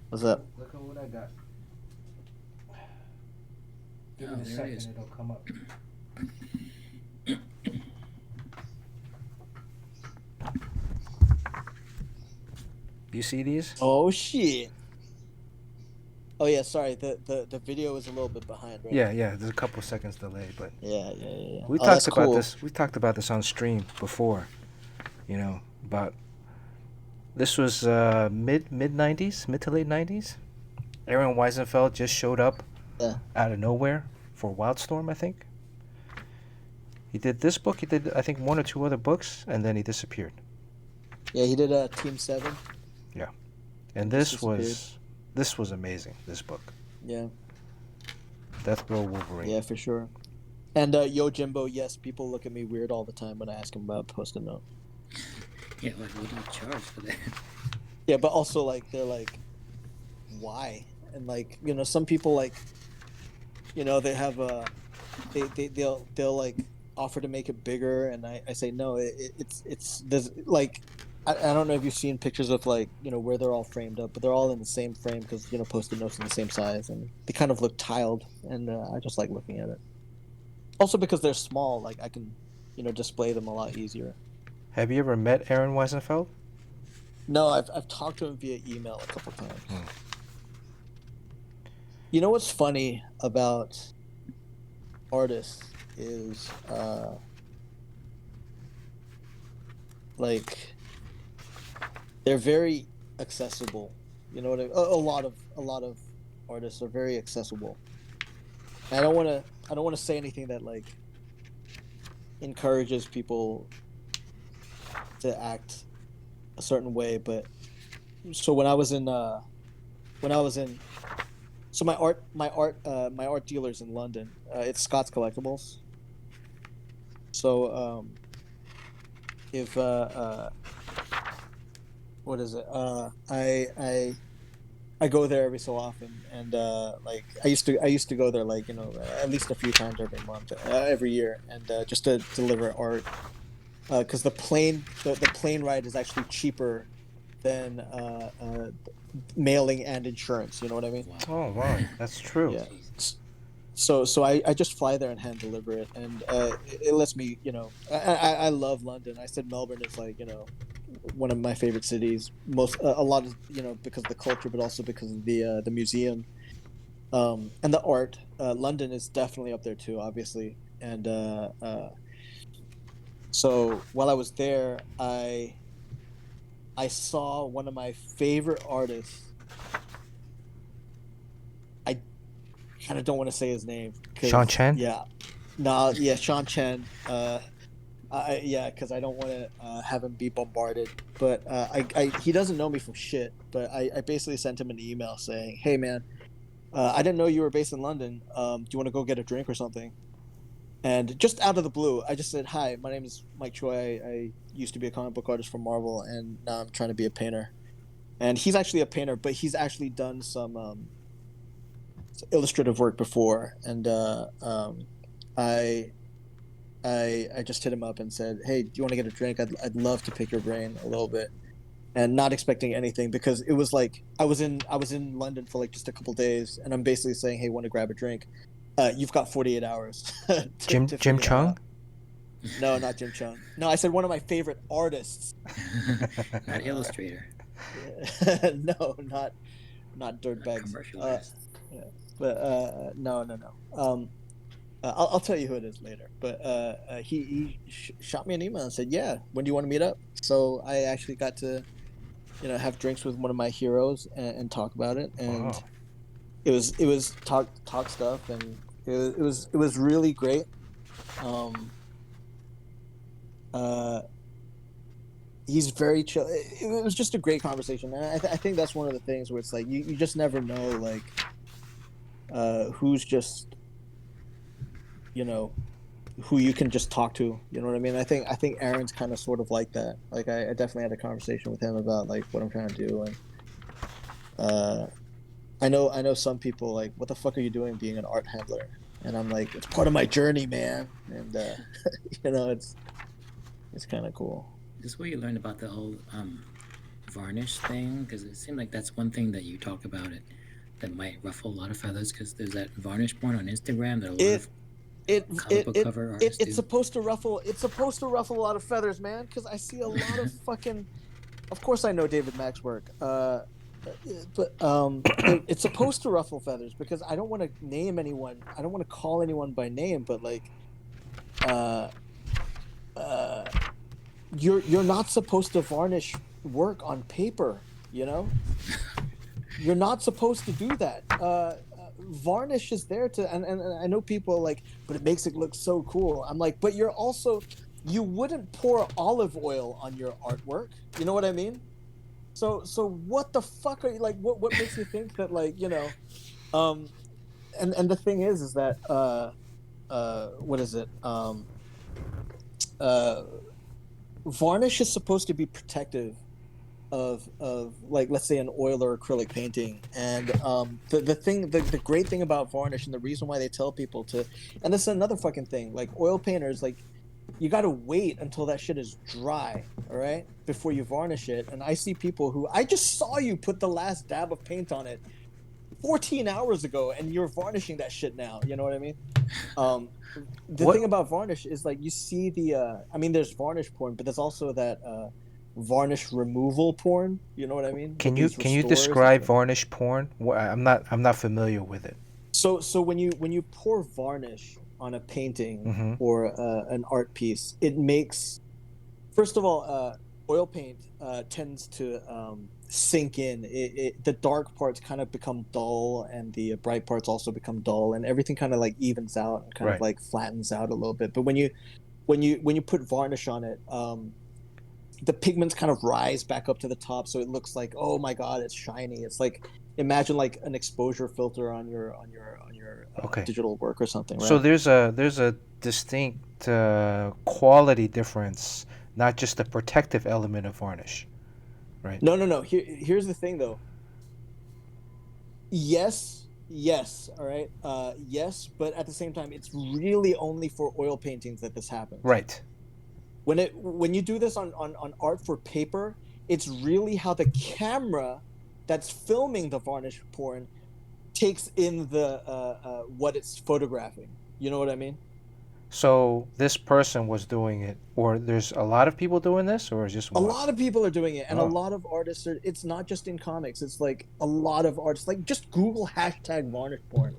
what's up?
Look at what I got. Give
Oh,
it a
there it
second,
is.
it'll come up. Do you see these?
Oh shit! Oh yeah, sorry. The video was a little bit behind, right?
Yeah. There's a couple seconds delay, but
Yeah.
we
Oh, that's
talked about
cool.
this. We talked about this on stream before. About this was mid '90s, mid to late '90s. Aaron Weisenfeld just showed up
Yeah.
out of nowhere for Wildstorm, I think. He did this book. He did, I think, one or two other books, and then he disappeared.
Yeah, he did Team 7.
And
Just
this was amazing. This book,
Yeah.
Death Row Wolverine.
Yeah, for sure. And Yo Jimbo, yes, people look at me weird all the time when I ask them about post-it note.
Yeah, like what do you charge for that?
Yeah, but also like they're like, why? And like some people like, they have they'll like offer to make it bigger, and I say no. It's there's like I don't know if you've seen pictures of like where they're all framed up, but they're all in the same frame because post-it notes in the same size, and they kind of look tiled, and I just like looking at it. Also because they're small, like I can display them a lot easier.
Have you ever met Aaron Weisenfeld?
No, I've talked to him via email a couple times.
Hmm.
You know what's funny about artists is like they're very accessible. You know what I mean? A lot of artists are very accessible. And I don't want to say anything that like encourages people to act a certain way, but so when I was in so my art dealer's in London. It's Scott's Collectibles. So if what is it? I go there every so often, and like I used to go there like at least a few times every month, every year, and just to deliver art, because the plane ride is actually cheaper than mailing and insurance. You know what I mean?
Wow.
Oh wow, that's true.
Yeah. So I just fly there and hand deliver it, and it lets me, I love London. I said Melbourne is like, one of my favorite cities, a lot of, because of the culture, but also because of the museum, and the art. London is definitely up there too, obviously. And so while I was there, I saw one of my favorite artists. I kind of don't want to say his name.
Sean Chen?
Yeah. No, yeah, Sean Chen. Because I don't want to have him be bombarded. But he doesn't know me from shit. But I basically sent him an email saying, "Hey man, I didn't know you were based in London. Do you want to go get a drink or something?" And just out of the blue, I just said, "Hi, my name is Mike Choi. I used to be a comic book artist for Marvel, and now I'm trying to be a painter." And he's actually a painter, but he's actually done some illustrative work before. And I just hit him up and said, "Hey, do you want to get a drink? I'd love to pick your brain a little bit." And not expecting anything, because it was like I was in London for like just a couple days, and I'm basically saying, "Hey, want to grab a drink? You've got 48 hours."
Jim Chung?
No, not Jim Chung. No, I said one of my favorite artists.
Not illustrator.
No, not dirtbags.
Commercial artist.
Yeah, but no. I'll tell you who it is later. But he shot me an email and said, "Yeah, when do you want to meet up?" So I actually got to, have drinks with one of my heroes and talk about it. And
Wow.
it was talk stuff, and it was really great. He's very chill. It was just a great conversation, and I think that's one of the things where it's like you just never know, like who's just who you can just talk to. You know what I mean? I think Aaron's kind of sort of like that. Like I definitely had a conversation with him about like what I'm trying to do, and I know some people like, "What the fuck are you doing being an art handler?" And I'm like, "It's part of my journey, man." And it's kind of cool.
This is where you learned about the whole varnish thing, because it seemed like that's one thing that you talk about it that might ruffle a lot of feathers, because there's that varnish porn on Instagram that a lot of comic book cover artists
it's
do.
supposed to ruffle a lot of feathers, man, because I see a lot of fucking. Of course I know David Mack's work, but it's supposed to ruffle feathers, because I don't want to name anyone, I don't want to call anyone by name, but like you're not supposed to varnish work on paper, you're not supposed to do that. Varnish is there to, and I know people are like, "But it makes it look so cool." I'm like, but you wouldn't pour olive oil on your artwork. You know what I mean? So what the fuck are you like? What makes you think that, like, and the thing is that what is it? Varnish is supposed to be protective of like, let's say, an oil or acrylic painting. And the great thing about varnish, and the reason why they tell people to, and this is another fucking thing, like oil painters, like, you got to wait until that shit is dry, all right, before you varnish it. And I see people who, I just saw you put the last dab of paint on it 14 hours ago, and you're varnishing that shit now. You know what I mean? The
What?
thing about varnish is like you see I mean, there's varnish porn, but there's also that varnish removal porn. You know what I mean?
Can
With
you
these
can you
restorers and
describe
stuff.
varnish porn? I'm not familiar with it.
So when you pour varnish on a painting
Mm-hmm.
or an art piece, it makes, first of all, oil paint tends to sink in. The dark parts kind of become dull, and the bright parts also become dull, and everything kind of like evens out and kind of
Right.
like flattens out a little bit. But when you put varnish on it, the pigments kind of rise back up to the top, so it looks like, oh my god, it's shiny. It's like, imagine like an exposure filter on your
Okay.
digital work or something,
So
right?
there's a distinct quality difference, not just the protective element of varnish, right?
No. Here's the thing though. Yes, all right. Yes, but at the same time, it's really only for oil paintings that this happens.
Right.
When you do this on art for paper, it's really how the camera that's filming the varnish porn takes in the what it's photographing. You know what I mean?
So this person was doing it, or there's a lot of people doing this, or just
A
one?
lot of people are doing it, and a
Oh,
lot of artists are. It's not just in comics. It's like a lot of artists. Like just Google hashtag varnish porn,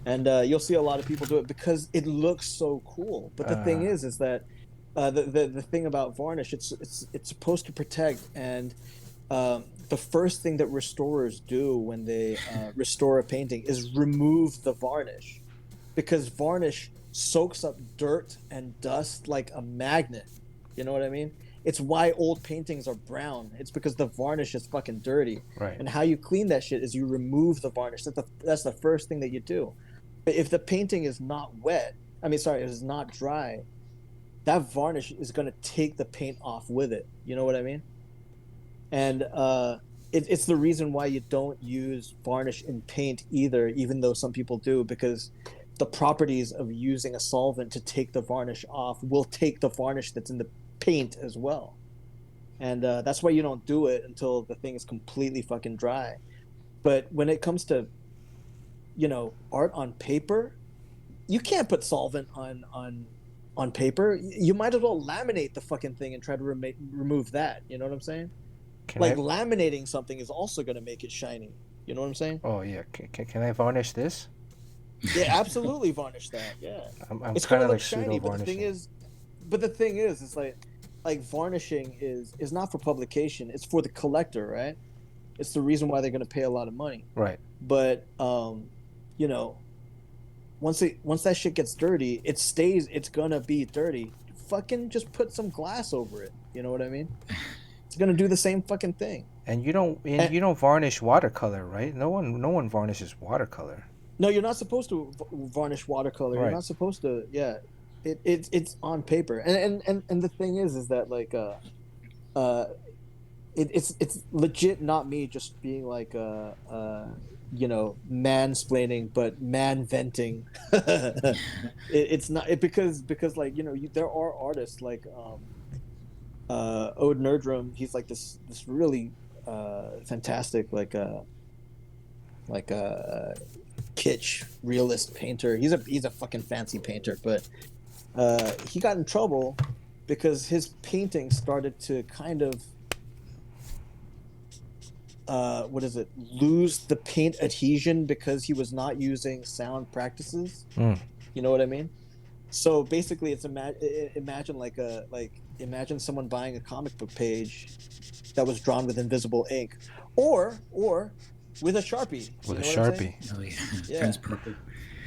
and you'll see a lot of people do it because it looks so cool. But the thing
uh,
is that the thing about varnish, it's supposed to protect, and the first thing that restorers do when they restore a painting is remove the varnish, because varnish soaks up dirt and dust like a magnet. You know what I mean? It's why old paintings are brown. It's because the varnish is fucking dirty.
right.
And how you clean that shit is you remove the varnish. That's the first thing that you do. But if the painting is not wet, I mean, sorry, it is not dry, that varnish is going to take the paint off with it. You know what I mean? And it's the reason why you don't use varnish in paint either, even though some people do, because the properties of using a solvent to take the varnish off will take the varnish that's in the paint as well. And that's why you don't do it until the thing is completely fucking dry. But when it comes to, art on paper, you can't put solvent on paper. You might as well laminate the fucking thing and try to remove that. You know what I'm saying?
Can
Like
I?
laminating something is also going to make it shiny. You know what I'm saying?
Oh yeah. Can I varnish this?
Yeah, absolutely varnish that. Yeah,
I'm
it's
kind
gonna
of
look
like pseudo
shiny,
varnishing.
but the thing is, it's like varnishing is not for publication. It's for the collector, right? It's the reason why they're gonna pay a lot of money.
Right.
But you know, once that shit gets dirty, it stays. It's gonna be dirty. Fucking just put some glass over it. You know what I mean? It's gonna do the same fucking thing.
And
And
you don't varnish watercolor, right? No one varnishes watercolor.
no, you're not supposed to varnish watercolor. You're
Right.
not supposed to. Yeah, it's on paper. And the thing is that like uh it's legit not me just being like mansplaining, but man venting. It's not because like there are artists like Ode Nerdrum. He's like this really fantastic like kitsch realist painter. He's a fucking fancy painter, but he got in trouble because his paintings started to kind of what is it, lose the paint adhesion because he was not using sound practices.
Mm.
You know what I mean? So basically, it's imagine someone buying a comic book page that was drawn with invisible ink, or with a Sharpie.
With
You
a
know what I'm saying?
Sharpie.
Oh yeah,
Yeah,
turns purple.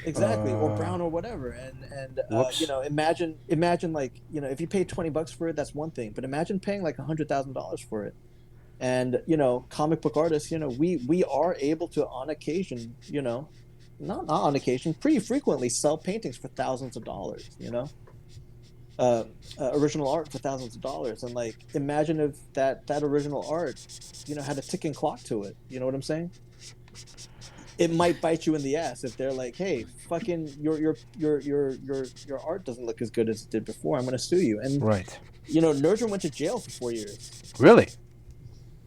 exactly, or
Uh,
brown or whatever. And
whoops.
imagine like if you pay $20 for it, that's one thing. But imagine paying like $100,000 for it. And comic book artists, we are able to on occasion, not on occasion, pretty frequently sell paintings for thousands of dollars. Uh, Original art for thousands of dollars, and like imagine if that original art, had a ticking clock to it. You know what I'm saying? It might bite you in the ass if they're like, "Hey, fucking your art doesn't look as good as it did before. I'm going to sue you." And
Right.
Nerdrum went to jail for 4 years.
Really?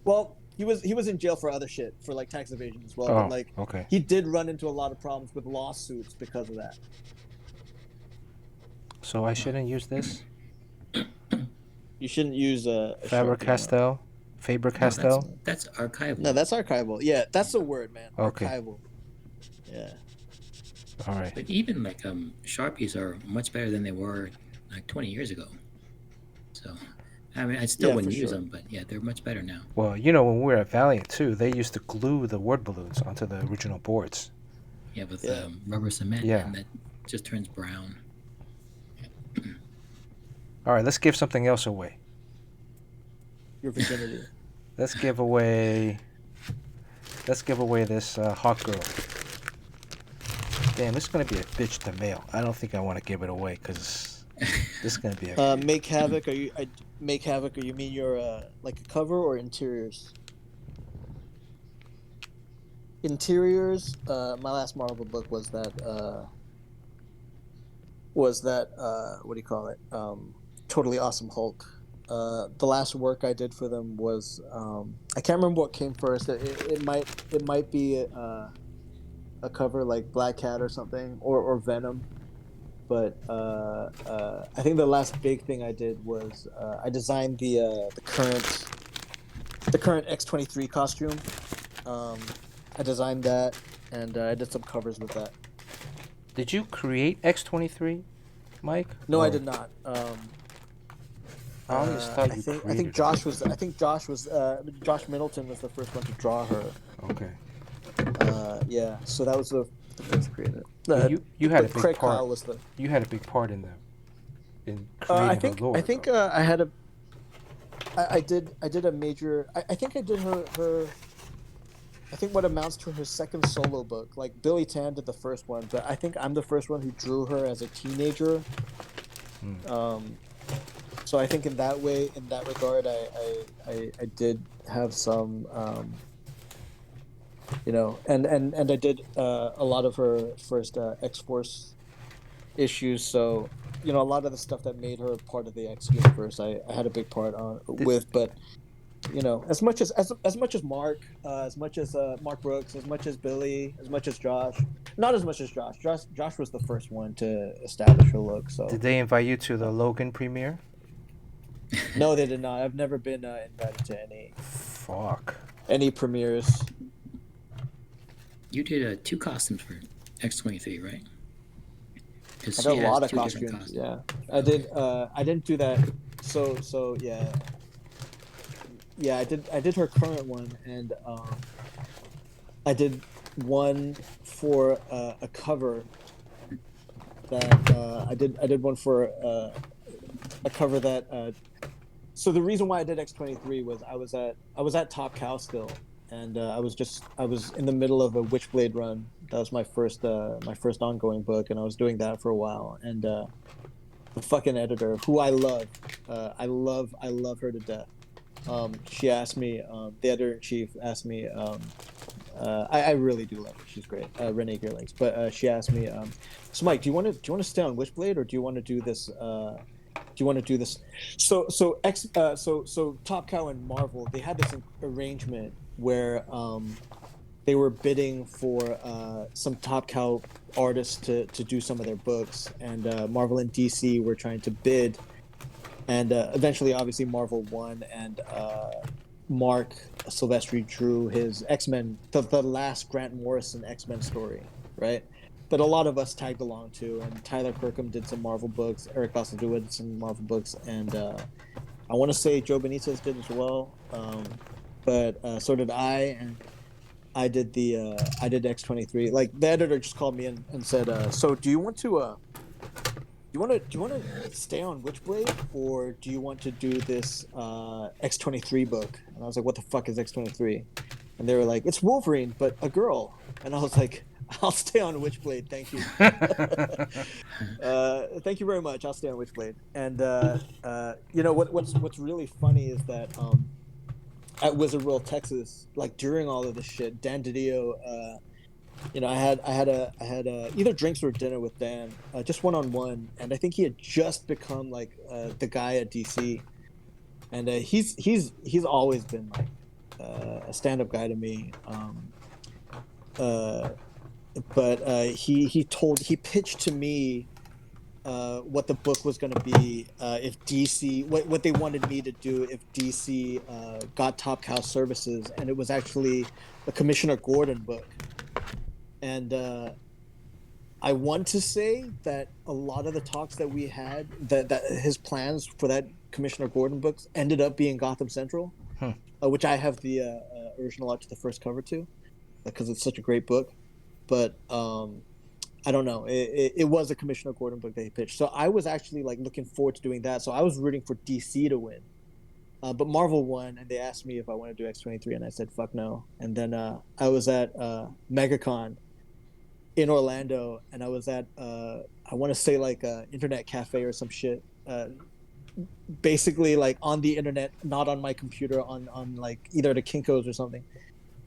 Well, he was in jail for other shit, for like tax evasion as well. But
Oh,
like
okay.
he did run into a lot of problems with lawsuits because of that.
So I shouldn't use this?
You shouldn't use a Sharpie.
Faber-Castell?
No,
Faber-Castell?
that's archival.
No, that's archival. Yeah, that's the word, man.
Okay.
Archival. Yeah.
All right.
But even like Sharpies are much better than they were like 20 years ago. So, I mean, I still
Yeah,
wouldn't
for
use
sure.
them, but yeah, they're much better now.
Well, you know, when we were at Valiant too, they used to glue the word balloons onto the original boards.
Yeah, with
Yeah.
rubber cement,
Yeah.
and that just turns brown.
All right, let's give something else away.
Your virginity.
Let's give away this hot girl. Damn, this is gonna be a bitch to mail. I don't think I want to give it away because this is gonna be a.
Make Havoc. Make Havoc? Or you mean your like a cover or interiors? Interiors. My last Marvel book was that. What do you call it? Totally Awesome Hulk. The last work I did for them was I can't remember what came first. It might be a cover like Black Cat or something, or Venom. But I think the last big thing I did was I designed the current X-23 costume. I designed that, and I did some covers with that.
Did you create X-23, Mike?
No,
Or-
I did not.
I always thought you
I
created
think
it.
Josh was. I think Josh Middleton was the first one to draw her.
Okay.
Yeah, so that was the first creator.
You had a big
Craig
part.
Kyle was the.
You had a big part in creating the lore.
I think I had a. I did a major. I think I did her. I think what amounts to her second solo book. Like Billy Tan did the first one, but I think I'm the first one who drew her as a teenager. So I think in that way, in that regard, I did have some, you know, and I did a lot of her first X-Force issues. So, you know, a lot of the stuff that made her part of the X universe, I had a big part on with. But you know, as much as Mark, as much as Mark Brooks, as much as Billy, as much as Josh, not as much as Josh. Josh was the first one to establish her look. So
Did they invite you to the Logan premiere?
no, they did not. I've never been invited to
Fuck.
any premieres.
You did 2 costumes for X-23, right?
I got a lot of costumes. Yeah, I did. I didn't do that. So yeah. Yeah, I did her current one, and I did one for a cover that I did one for a cover that. So the reason why I did X-23 was I was at Top Cow still, and I was in the middle of a Witchblade run. That was my first ongoing book, and I was doing that for a while. And the fucking editor, who I love her to death. She asked me, the editor-in-chief asked me, I really do love her. She's great, Renee Geerlings. But she asked me, so Mike, do you want to stay on Witchblade, or do you want to do this? So Top Cow and Marvel, they had this arrangement where they were bidding for some Top Cow artists to do some of their books, and Marvel and DC were trying to bid. And eventually, obviously, Marvel won, and Mark Silvestri drew his X-Men, the last Grant Morrison X-Men story, right? But a lot of us tagged along too, and Tyler Kirkham did some Marvel books, Eric Boston did some Marvel books, and I want to say Joe Benitez did as well, but so did I, and I did X-23. Like, the editor just called me in and said, so do you want to... Do you want to stay on Witchblade, or do you want to do this X-23 book? And I was like, what the fuck is X-23? And they were like, it's Wolverine, but a girl. And I was like, I'll stay on Witchblade, thank you. Thank you very much. I'll stay on Witchblade. And you know what's really funny is that at Wizard World Texas, like during all of this shit, Dan DiDio. You know, I had either drinks or dinner with Dan, just one-on-one, and I think he had just become like the guy at DC, and he's always been like a stand-up guy to me. Uh, but he pitched to me what the book was going to be if DC what they wanted me to do if DC got Top Cow services, and it was actually the Commissioner Gordon book. And I want to say that a lot of the talks that we had, that his plans for that Commissioner Gordon books ended up being Gotham Central, which I have the original art to the first cover to, because it's such a great book. But I don't know. It was a Commissioner Gordon book that he pitched, so I was actually like looking forward to doing that. So I was rooting for DC to win, but Marvel won, and they asked me if I want to do X-23, and I said fuck no. And then I was at MegaCon in Orlando, and I was at I want to say like internet cafe or some shit. Basically like on the internet, not on my computer, on like either the Kinkos or something.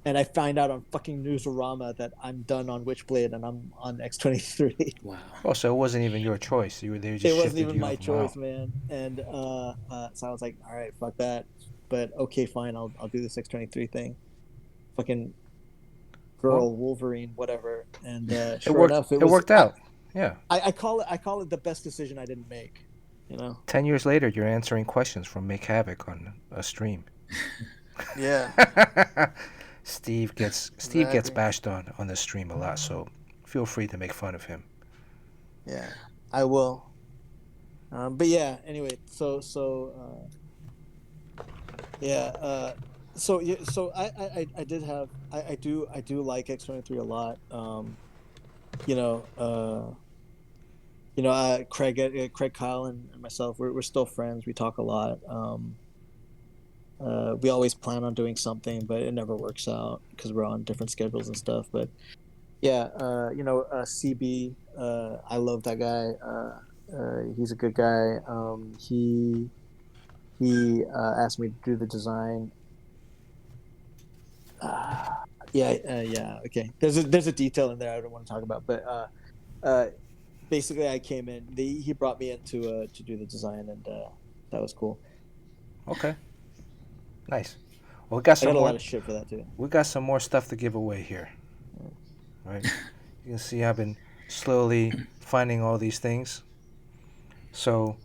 And I find out on fucking Newsarama that I'm done on Witchblade and I'm on X23.
Wow.
Oh, so it wasn't even your choice. They just
It wasn't
shifted
even
you
my
up.
choice,
Wow.
man. And so I was like, all right, fuck that. But okay, fine, I'll do this X23 thing. Fucking girl, Wolverine, whatever. And sure enough,
it worked out. Yeah.
I call it the best decision I didn't make. You know.
10 years later, you're answering questions from Make Havoc on a stream.
Yeah.
Steve gets bashed on the stream a lot, so feel free to make fun of him.
Yeah, I will. But yeah, anyway, so I did have I do like X23 a lot. Craig, Kyle, and myself, we're still friends. We talk a lot. We always plan on doing something, but it never works out because we're on different schedules and stuff. But yeah, CB, I love that guy. He's a good guy. He asked me to do the design. Okay. There's a detail in there I don't want to talk about, but basically I came in. He brought me in to do the design, and that was cool.
Okay. Nice. Well, we got
a lot of shit for that too.
We got some more stuff to give away here. Right? You can see I've been slowly finding all these things. So,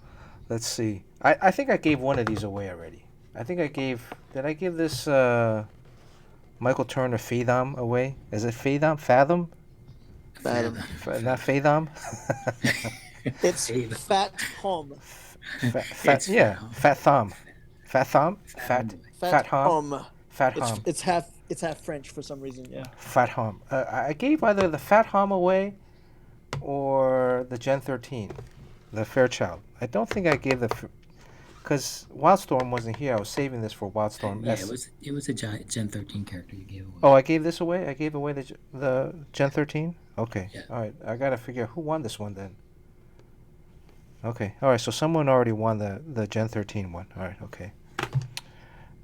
let's see. I think I gave one of these away already. Did I give this Michael Turner Fathom away? Is it Fathom? Fathom? Not Fathom?
It's Fat Hom.
Fat Thom. Fat Thom? Fat Hom. Fat Hom.
It's half French for some reason, yeah.
Fat Hom. I gave either the Fat Hom away or the Gen 13, the Fairchild. I don't think I gave because Wildstorm wasn't here. I was saving this for Wildstorm.
Yeah, it was a Gen 13 character you gave away.
Oh, I gave this away? I gave away the Gen 13? Okay.
Yeah.
All right. I got to figure out who won this one then. Okay. All right. So someone already won the Gen 13 one. All right. Okay.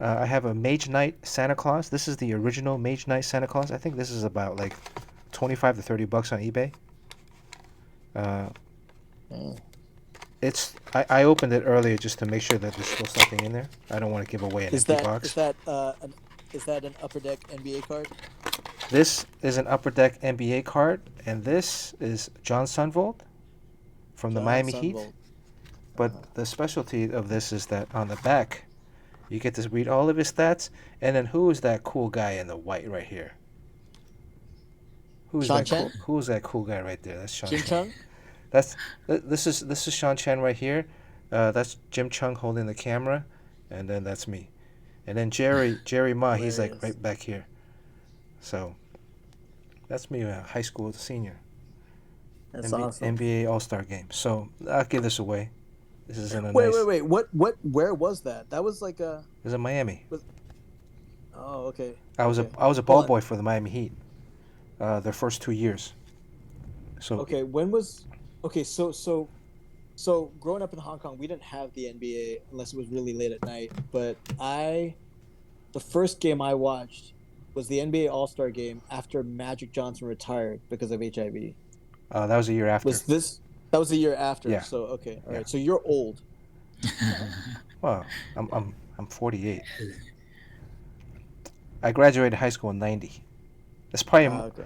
I have a Mage Knight Santa Claus. This is the original Mage Knight Santa Claus. I think this is about like $25 to $30 on eBay. I opened it earlier just to make sure that there's still something in there. I don't want to give away an empty box.
Is that an Upper Deck NBA card?
This is an Upper Deck NBA card, and this is John Sundvold from the Miami Heat. But the specialty of this is that on the back, you get to read all of his stats, and then who is that cool guy in the white right here? Who's that cool guy right there? That's Sean
Jim
Chung. This is Sean Chen right here. That's Jim Chung holding the camera, and then that's me, and then Jerry Ma. He's like right back here. So that's me, a high school senior.
That's awesome.
NBA All-Star game. So I'll give this away. This is in a
Wait. Where was that? That was like a.
It was in Miami.
Oh, okay.
I was a ball boy for the Miami Heat. Their first 2 years. So.
Okay. So growing up in Hong Kong, we didn't have the NBA unless it was really late at night. But the first game I watched was the NBA All-Star game after Magic Johnson retired because of HIV.
That was a year after.
That was a year after.
Yeah.
So okay, all right. So you're old.
Well, I'm 48. I graduated high school in '90. That's probably
Okay.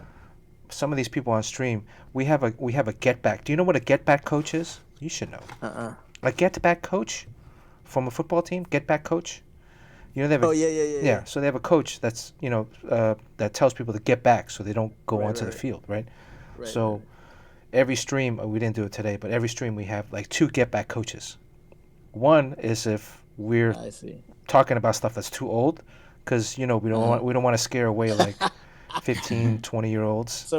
some of these people on stream. We have a get back. Do you know what a get back coach is? You should know. A get back coach from a football team. Get back coach. You know they have a,
Oh yeah.
So they have a coach that's that tells people to get back so they don't go
Right,
onto
right,
the field, right?
Right.
So
right.
every stream, we didn't do it today, but every stream we have like 2 get back coaches. One is if we're
I see.
talking about stuff that's too old, because we don't want to scare away like 15, 20-year-olds.
So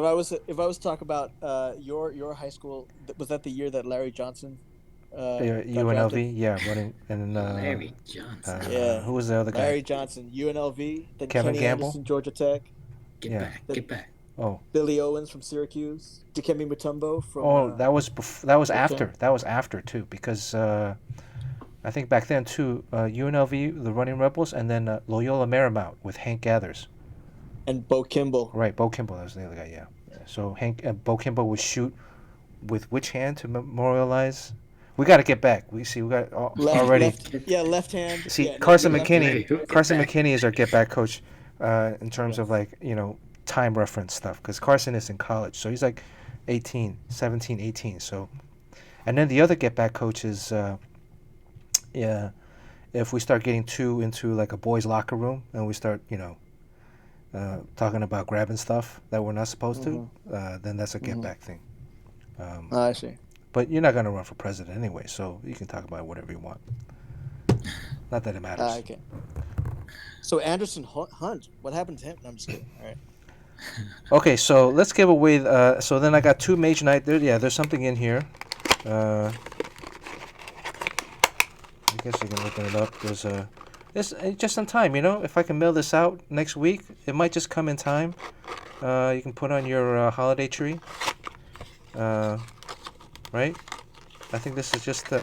if I was to talk about your high school, was that the year that Larry Johnson got
UNLV,
drafted?
yeah, running, and
Larry Johnson.
Yeah.
who was the other guy?
Larry Johnson, UNLV, then
Kevin
Kenny
Gamble?
Anderson, Georgia Tech,
Get
Yeah.
back. Get back.
Oh,
Billy Owens from Syracuse, Dikembe Mutombo from.
that was that was
Big
after.
Ten.
That was after too, because I think back then too, UNLV, the Running Rebels, and then Loyola Marymount with Hank Gathers.
And Bo Kimball.
Right, Bo Kimball, that was the other guy, yeah. So Bo Kimball would shoot with which hand to memorialize? We got to get back. We got already.
Left hand.
See,
Yeah,
Carson
left
McKinney.
hand.
Carson
Get back.
McKinney is our get back coach, in terms of like time reference stuff, because Carson is in college, so he's like 18, 17, 18. So, and then the other get back coach is, if we start getting too into like a boys' locker room and we start talking about grabbing stuff that we're not supposed to, then that's a get back thing.
I see.
But you're not gonna run for president anyway, so you can talk about whatever you want. Not that it matters.
Okay. So Anderson Hunt, what happened to him? No, I'm just kidding. All right.
Okay, so let's give away. So then I got 2 Mage Knight. There's something in here. I guess you can open it up. It's just in time, If I can mail this out next week, it might just come in time. You can put on your holiday tree. Right? I think this is just the.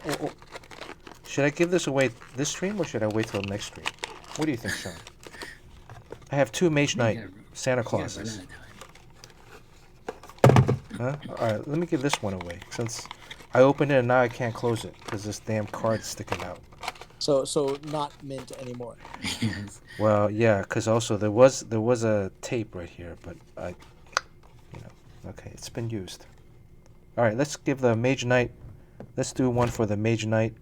Should I give this away this stream or should I wait till the next stream? What do you think, Sean? I have 2 Mage Knight Santa Clauses. Huh? All right, let me give this one away since I opened it and now I can't close it because this damn card's sticking out.
So not mint anymore.
Yes.
Well, yeah, because also there was a tape right here, but okay, it's been used. All right, let's give the Mage Knight. Let's do one for the Mage Knight.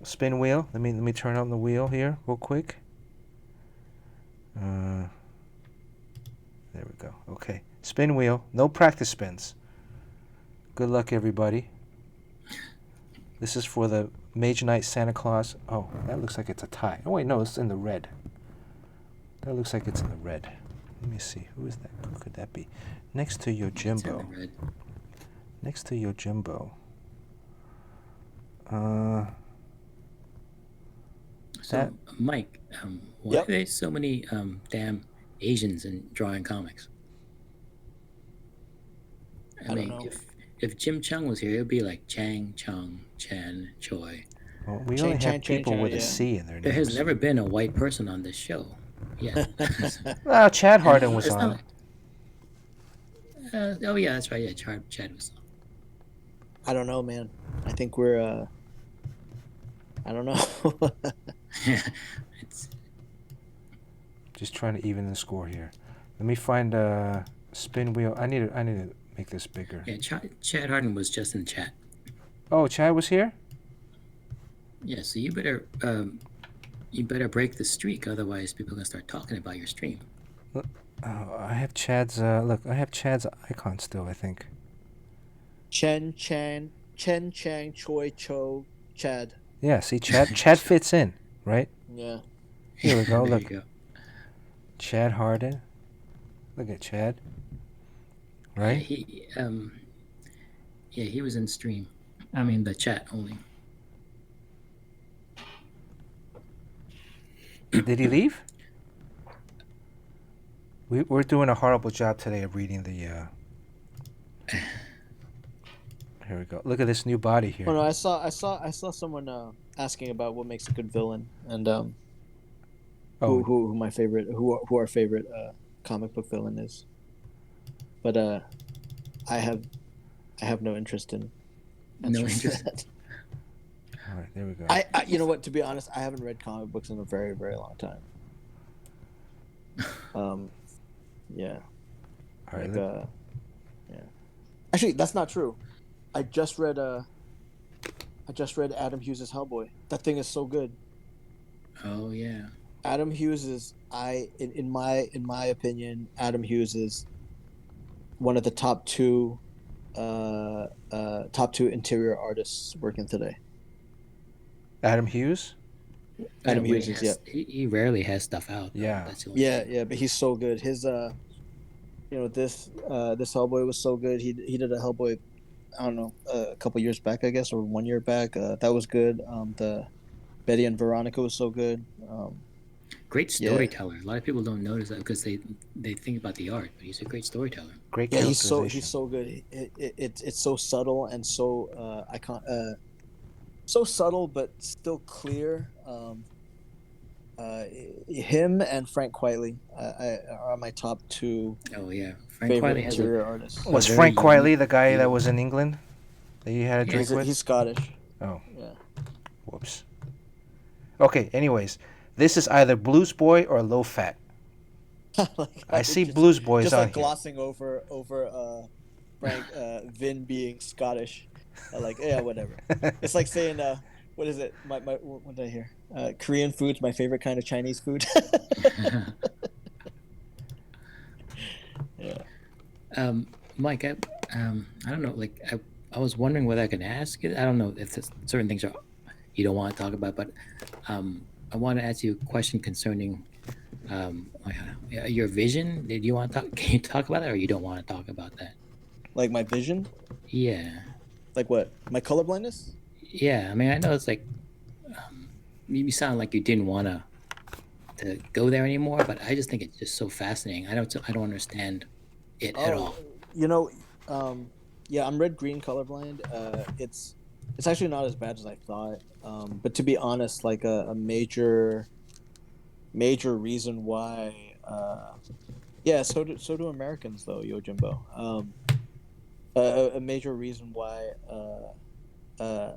Spin wheel. Let me turn on the wheel here real quick. There we go. Okay, spin wheel. No practice spins. Good luck, everybody. This is for the Mage Knight Santa Claus. Oh, that looks like it's a tie. Oh wait, no, it's in the red. That looks like it's in the red. Let me see. Who is that? Who could that be? Next to your Jimbo. Next to your Jimbo.
So, Mike, why are there so many damn Asians in drawing comics? I mean,
don't know.
if Jim Chung was here, it would be like Chang, Chung, Chen, Choi.
Well, we only have people with a C in their names.
There has never been a white person on this show. Yeah.
Chad Harden was on.
Oh yeah, that's right. Yeah, Chad was on.
I don't know, man. I think we're. I don't know.
It's
Just trying to even the score here. Let me find a spin wheel. I need to make this bigger.
yeah. Chad Harden was just in chat.
Oh, Chad was here?
Yeah, so you better break the streak, otherwise people are gonna start talking about your stream.
Oh, I have Chad's. Look, I have Chad's icon still, I think.
Chen Chang Choi Cho Chad.
Yeah, see, Chad fits in, right?
Yeah.
Here we go.
There
Look,
you go.
Chad Harden. Look at Chad. Right?
He was in stream. I mean the chat only.
Did he leave? We're doing a horrible job today of reading the. Here we go. Look at this new body here.
Oh no, I saw someone asking about what makes a good villain and who my favorite who our favorite comic book villain is. But I have no interest in
No interest.
that.
right, there we go.
I you know what? To be honest, I haven't read comic books in a very, very long time. Yeah,
All right,
like yeah. Actually, that's not true. I just read Adam Hughes' Hellboy. That thing is so good.
Oh yeah.
Adam Hughes is in my opinion, Adam Hughes is one of the top two interior artists working today.
Adam Hughes.
Adam
When
Hughes is, yeah.
he rarely has stuff out though.
Yeah.
That's the only
Yeah,
thing.
yeah, but he's so good. His this Hellboy was so good. He did a Hellboy, I don't know, a couple years back, I guess, or 1 year back. That was good. The Betty and Veronica was so good.
Great
Yeah,
storyteller. A lot of people don't notice that because they think about the art, but he's a great storyteller.
Great
yeah,
characterization.
he's so good. It's so subtle and so so subtle but still clear. Him and Frank Quitely are my top two
Oh yeah, Frank
favorite
Quitely has
interior artists.
a
Was
very
Frank Quitely
unique
the guy that
feel.
was in England that you had a
Yeah.
drink with?
He's Scottish.
Oh,
Yeah.
whoops. Okay. Anyways, this is either Blues Boy or Low Fat.
Like
I see
just,
Blues Boys
just
on
like
here.
glossing over Frank Vin being Scottish. Like, yeah, whatever. It's like saying what is it? My what did I hear? Korean food's my favorite kind of Chinese food. Yeah.
Mike, I don't know. Like, I was wondering whether I can ask it. I don't know if certain things are you don't want to talk about, but I want to ask you a question concerning your vision. Did you want to talk? Can you talk about it, or you don't want to talk about that?
Like my vision?
Yeah,
Like what? My color blindness?
yeah. I mean, I know it's like you sound like you didn't want to go there anymore, but I just think it's just so fascinating. I don't understand it at
Oh,
all.
you know, yeah, I'm red green colorblind. It's actually not as bad as I thought. But to be honest, like a major reason why yeah, so do Americans though, Yojimbo. A major reason why uh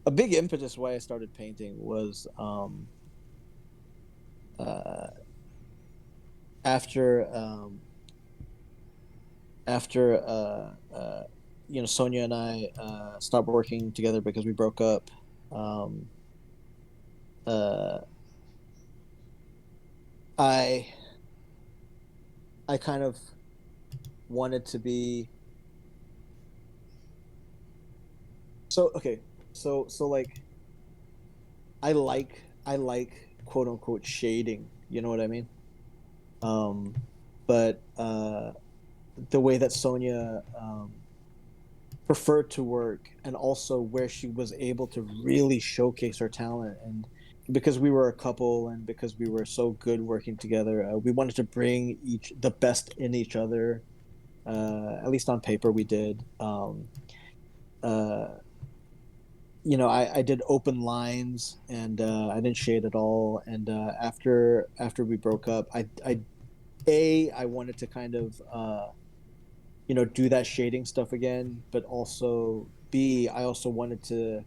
a big impetus why I started painting was uh after after Sonia and I stopped working together because we broke up. Um, uh, I I kind of wanted to be so okay. So like I like quote unquote shading. You know what I mean? Um, but the way that Sonia preferred to work and also where she was able to really showcase her talent, and because we were a couple and because we were so good working together, we wanted to bring the best in each other. At least on paper we did. Uh, I did open lines and I didn't shade at all, and after we broke up, I wanted to kind of do that shading stuff again, but also B, I also wanted to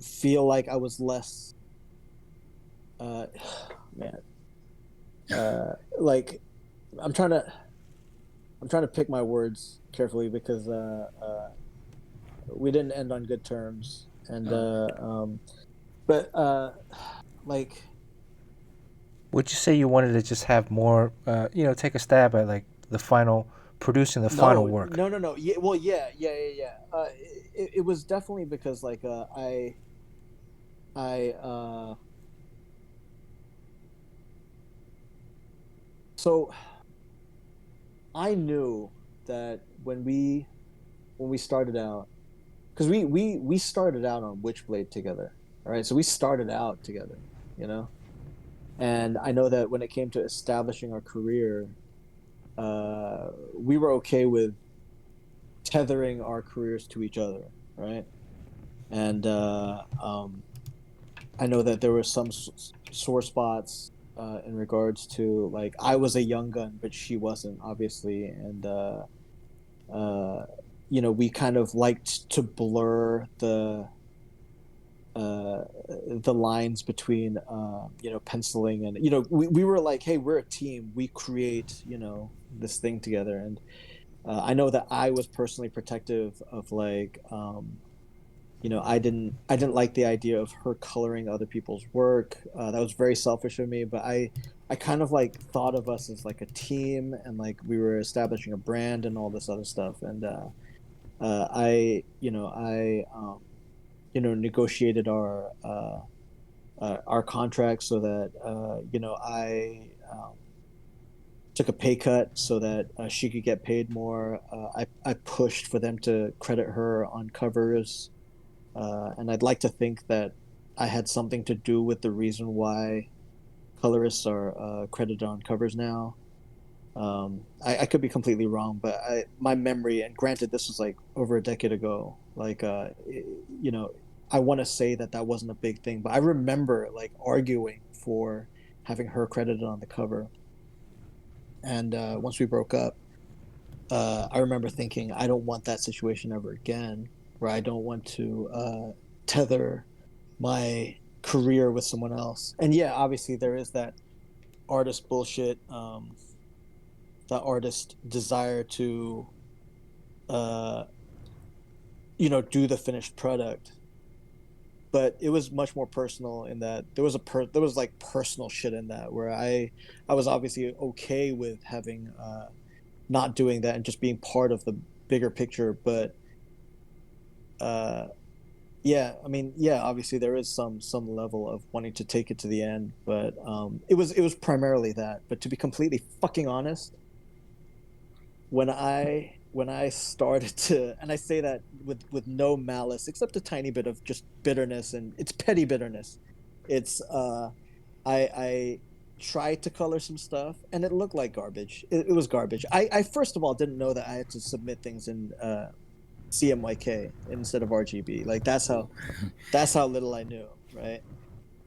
feel like I was less, uh, man, like I'm trying to, I'm trying to pick my words carefully because we didn't end on good terms, and but like
Would you say you wanted to just have more, take a stab at like the final, producing the final work?
no, yeah, well, yeah. It was definitely because like I so I knew that when we started out, because we started out on Witchblade together, all right, so we started out together, you know, and I know that when it came to establishing our career, we were okay with tethering our careers to each other, right? And I know that there were some sore spots in regards to like I was a young gun, but she wasn't, obviously, and uh, we kind of liked to blur the lines between penciling and we were like, hey, we're a team, we create this thing together. And I know that I was personally protective of like I didn't like the idea of her coloring other people's work. That was very selfish of me, but I kind of like thought of us as like a team, and like we were establishing a brand and all this other stuff. And I negotiated our contract so that I took a pay cut so that she could get paid more. I pushed for them to credit her on covers, and I'd like to think that I had something to do with the reason why colorists are credited on covers now. I could be completely wrong, but my memory, and granted, this was like over a decade ago. Like, I want to say that that wasn't a big thing, but I remember like arguing for having her credited on the cover. And once we broke up, I remember thinking, I don't want that situation ever again, where I don't want to tether my career with someone else. And yeah, obviously there is that artist bullshit, the artist desire to do the finished product. But it was much more personal in that there was like personal shit in that, where I was obviously okay with having not doing that and just being part of the bigger picture. But yeah, I mean, yeah, obviously there is some level of wanting to take it to the end, but it was primarily that. But to be completely fucking honest, when I started to, and I say that with no malice except a tiny bit of just bitterness, and it's petty bitterness. It's I tried to color some stuff and it looked like garbage. It was garbage. I first of all didn't know that I had to submit things in CMYK instead of RGB. Like that's how little I knew, right?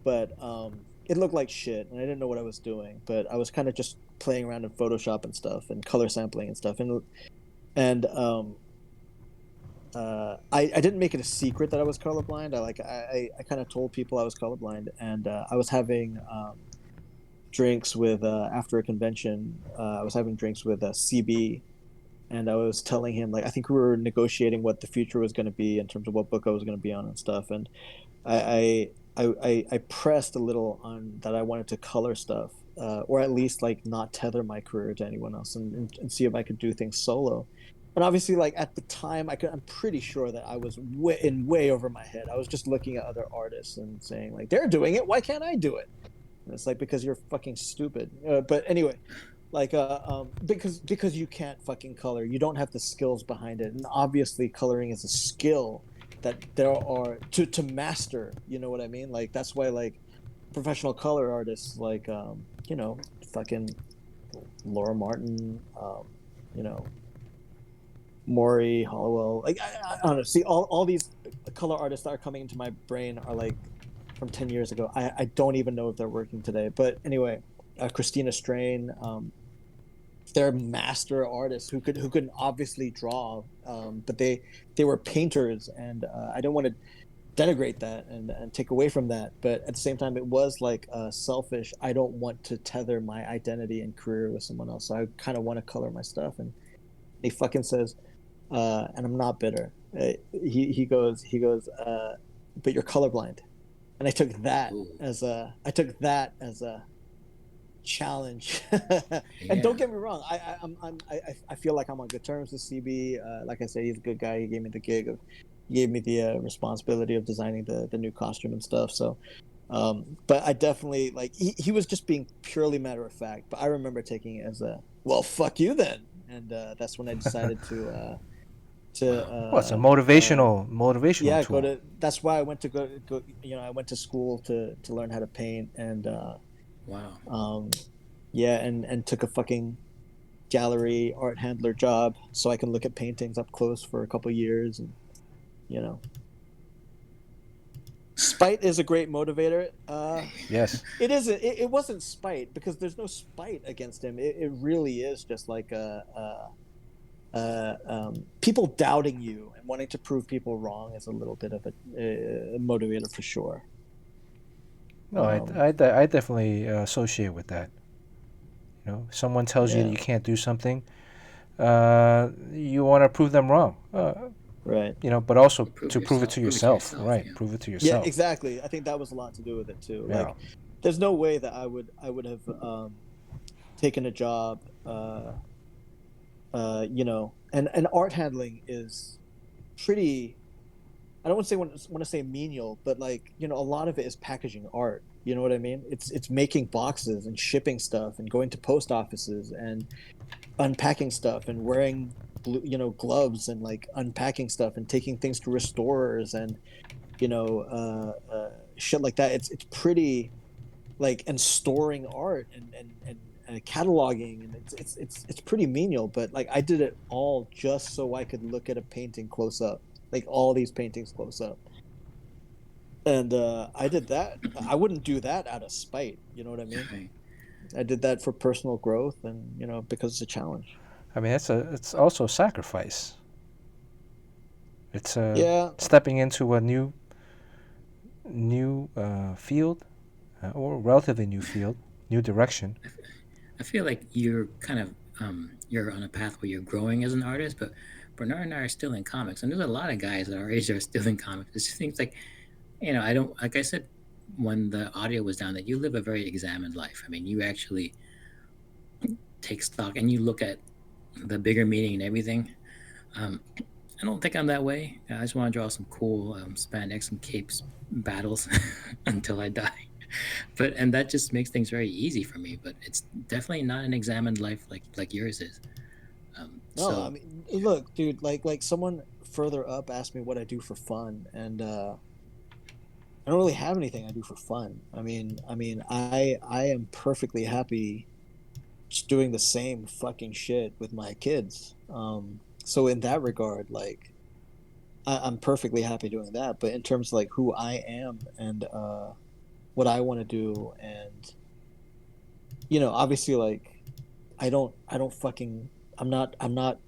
But it looked like shit, and I didn't know what I was doing. But I was kind of just playing around in Photoshop and stuff, and color sampling and stuff, and I didn't make it a secret that I was colorblind. I kind of told people I was colorblind, and I was having drinks with after a convention. I was having drinks with CB, and I was telling him, like, I think we were negotiating what the future was going to be in terms of what book I was going to be on and stuff. And I pressed a little on that I wanted to color stuff, or at least like not tether my career to anyone else, and see if I could do things solo. And obviously, like at the time, I'm pretty sure that I was way over my head. I was just looking at other artists and saying, like, they're doing it, why can't I do it? And it's like, because you're fucking stupid. But anyway, like because you can't fucking color, you don't have the skills behind it. And obviously coloring is a skill that there are to master, you know what I mean? Like that's why like professional color artists like fucking Laura Martin, you know Maury Hollowell, like I don't know, see all these color artists that are coming into my brain are like from 10 years ago. I don't even know if they're working today, but anyway, Christina Strain, they're master artists who could obviously draw, but they were painters, and I don't want to denigrate that and take away from that, but at the same time it was like selfish. I don't want to tether my identity and career with someone else, so I kind of want to color my stuff. And he fucking says, and I'm not bitter, he goes but you're colorblind. And I took that as a challenge. And don't get me wrong, I feel like I'm on good terms with CB. Like I said, he's a good guy. He gave me the gig of, he gave me the responsibility of designing the new costume and stuff. So, but I definitely like he was just being purely matter of fact. But I remember taking it as a, well, fuck you then, and that's when I decided to.
Well, it's a motivational
Yeah,
tool.
that's why I went to go. I went to school to learn how to paint, and
Wow.
yeah, and took a fucking gallery art handler job so I can look at paintings up close for a couple years. And spite is a great motivator.
Yes.
It isn't. It wasn't spite, because there's no spite against him. It really is just like a people doubting you and wanting to prove people wrong is a little bit of a motivator for sure.
No, I definitely associate with that. You know, someone tells you that
Yeah,
you can't do something, you want to prove them wrong.
right.
You know, but also
Prove
to prove it
yourself.
to
Prove it to
yourself,
yourself.
right?
Yeah.
Prove it to
Yeah,
yourself.
exactly. I think that was a lot to do with it too.
Yeah.
Like, there's no way that I would have taken a job, and art handling is pretty. I don't want to say menial, but like, a lot of it is packaging art. You know what I mean? It's making boxes and shipping stuff and going to post offices and unpacking stuff and wearing gloves and like unpacking stuff and taking things to restorers and shit like that. It's pretty like, and storing art and cataloging, and it's pretty menial, but like I did it all just so I could look at a painting close up, like all these paintings close up. And I did that. I wouldn't do that out of spite, you know what I mean?
Right.
I did that for personal growth, and because it's a challenge.
I mean, it's also a sacrifice. It's
Yeah.
stepping into a new field, or relatively new field, new direction.
I feel like you're kind of you're on a path where you're growing as an artist, but Bernard and I are still in comics, and there's a lot of guys at our age that are still in comics. It just seems like, I don't, like I said when the audio was down, that you live a very examined life. I mean, you actually take stock and you look at the bigger meaning and everything. I don't think I'm that way. I just want to draw some cool spandex and capes battles until I die. And that just makes things very easy for me. But it's definitely not an examined life like yours is.
No, I
So
mean, look, dude, like someone further up asked me what I do for fun, and I don't really have anything I do for fun. I am perfectly happy just doing the same fucking shit with my kids. So in that regard, like, I'm perfectly happy doing that. But in terms of like who I am and what I want to do, and obviously, like, I don't fucking I'm not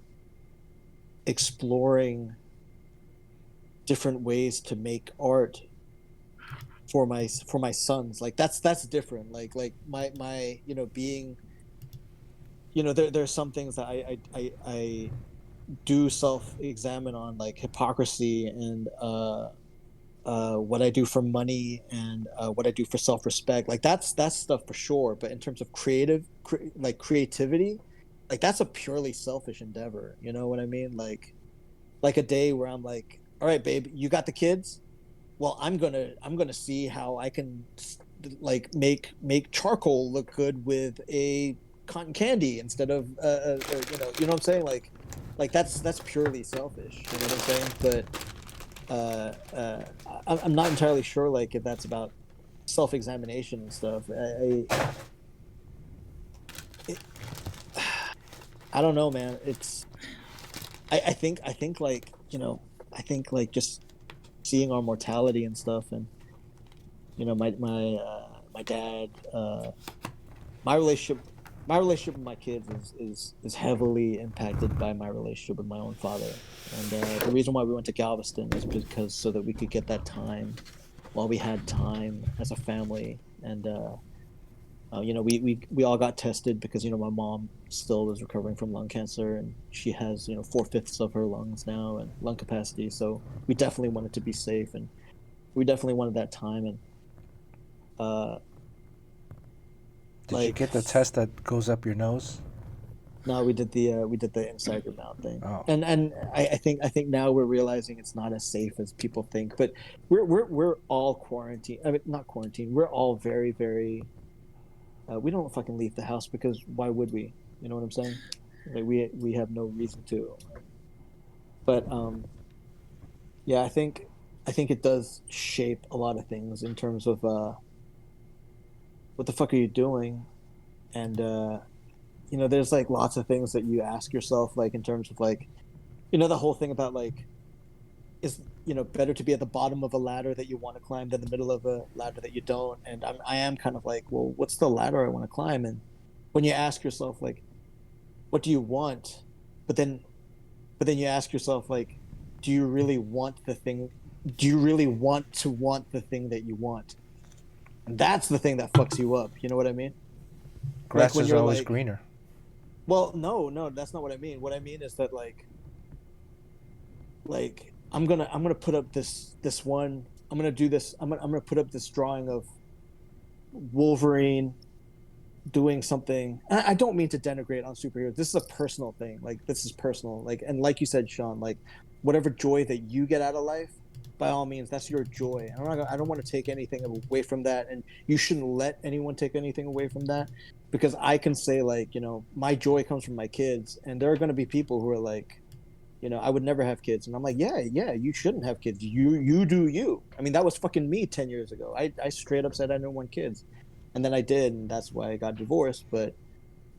exploring different ways to make art for my sons. Like, that's different. Like my being, there's some things that I do self examine on, like hypocrisy and what I do for money, and what I do for self respect. Like, that's stuff for sure. But in terms of like creativity, like that's a purely selfish endeavor. You know what I mean? Like a day where I'm like, all right, babe, you got the kids. Well, I'm gonna see how I can like make charcoal look good with a cotton candy instead of what I'm saying, like that's purely selfish, you know what I'm saying? But I'm not entirely sure, like, if that's about self-examination and stuff. It, I don't know, man. I think like, I think like just seeing our mortality and stuff, and my dad, my relationship my relationship with my kids is heavily impacted by my relationship with my own father. And the reason why we went to Galveston is because so that we could get that time while we had time as a family. And we all got tested because my mom still is recovering from lung cancer, and she has 4/5 of her lungs now and lung capacity. So we definitely wanted to be safe, and we definitely wanted that time. And uh
Did you
like
get the test that goes up your nose?
no, we did the inside your mouth thing.
Oh,
And I think now we're realizing it's not as safe as people think. But we're all quarantined. I mean, not quarantined. We're all very, very we don't fucking leave the house, because why would we? You know what I'm saying? Like, we have no reason to. But yeah, I think it does shape a lot of things in terms of what the fuck are you doing? And there's like lots of things that you ask yourself, like in terms of like, the whole thing about like, is better to be at the bottom of a ladder that you want to climb than the middle of a ladder that you don't. And I am kind of like, well, what's the ladder I want to climb? And when you ask yourself like, what do you want? But then but then you ask yourself, like, do you really want the thing? Do you really want to want the thing that you want? And that's the thing that fucks you up. You know what I mean? Like
Grass
when
is
you're
always
like,
greener.
well, no, that's not what I mean. What I mean is that like I'm gonna put up this one. I'm gonna do this. I'm gonna put up this drawing of Wolverine doing something. I don't mean to denigrate on superheroes. This is a personal thing. Like this is personal. Like, and like you said, Sean, like whatever joy that you get out of life, by all means, that's your joy. And I don't want to take anything away from that, and you shouldn't let anyone take anything away from that, because I can say, like, my joy comes from my kids, and there are going to be people who are like, I would never have kids, and I'm like, yeah, you shouldn't have kids. You do you. I mean, that was fucking me 10 years ago. I straight up said I didn't want kids, and then I did, and that's why I got divorced. But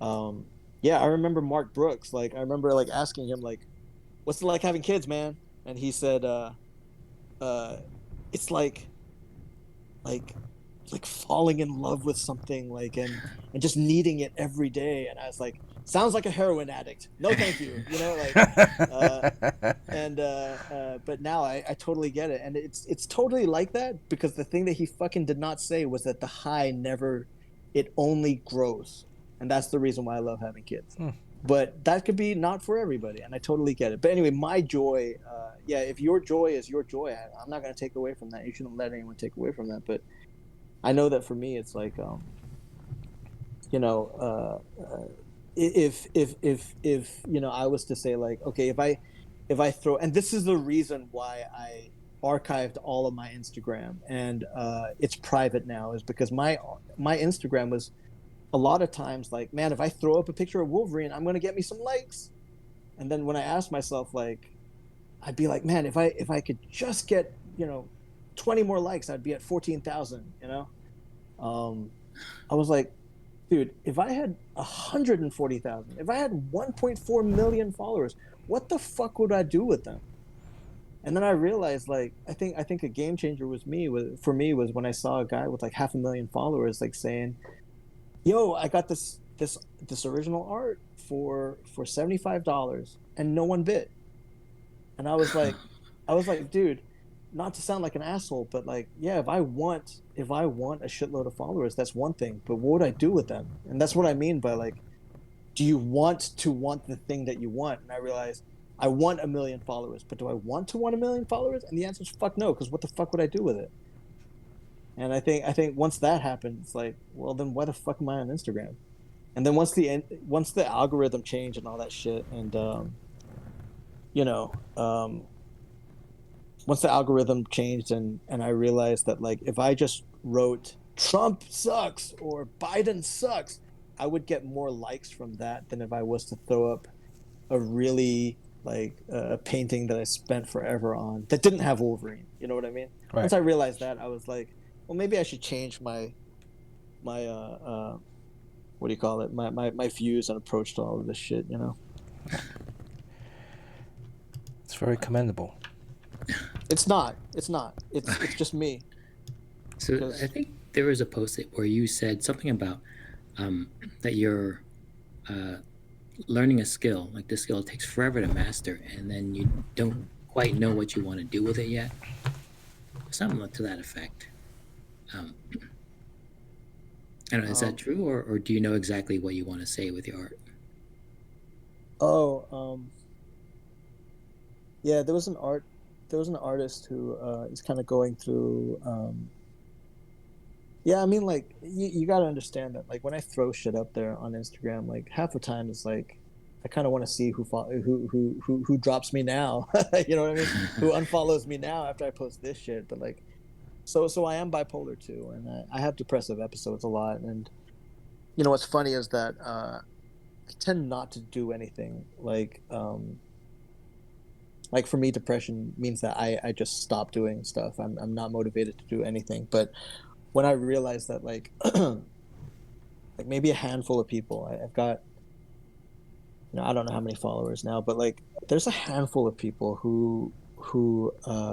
um, yeah, I remember Mark Brooks. Like, I remember like asking him, like, "What's it like having kids, man?" And he said, uh, "It's like like falling in love with something, like, and just needing it every day." And I was like, "Sounds like a heroin addict. No, thank you." Like, uh, and but now I totally get it, and it's totally like that, because the thing that he fucking did not say was that the high never, it only grows, and that's the reason why I love having kids.
Hmm.
But that could be not for everybody, and I totally get it. But anyway, my joy, yeah, if your joy is your joy, I'm not going to take away from that. You shouldn't let anyone take away from that. But I know that for me, it's like, you know, if I was to say, like, okay, if I throw, and this is the reason why I archived all of my Instagram, and it's private now, is because my Instagram was a lot of times like, man, if I throw up a picture of Wolverine, I'm gonna get me some likes. And then when I asked myself, like, I'd be like, man, if I could just get 20 more likes, I'd be at 14,000. Um, I was like, dude, if I had 140,000, if I had 1.4 million followers, what the fuck would I do with them? And then I realized, like, I think a game changer for me was when I saw a guy with like 500,000 followers, like, saying, "Yo, I got this original art for $75, and no one bid." And I was like, dude, not to sound like an asshole, but like, yeah, if I want a shitload of followers, that's one thing, but what would I do with them? And that's what I mean by, like, do you want to want the thing that you want? And I realized I want a million followers, but do I want to want a million followers? And the answer is fuck no, because what the fuck would I do with it? And I think once that happened, it's like, well, then why the fuck am I on Instagram? And then once the algorithm changed and all that shit, and you know, once the algorithm changed, and I realized that, like, if I just wrote Trump sucks or Biden sucks, I would get more likes from that than if I was to throw up a really, like, a painting that I spent forever on that didn't have Wolverine. You know what I mean?
Right.
Once I realized that, I was like, well, maybe I should change my what do you call it? My views and approach to all of this shit.
It's very commendable.
It's not. It's not. It's just me.
So I
Because
think there was a post where you said something about that you're learning a skill, like this skill takes forever to master, and then you don't quite know what you want to do with it yet. Something to that effect. I don't know, is that true, or do you know exactly what you want to say with your art?
oh, yeah, there was an artist who is kind of going through. Yeah, I mean, like, you got to understand that, like, when I throw shit up there on Instagram, like, half the time it's like, I kind of want to see who drops me now. You know what I mean? Who unfollows me now after I post this shit? But like, so I am bipolar too, and I have depressive episodes a lot. And what's funny is that I tend not to do anything like, for me, depression means that I just stop doing stuff. I'm not motivated to do anything. But when I realized that, like, like maybe a handful of people, I've got, I don't know how many followers now, but like, there's a handful of people who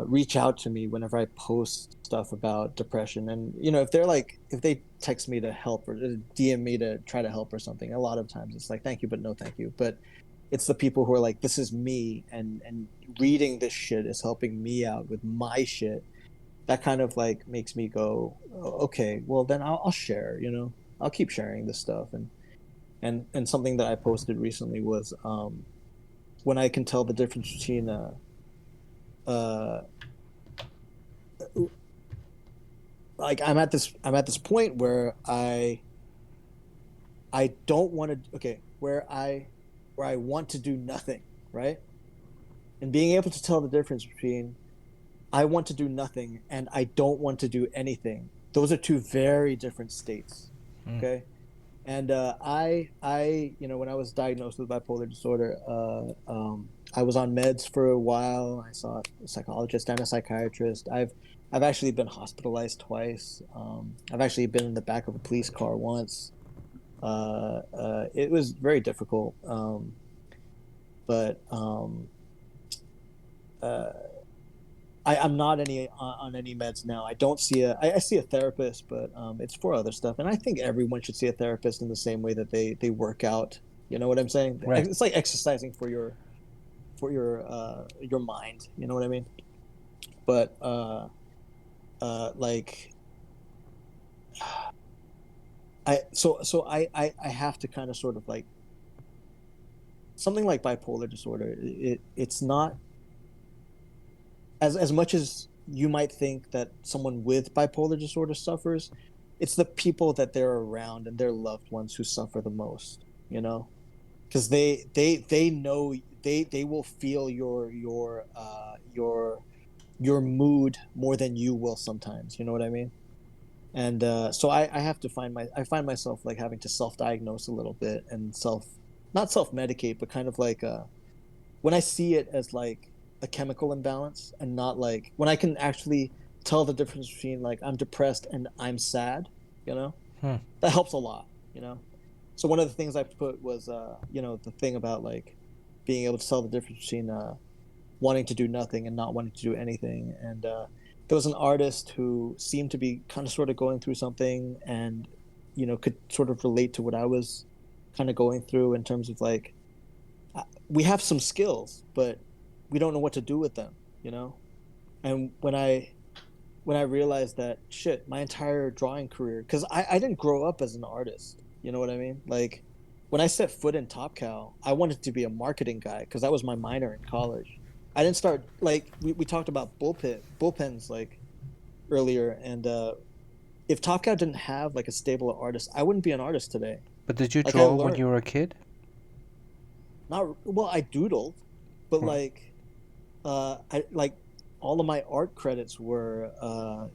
reach out to me whenever I post stuff about depression. And if they text me to help, or DM me to try to help or something, a lot of times it's like, thank you, but no thank you. But it's the people who are like, this is me, and reading this shit is helping me out with my shit. That kind of like makes me go, oh, okay, well then I'll share, you know, I'll keep sharing this stuff. And something that I posted recently was when I can tell the difference between uh like I'm at this point where I don't want to, okay, where I want to do nothing, right? And being able to tell the difference between I want to do nothing and I don't want to do anything. Those are two very different states.
Mm.
Okay. And when I was diagnosed with bipolar disorder, I was on meds for a while. I saw a psychologist and a psychiatrist. I've actually been hospitalized twice. I've actually been in the back of a police car once. It was very difficult. But uh, I'm not on any meds now. I don't see I see a therapist, but but it's for other stuff. And I think everyone should see a therapist in the same way that they work out. You know what I'm saying?
Right.
It's like exercising for your mind. You know what I mean? But like I have to kind of sort of like something like bipolar disorder. It's not as much as you might think that someone with bipolar disorder suffers. It's the people that they're around and their loved ones who suffer the most, you know, because they know they will feel your mood more than you will sometimes, you know what I mean? And so I have to I find myself like having to self-diagnose a little bit and not self-medicate, but kind of like when I see it as like a chemical imbalance and not like when I can actually tell the difference between like I'm depressed and I'm sad, you know,
Hmm.
that helps a lot, you know. So one of the things I put was the thing about like being able to tell the difference between wanting to do nothing and not wanting to do anything. And there was an artist who seemed to be kind of sort of going through something and could sort of relate to what I was kind of going through in terms of like we have some skills, but we don't know what to do with them, you know? And when I realized that shit, my entire drawing career, because I didn't grow up as an artist, you know what I mean? Like when I set foot in Top Cow, I wanted to be a marketing guy because that was my minor in college. I didn't start like we talked about bullpens like earlier, and if Top Cow didn't have like a stable of artists, I wouldn't be an artist today.
But did you
Like I
draw when
learned
you were a kid?
not well, I doodled, but
Hmm.
like I like all of my art credits were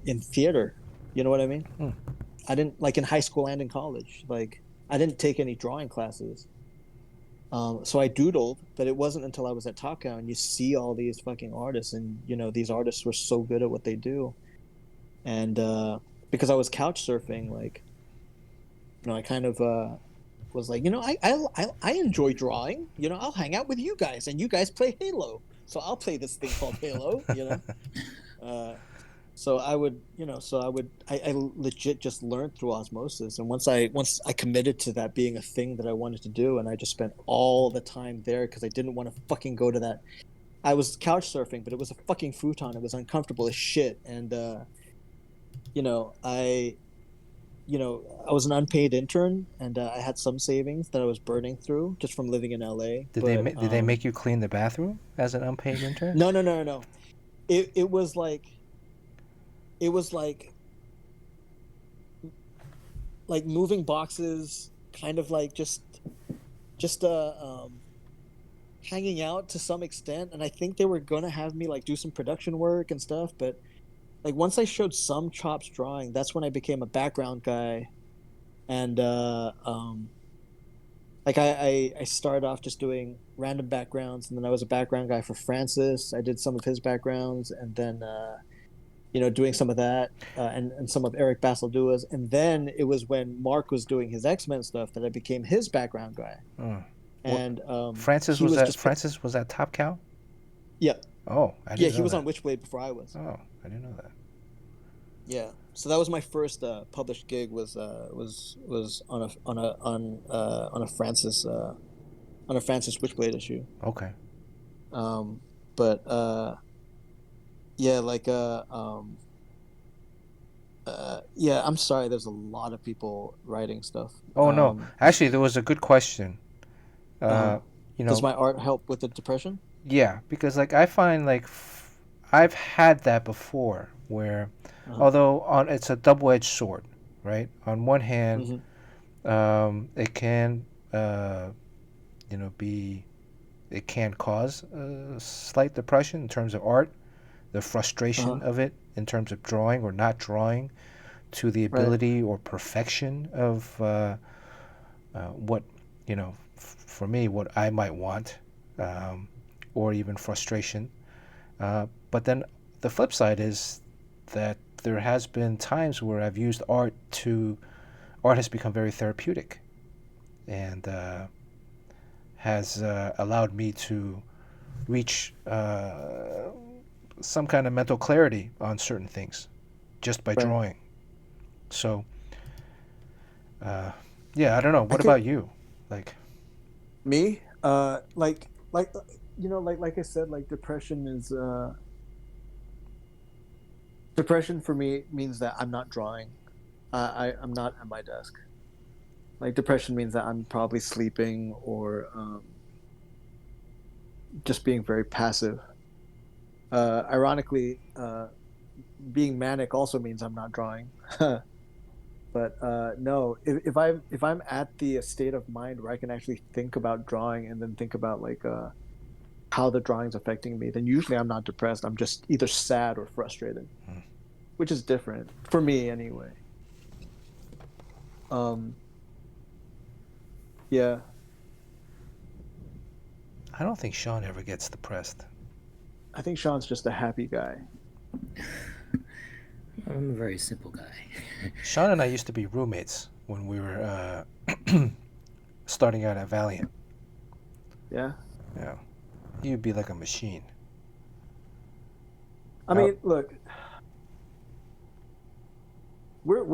in theater. You know what I mean?
Hmm.
I didn't like in high school and in college. Like I didn't take any drawing classes. So I doodled, but it wasn't until I was at Taka and you see all these fucking artists, and these artists were so good at what they do. And because I was couch surfing, like I kind of was like, I enjoy drawing. I'll hang out with you guys, and you guys play Halo, so I'll play this thing called Halo. Uh, so I legit just learned through osmosis. And once I committed to that being a thing that I wanted to do, and I just spent all the time there because I didn't want to fucking go to that. I was couch surfing, but it was a fucking futon. It was uncomfortable as shit. And you know I I was an unpaid intern, and I had some savings that I was burning through just from living in LA. But
Did they make you clean the bathroom as an unpaid intern?
no, no, no, no, no. It was like moving boxes, kind of like just hanging out to some extent. And I think they were gonna have me like do some production work and stuff, but like once I showed some chops drawing, that's when I became a background guy. And like I started off just doing random backgrounds, and then I was a background guy for Francis. I did some of his backgrounds, and then doing some of that, and some of Eric Basildua's. And then it was when Mark was doing his X-Men stuff that I became his background guy.
Oh. What?
And
Francis
he
was
was
that
just
Francis was that Top Cow?
yeah,
Oh, I
yeah,
didn't
he
know
was
that.
on Witchblade before I was.
Oh, I didn't know that.
Yeah, so that was my first published gig, was on a Francis on a fancy switchblade issue.
Okay.
But yeah, like yeah. I'm sorry. There's a lot of people writing stuff.
Oh no, actually, there was a good question.
Uh,
You
does
know,
my art help with the depression?
yeah, because like I find like I've had that before where,
Uh-huh.
although on it's a double-edged sword, right? On one hand,
Hmm.
it can, you know, be it can cause slight depression in terms of art, the frustration
Uh-huh.
of it in terms of drawing or not drawing to the
Right.
ability or perfection of what, you know, for me, what I might want, um, or even frustration. But then the flip side is that there has been times where I've used art has become very therapeutic and has allowed me to reach some kind of mental clarity on certain things just by
Right.
drawing. So, uh, yeah, I don't know.
I
What
could
about you? Like,
me like like I said, like depression is depression for me means that I'm not drawing. I'm not at my desk. Like depression means that I'm probably sleeping or just being very passive. Ironically, being manic also means I'm not drawing. But no, if I'm at the state of mind where I can actually think about drawing and then think about like how the drawing's affecting me, then usually I'm not depressed. I'm just either sad or frustrated, which is different for me anyway. Um, yeah,
I don't think Sean ever gets depressed.
I think Sean's just a happy guy.
I'm a very simple guy.
Sean and I used to be roommates when we were starting out at Valiant.
Yeah,
Yeah, you'd be like a machine.
I
Out.
mean, look, we're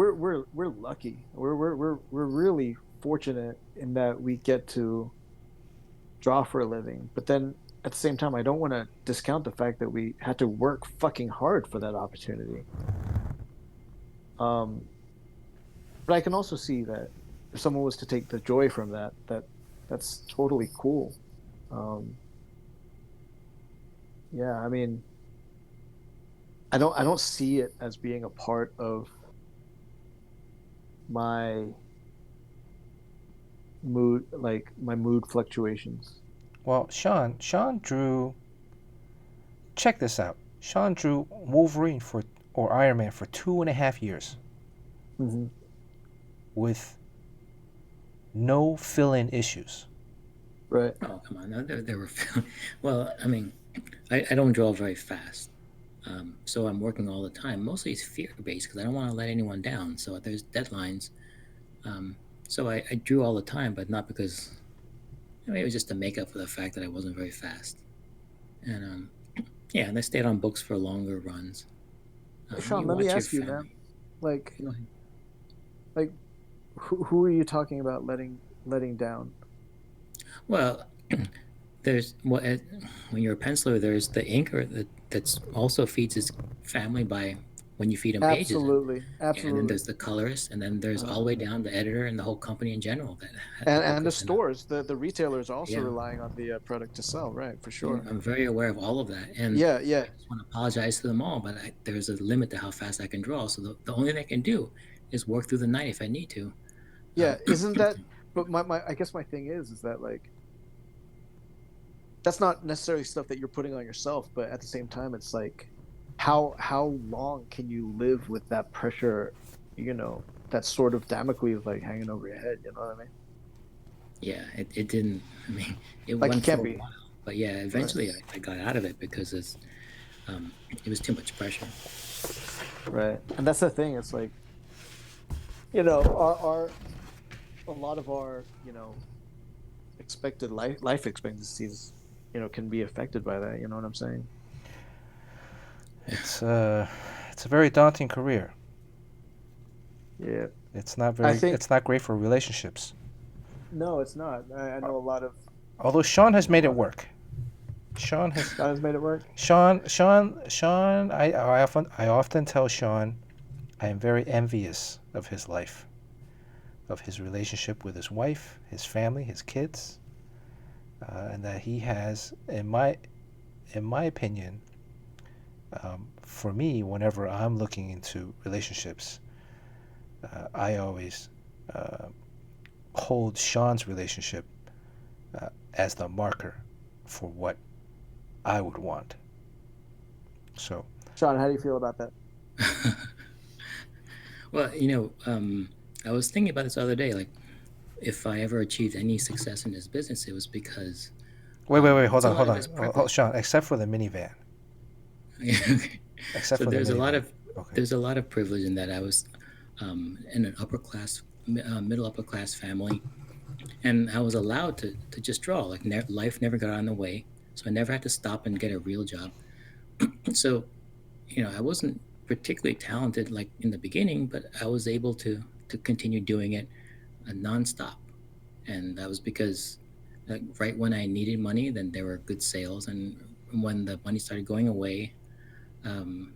lucky. We're really fortunate in that we get to draw for a living. But then at the same time, I don't want to discount the fact that we had to work fucking hard for that opportunity. Um, but I can also see that if someone was to take the joy from that, that's totally cool. Um, yeah, I mean, I don't see it as being a part of my mood, like my mood fluctuations.
Well, Sean drew. Check this out. Sean drew Wolverine for or Iron Man for 2.5 years
Hmm.
with no fill-in issues.
Right.
Oh, come on. No, there were. Well, I mean, I don't draw very fast. So I'm working all the time. Mostly it's fear based because I don't want to let anyone down. So there's deadlines. Um, so I drew all the time, but not because I mean, it was just to make up for the fact that I wasn't very fast. And yeah, and I stayed on books for longer runs.
Sean,
You
let me
watch your
ask you, man.
family.
Like,
Go ahead.
like, who are you talking about letting down?
Well, there's when you're a penciler, there's the inker that's also feeds his family by when you feed him pages,
Absolutely,
and then
absolutely.
there's the colorist, and then there's all
Uh,
the way down the editor and the whole company in general that
and the
focus. And
stores, the retailers are also
yeah,
relying on the product to sell, right? For
I'm,
sure.
I'm very aware of all of that, and
Yeah, yeah,
I just want to apologize to them all, but there's a limit to how fast I can draw. So the only thing I can do is work through the night if I need to.
yeah.
Um,
Isn't that? But my I guess my thing is that like that's not necessarily stuff that you're putting on yourself, but at the same time, it's like how long can you live with that pressure? You know, that sort of Damocles like hanging over your head. You know what I mean?
yeah, it didn't. I mean, it
Like it
went for
can't
a
be
while, but yeah,
right,
eventually I got out of it because it was too much pressure.
right. And that's the thing. It's like you know, our a lot of our expected life expectancies can be affected by that. You know what I'm saying?
It's it's a very daunting career.
Yeah.
It's not
I
very.
think
It's not great for relationships.
no, it's not. I know a lot of
Although Sean has made it work. Sean
has made it work.
Sean. I often tell Sean, I am very envious of his life, of his relationship with his wife, his family, his kids, and that he has, in my opinion, for me, whenever I'm looking into relationships, I always hold Sean's relationship as the marker for what I would want. So,
Sean, how do you feel about that?
Well, I was thinking about this the other day. Like, if I ever achieved any success in this business, it was because
wait, hold
it's a
on,
lot of it's practice.
Sean. Except for the minivan.
Okay.
Except
So
for the
there's a lot
minivan.
of there's a lot of privilege in that. I was in an middle upper class family, and I was allowed to just draw. Like life never got on the way, so I never had to stop and get a real job. So I wasn't particularly talented like in the beginning, but I was able to continue doing it nonstop, and that was because like right when I needed money, then there were good sales, and when the money started going away, um,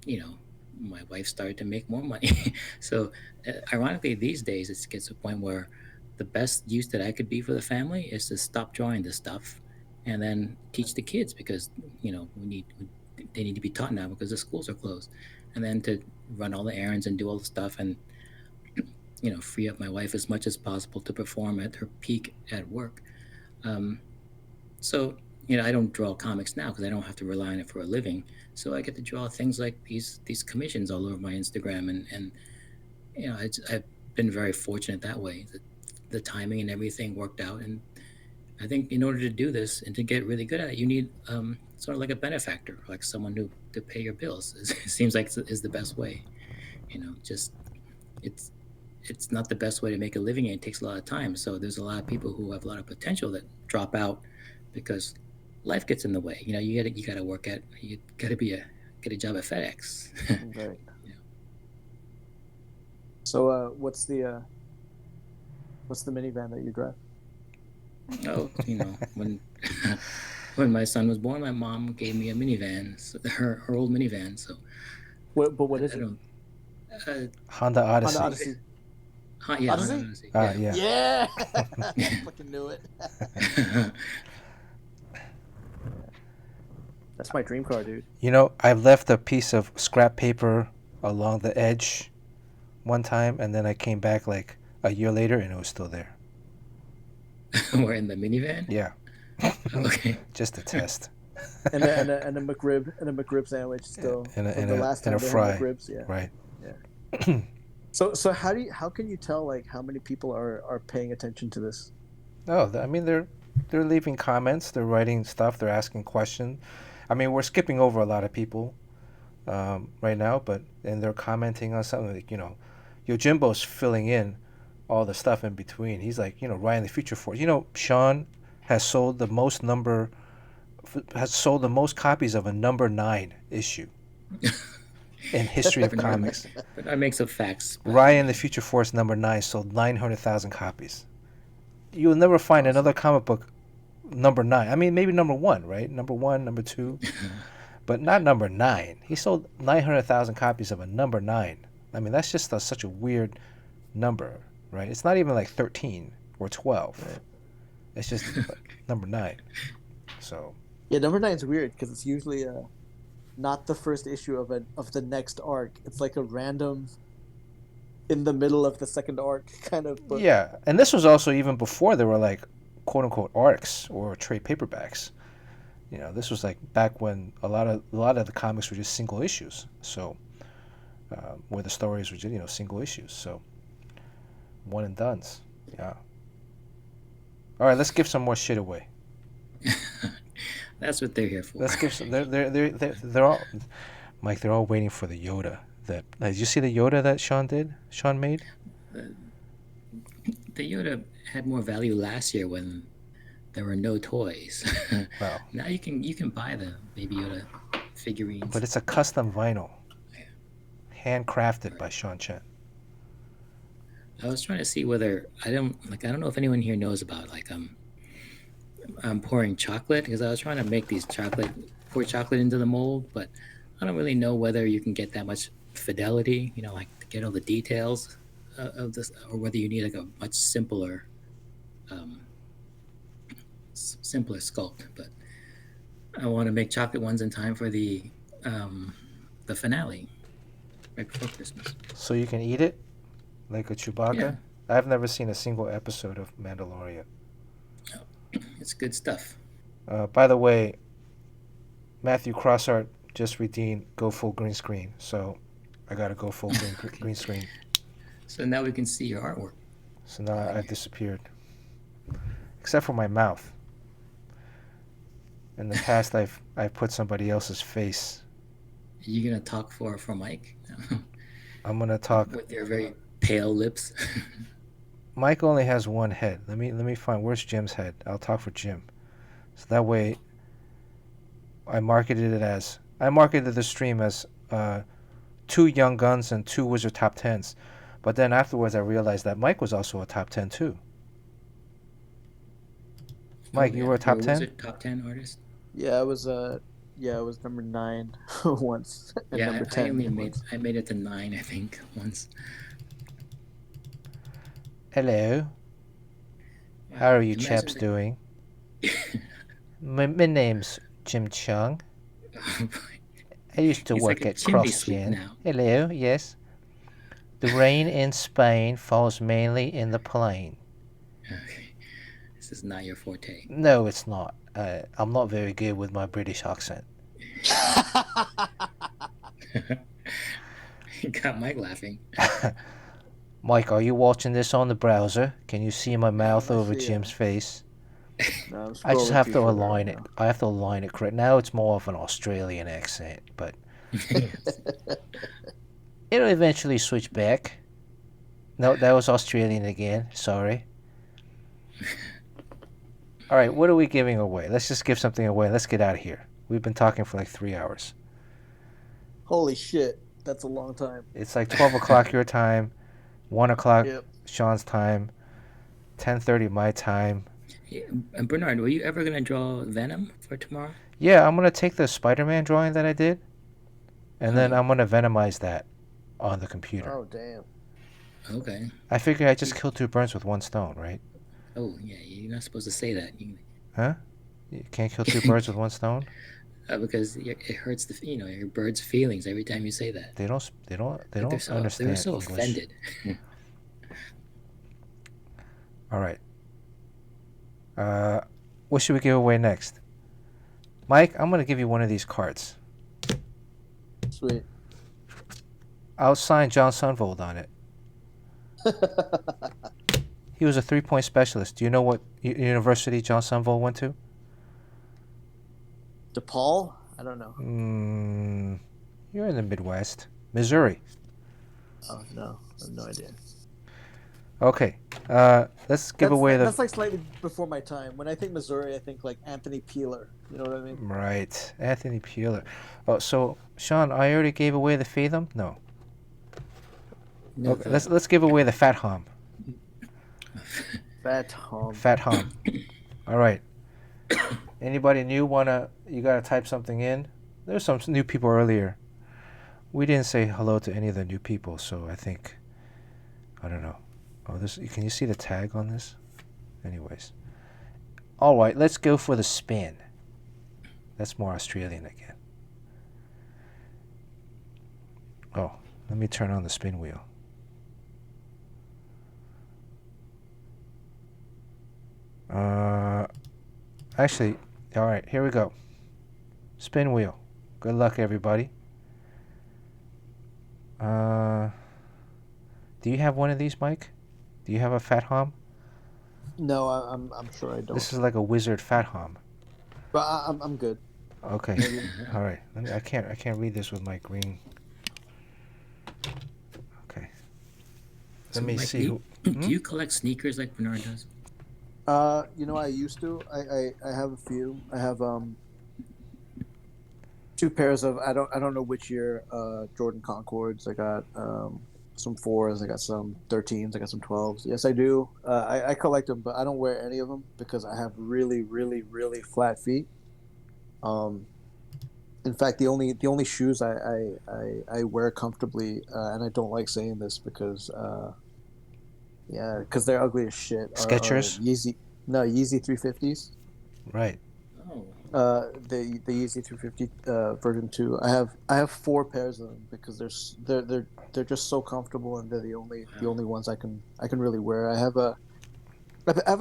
you know, my wife started to make more money. So, ironically, these days it gets to a point where the best use that I could be for the family is to stop drawing this stuff and then teach the kids because they need to be taught now because the schools are closed, and then to run all the errands and do all the stuff and free up my wife as much as possible to perform at her peak at work. Um, so I don't draw comics now because I don't have to rely on it for a living. So I get to draw things like these commissions all over my Instagram, and I've been very fortunate that way. The timing and everything worked out, and I think in order to do this and to get really good at it, you need sort of like a benefactor, like someone to pay your bills. It seems like is the best way. Just it's it's not the best way to make a living, and it takes a lot of time. So there's a lot of people who have a lot of potential that drop out because life gets in the way. You gotta work at you gotta get a job at FedEx.
Right.
Yeah.
So, what's the minivan that you drive?
Oh, when when my son was born, my mom gave me a minivan, so her old minivan. So
What is
I
it?
don't.
Honda Odyssey.
Honda Odyssey.
Yeah,
Odyssey?
Odyssey.
Yeah.
Yeah. I fucking knew it. That's my dream car, dude.
I left a piece of scrap paper along the edge one time, and then I came back like a year later, and it was still there.
We're in the minivan.
Yeah.
Okay.
Just a test.
and a McRib sandwich still.
And
the last time
a
they had
fry.
McRibs, yeah.
Right.
Yeah. So how can you tell like how many people are paying attention to this?
No, I mean they're leaving comments, they're writing stuff, they're asking questions. I mean we're skipping over a lot of people right now, and they're commenting on something like Yojimbo's filling in all the stuff in between. He's like writing the future for it. Sean has sold the most copies of a number 9 issue in history of comics.
But that makes up facts.
Ryan the Future Force number 9 sold 900,000 copies. You'll never find another comic book number 9. I mean, maybe number 1, right? Number 1, number 2, but not number 9. He sold 900,000 copies of a number 9. I mean, that's just such a weird number, right? It's not even like 13 or 12. Right. It's just number 9. So.
Yeah, number 9 is weird because it's usually not the first issue of the next arc. It's like a random in the middle of the second arc kind of book.
Yeah, and this was also even before there were like quote unquote arcs or trade paperbacks. This was like back when a lot of the comics were just single issues. So where the stories were just single issues. So one and dones. Yeah. All right, let's give some more shit away.
That's what they're here for.
Let's give some. They're all, Mike. They're all waiting for the Yoda. Did you see the Yoda that Sean made?
The Yoda had more value last year when there were no toys.
Wow.
Now you can buy the Baby Yoda figurines.
But it's a custom vinyl, handcrafted
Right.
by Sean Chen.
I was trying to see whether I don't know if anyone here knows about like pouring chocolate because I was trying to make these pour chocolate into the mold, but I don't really know whether you can get that much fidelity, like to get all the details of this, or whether you need like a much um, simpler sculpt. But I want to make chocolate ones in time for the finale right before Christmas.
So you can eat it like a Chewbacca?
Yeah.
I've never seen a single episode of Mandalorian.
It's good stuff.
By the way, Matthew Crossart just redeemed go full green screen, so I gotta go full green screen.
So now we can see your artwork.
So now I've disappeared. Except for my mouth. In the past, I've put somebody else's face.
Are you gonna talk for Mike?
I'm gonna talk.
With your very pale lips.
Mike only has one head. Let me find where's Jim's head. I'll talk for Jim. So that way, I marketed the stream as 2 Young Guns and 2 Wizard Top 10s. But then afterwards, I realized that Mike was also a top 10 too. Mike, you were a top 10?
Wizard top 10 artist?
Yeah, I was number 9 once. And
Yeah,
number 10
I made it to 9, I think, once.
Hello. How are you chaps doing? My name's Jim Chung. I used to work at CrossGen. Hello, yes. The rain in Spain falls mainly in the plain.
Okay. This is not your forte.
No, it's not. I'm not very good with my British accent.
You got Mike laughing.
Mike, are you watching this on the browser? Can you see my mouth over Jim's face?
No,
I just have to align it. I have to align it correct. Now it's more of an Australian accent, but it'll eventually switch back. No, that was Australian again. Sorry. All right, what are we giving away? Let's just give something away. Let's get out of here. We've been talking for like 3 hours.
Holy shit, that's a long time.
It's like 12 o'clock your time, 1 o'clock
Yep.
Sean's time, 10:30 my time.
Yeah, and Bernard, were you ever going to draw Venom for tomorrow?
Yeah, I'm going to take the Spider-Man drawing that I did, and then I'm going to Venomize that on the computer.
Oh, damn.
Okay.
I figure I just killed 2 birds with 1 stone, right?
Oh, yeah, you're not supposed to say that.
Huh? You can't kill 2 birds with 1 stone?
Because it hurts your bird's feelings every time you say that.
They don't understand
They're so
English.
offended.
All right. What should we give away next? Mike, I'm going to give you one of these cards.
Sweet.
I'll sign John Sunvold on it. He was a 3-point specialist. Do you know what university John Sunvold went to?
DePaul? I don't know.
You're in the Midwest. Missouri.
Oh, no. I have no idea.
Okay. Let's give away the...
That's like slightly before my time. When I think Missouri, I think like Anthony Peeler. You know what I mean?
Right. Anthony Peeler. Oh, so, Sean, I already gave away the Fathom? No.
No,
Okay, let's give away the Fat Hom.
Fat Hom.
Fat Hom. All right. Anybody new you gotta type something in? There's some new people earlier. We didn't say hello to any of the new people, so I think, I don't know. Oh, can you see the tag on this? Anyways. All right, let's go for the spin. That's more Australian again. Oh, let me turn on the spin wheel. Actually, all right, here we go. Spin wheel. Good luck, everybody. Do you have one of these, Mike? Do you have a Fat Hom?
No, I'm sure I don't.
This is like a wizard Fat Hom.
But I'm good.
Okay. All right. I can't read this with my green. Okay. Let me
Mike,
see.
Do you collect sneakers like Bernard does?
I used to. I have a few. I have 2 pairs of I don't know which year Jordan Concords. I got some 4s. I got some 13s. I got some 12s. Yes, I do. I collect them, but I don't wear any of them because I have really, really, really flat feet. Um, in fact, the only shoes I wear comfortably, and I don't like saying this because yeah, because they're ugly as shit. Are
Skechers,
Yeezy? No, Yeezy 350s.
right?
Oh,
The Yeezy 350 version 2. I have 4 pairs of them because they're just so comfortable, and they're the only the
wow.
only ones I can really wear. I have a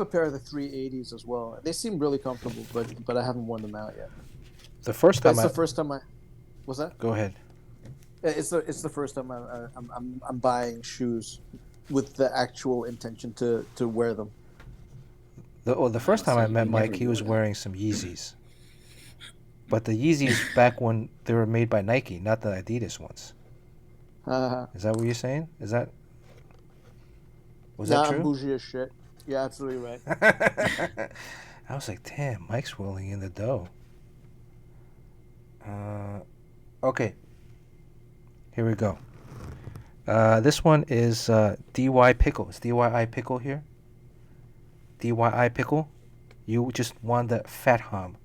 pair of the 380s as well. They seem really comfortable, but I haven't worn them out yet.
The first
But
time
it's
I
the first time I was that.
go ahead.
It's the first time I'm buying shoes with the actual intention to wear them.
The
Wow.
first time
So
I
you
met
never
Mike, he
wore
was
them.
wearing some Yeezys, but the Yeezys back when they were made by Nike, not the Adidas ones.
Nah,
Is that what you're saying? Was that
I'm
true?
bougie as shit. You're absolutely right.
I was like, damn, Mike's rolling in the dough. Uh, okay, here we go. This one is DY Pickle. Is DYI Pickle here? DYI Pickle? You just won the Fat Hom.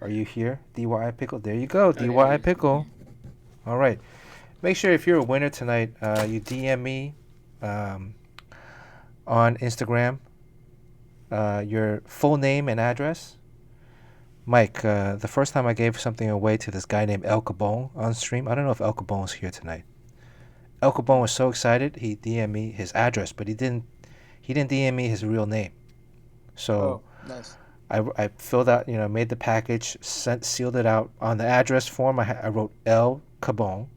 Are you here? DYI Pickle. There you go.
Oh, there he
DYI
is. Yeah.
Pickle. All right. Make sure if you're a winner tonight, you DM me um, on Instagram your full name and address. Mike, the first time I gave something away to this guy named El Cabone on stream, I don't know if El Cabone's here tonight. El Capone was so excited he DM'd me his address, but he didn't DM me his real name. So
Oh, nice.
I filled out, made the package, sealed it out on the address form. I wrote El Cabone,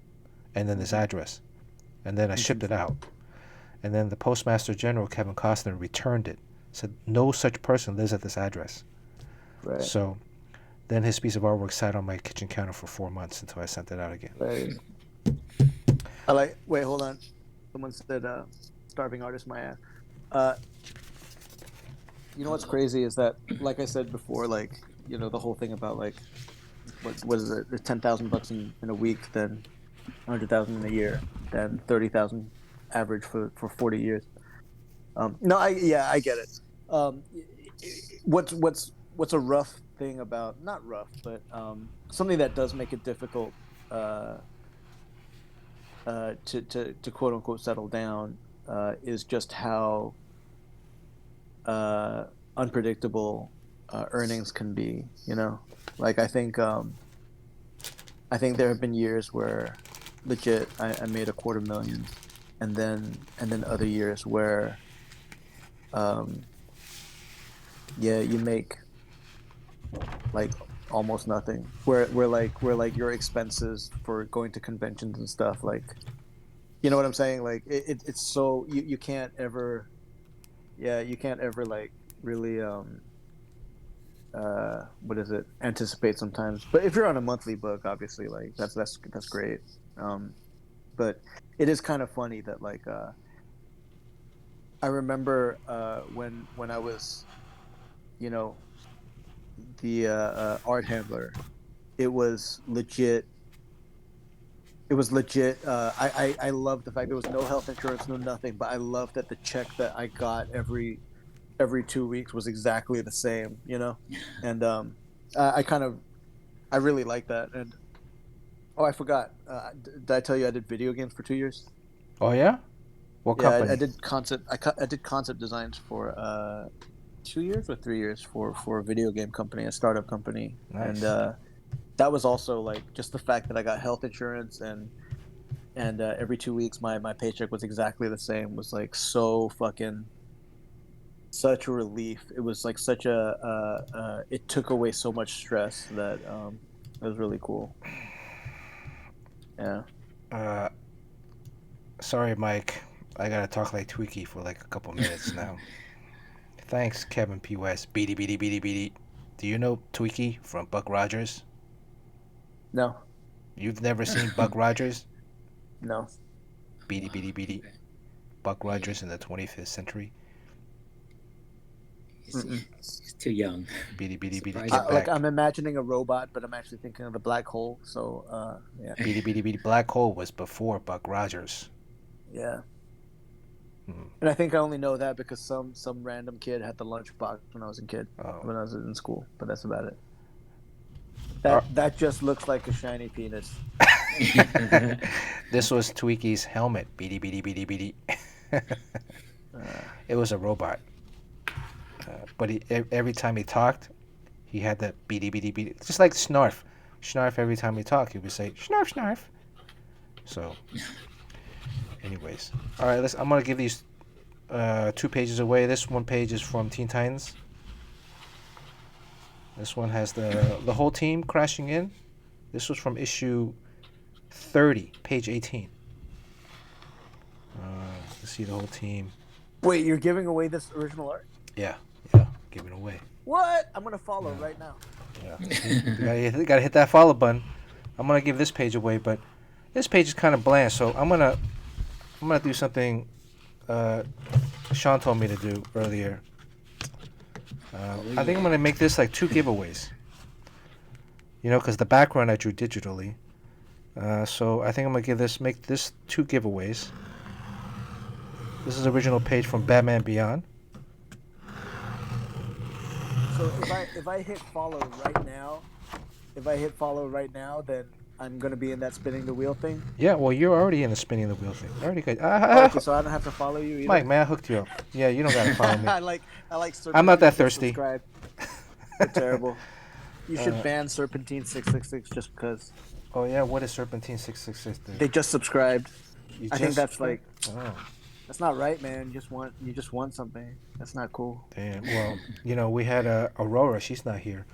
and then this
Hmm.
address, and then I shipped it out. And then the Postmaster General Kevin Costner returned it. Said no such person lives at this address.
Right.
So then his piece of artwork sat on my kitchen counter for 4 months until I sent it out again.
Right. I like. Wait, hold on. Someone said, "Starving artist, my ass." Uh, you know what's
Uh-oh.
crazy is that, like I said before, like the whole thing about like what is it? It's 10,000 bucks in a week, then 100,000 in a year, then 30,000 average for 40 years. No, I get it. Um, what's a rough thing about, not rough, but something that does make it difficult uh, to quote unquote settle down is just how uh, unpredictable earnings can be. Like I think there have been years where legit I made a 250,000, and then other years where um, yeah, you make like almost nothing. Where your expenses for going to conventions and stuff, like, you know what I'm saying? Like it's so you can't ever, yeah, you can't ever like really what is it, anticipate sometimes. But if you're on a monthly book, obviously, like that's great. um but it is kind of funny that like I remember when I was, you know the art handler. it was legit it was legit. I love the fact there was no health insurance, no nothing, but I love that the check that I got every 2 weeks was exactly the same, and I kind of, I really like that. And oh, I forgot. Did I tell you I did video games for 2 years?
Oh yeah? What
Yeah, I
company?
did concept. I did concept designs for 2 years or 3 years for a video game company, a startup company, and
Nice.
that was also like just the fact that I got health insurance, and every 2 weeks my paycheck was exactly the same, was like so fucking, such a relief. It was like such it took away so much stress that it was really cool. Yeah.
Uh, Sorry, Mike. I gotta talk like Tweaky for like a couple minutes now. Thanks, Kevin P. West. Beady, beady, beady, beady. Do you know Tweaky from Buck Rogers?
No.
You've never seen Buck Rogers?
No.
Beady,
Wow.
beady, beady.
Okay.
Buck
Yeah.
Rogers in the 25th century.
He's too young.
Beady, beady, beady,
Surprising.
get back.
Like I'm imagining a robot, but I'm actually thinking of the black hole. So yeah,
Beady, beady, beady. Black Hole was before Buck Rogers.
yeah.
Hmm.
And I think I only know that because some random kid had the lunchbox when I was
Oh.
when I was in school. But that's about it.
Uh,
That just looks like a shiny penis.
This was Tweaky's helmet. Beady, beady, beady, beady. It was a robot. But every time he talked, he had that beady, beady, beady. Just like Snarf. Snarf, every time he talked, he would say, Snarf, Snarf. So, anyways. All right, I'm going to give these 2 pages away. This one page is from Teen Titans. This one has the whole team crashing in. This was from issue 30, page 18. Let's see the whole team.
Wait, you're giving away this original art?
Yeah, giving away.
What? I'm gonna follow right now.
Yeah, you gotta hit that follow button. I'm gonna give this page away, but this page is kind of bland, so I'm gonna do something Sean told me to do earlier. I think I'm gonna make this like 2 giveaways. You know, because the background I drew digitally. So I think I'm gonna make this 2 giveaways. This is original page from Batman Beyond.
So if I hit follow right now, then I'm gonna be in that spinning the wheel thing.
Yeah, well, you're already in the spinning the wheel thing. I already got.
Okay, so I don't have to follow you either.
Mike, man, I hooked you up. Yeah, you don't gotta follow me.
I like.
I'm not that thirsty.
Subscribe. They're terrible. You should ban Serpentine 666 just because.
Oh yeah, what is Serpentine 666 do?
They just subscribed. I think that's like.
Oh.
That's not right, man. You just want something. That's not cool.
Damn. Well, you know, we had Aurora. She's not here.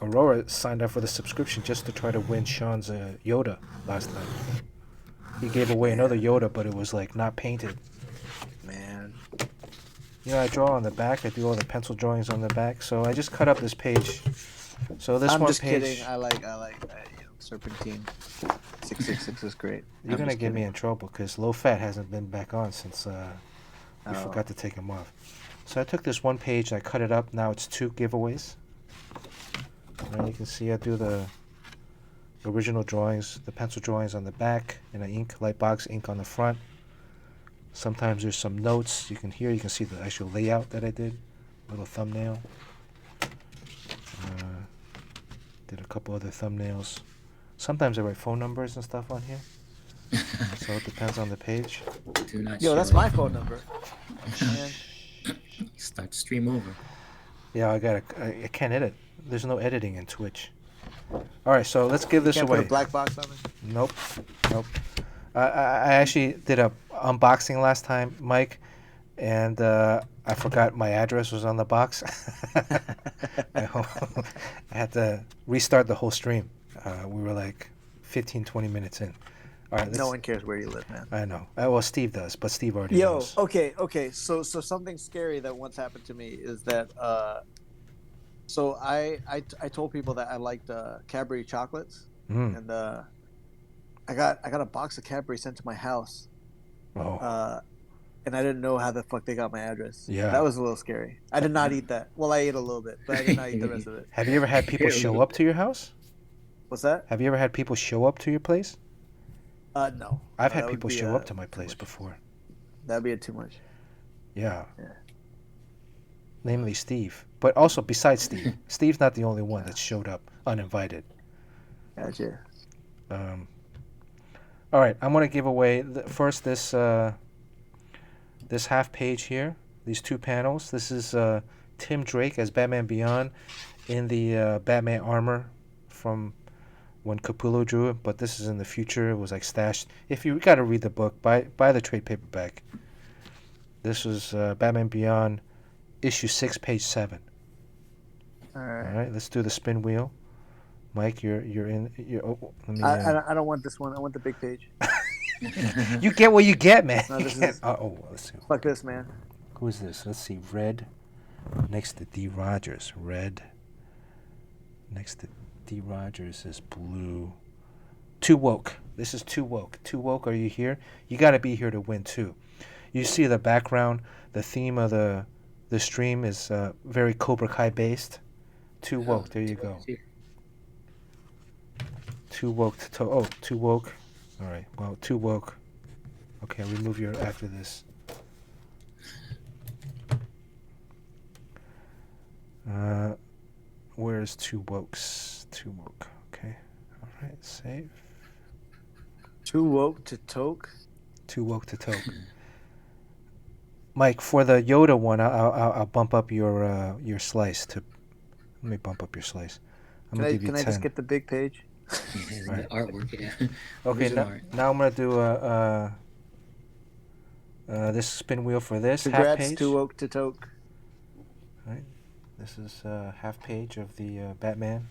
Aurora signed up for the subscription just to try to win Sean's Yoda last night. He gave away another Yoda, but it was like not painted.
Man.
You know, I draw on the back. I do all the pencil drawings on the back. So I just cut up this page. So this
I'm
one
just
page.
kidding. I like Serpentine 666 is great.
You're gonna get me in trouble because Low Fat hasn't been back on since we forgot to take him off. So I took this one page and I cut it up. Now it's 2 giveaways. And you can see I do the original drawings, the pencil drawings on the back, and an ink, light box ink on the front. Sometimes there's some notes. You can see the actual layout that I did. Little thumbnail. Did a couple other thumbnails. Sometimes I write phone numbers and stuff on here. So it depends on the page.
Yo, that's my phone number. Man.
Start to stream over.
Yeah, I can't edit. There's no editing in Twitch. All right, so let's give this
Can't
away.
put a black box on it?
Nope. I actually did a unboxing last time, Mike, and I forgot my address was on the box. I had to restart the whole stream. We were like 15, 20 minutes in. All right,
no one cares where you live, man.
I know. Well, Steve does, but Steve already knows.
Okay. So something scary that once happened to me is that so I told people that I liked Cadbury chocolates, and I got a box of Cadbury sent to my house.
Oh.
And I didn't know how the fuck they got my address.
Yeah.
That was a little scary. I did not eat that. Well, I ate a little bit, but I did not eat the rest of it.
Have you ever had people show up to your house?
What's that?
Have you ever had people show up to your place?
No.
I've had people show up to my place before.
That'd be too much.
Yeah. Namely Steve. But also besides Steve. Steve's not the only one that showed up uninvited.
Gotcha.
All right, I'm going to give away first this half page here, these 2 panels. This is Tim Drake as Batman Beyond in the Batman armor from when Capullo drew it, but this is in the future. It was like stashed. If you got to read the book, buy the trade paperback. This was Batman Beyond, issue 6, page 7.
All right.
All right, let's do the spin wheel. Mike, you're in. Let me,
I don't want this one. I want the big page.
You get what you get, man.
No, this is,
let's see.
fuck this, man.
Who is this? Let's see. Red next to D. Rogers. Red next to D. Rogers is blue. Too woke. This is too woke. Too woke. Are you here? You got to be here to win too. You see the background, the theme of the The stream is very Cobra Kai based. Too woke. There you go. Too woke to oh, too woke. All right. Well, too woke. Okay, I'll remove your after this. Where's two wokes? Too woke. Okay. All right. Save.
Too woke to toke.
Too woke to toke. Mike, for the Yoda one, I'll bump up your slice to. Let me bump up your slice. I'm gonna give you 10.
Can I just get the big page?
The artwork, yeah.
Okay, now I'm gonna do this spin wheel for this
Congrats,
half page.
Too woke to toke.
All right, this is half page of the Batman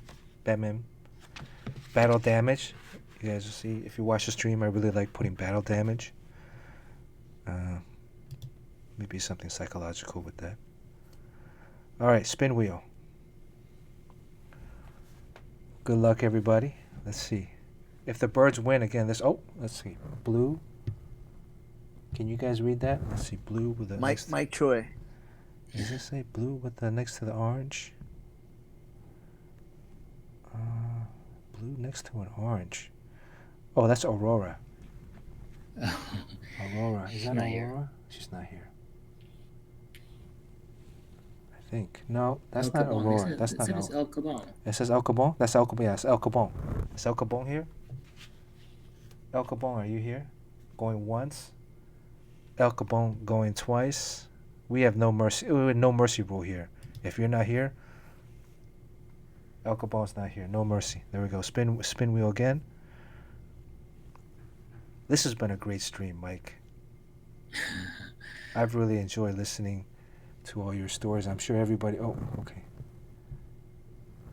battle damage. You guys will see if you watch the stream. I really like putting battle damage. Maybe something psychological with that. All right, spin wheel. Good luck, everybody. Let's see. If the birds win again, this. Oh, let's see. Blue. Can you guys read that? Let's see. Blue with the.
Mike Choi.
Does it say blue with the next to the orange? Blue next to an orange. Oh, that's Aurora. Aurora. Is that Aurora?
Here.
She's not here. I think. No, that's
El
not
Cabon.
Aurora. That's
it
not
says El Cabon.
It says El Cabon? That's El Cabon. Yeah, it's El Cabon. Is El Cabon here? El Cabon, are you here? Going once. El Cabon going twice. We have no mercy rule here. If you're not here, El Cabon's not here. No mercy. There we go. Spin wheel again. This has been a great stream, Mike. I've really enjoyed listening to all your stories. I'm sure everybody. Oh, okay.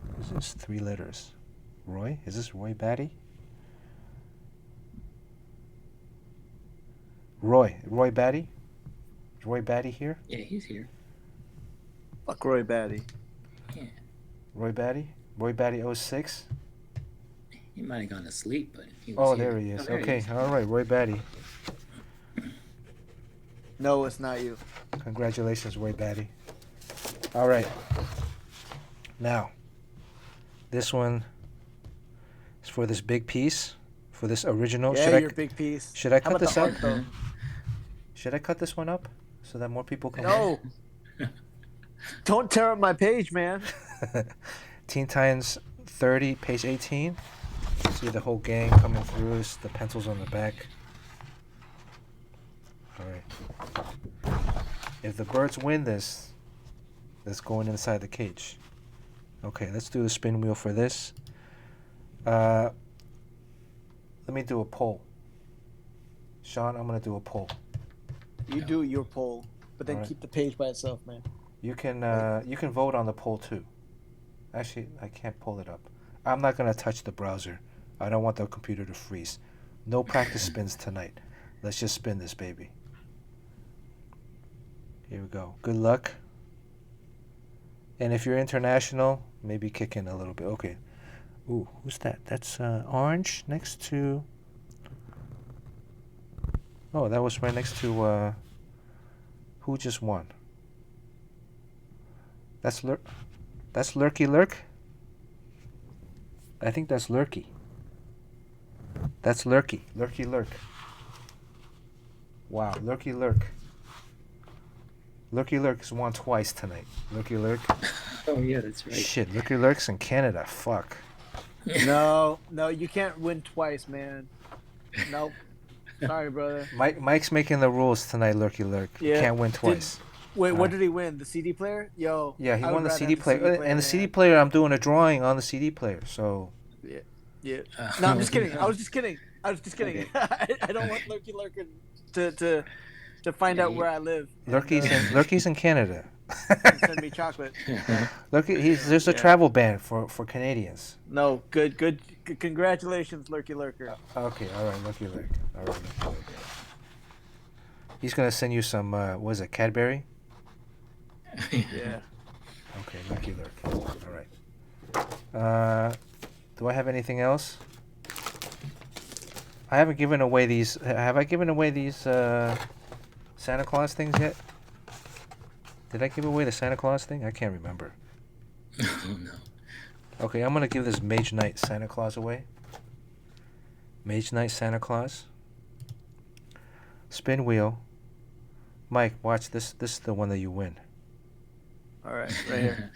What is this? 3 letters. Roy? Is this Roy Batty? Roy Batty? Is Roy Batty here?
Yeah, he's here.
Fuck Roy Batty.
Yeah.
Roy Batty? Roy Batty 06?
He might have gone to sleep, but he was here.
There he is.
Oh, there he
Okay,
is.
all right, Roy Batty.
No, it's not you.
Congratulations, Roy Batty. All right. Now, this one is for this big piece, for this original.
Yeah, your big piece.
Should I
How
cut
about the
this up?
heart, though?
Should I cut this one up so that more people can?
No. Don't tear up my page, man.
Teen Titans 30, page 18. See the whole gang coming through. It's the pencils on the back. All right. If the birds win this, that's going inside the cage. Okay, let's do a spin wheel for this. Let me do a poll. Sean, I'm gonna do a poll.
You do your poll, but then
Alright.
keep the page by itself, man.
You can vote on the poll too. Actually, I can't pull it up. I'm not gonna touch the browser. I don't want the computer to freeze. No practice spins tonight. Let's just spin this baby. Here we go. Good luck. And if you're international, maybe kick in a little bit. Okay. Ooh, who's that? That's orange next to. Oh, that was right next to. Who just won? That's Lurky Lurk. I think that's Lurky. That's Lurky. Lurky Lurk. Wow, Lurky Lurk. Lurky Lurk has won twice tonight. Lurky Lurk.
Oh, yeah, that's right.
Shit, Lurky Lurk's in Canada. Fuck.
No, you can't win twice, man. Nope. Sorry, brother.
Mike's making the rules tonight, Lurky Lurk. You
Yeah.
can't win twice.
Wait, what did he win? The CD player? Yo.
Yeah, he
I
won
would
the
rather
CD
have
player. And the CD player, I'm doing a drawing on the CD player, so.
Yeah. No, I'm just kidding. I was just kidding. Okay. I don't want Lurky Lurker to find out where I live.
Lurky's in Canada.
And send me chocolate.
There's a travel ban for Canadians.
No, good. Congratulations, Lurky Lurker.
Okay, all right, Lurky Lurk. All right, Lurky Lurk. He's gonna send you some. What is it, Cadbury?
Yeah.
Okay, Lurky Lurk. All right. Do I have anything else? I haven't given away these. Have I given away these Santa Claus things yet? Did I give away the Santa Claus thing? I can't remember.
Oh no.
Okay, I'm gonna give this Mage Knight Santa Claus away. Mage Knight Santa Claus. Spin wheel. Mike, watch this. This is the one that you win.
All right, right here.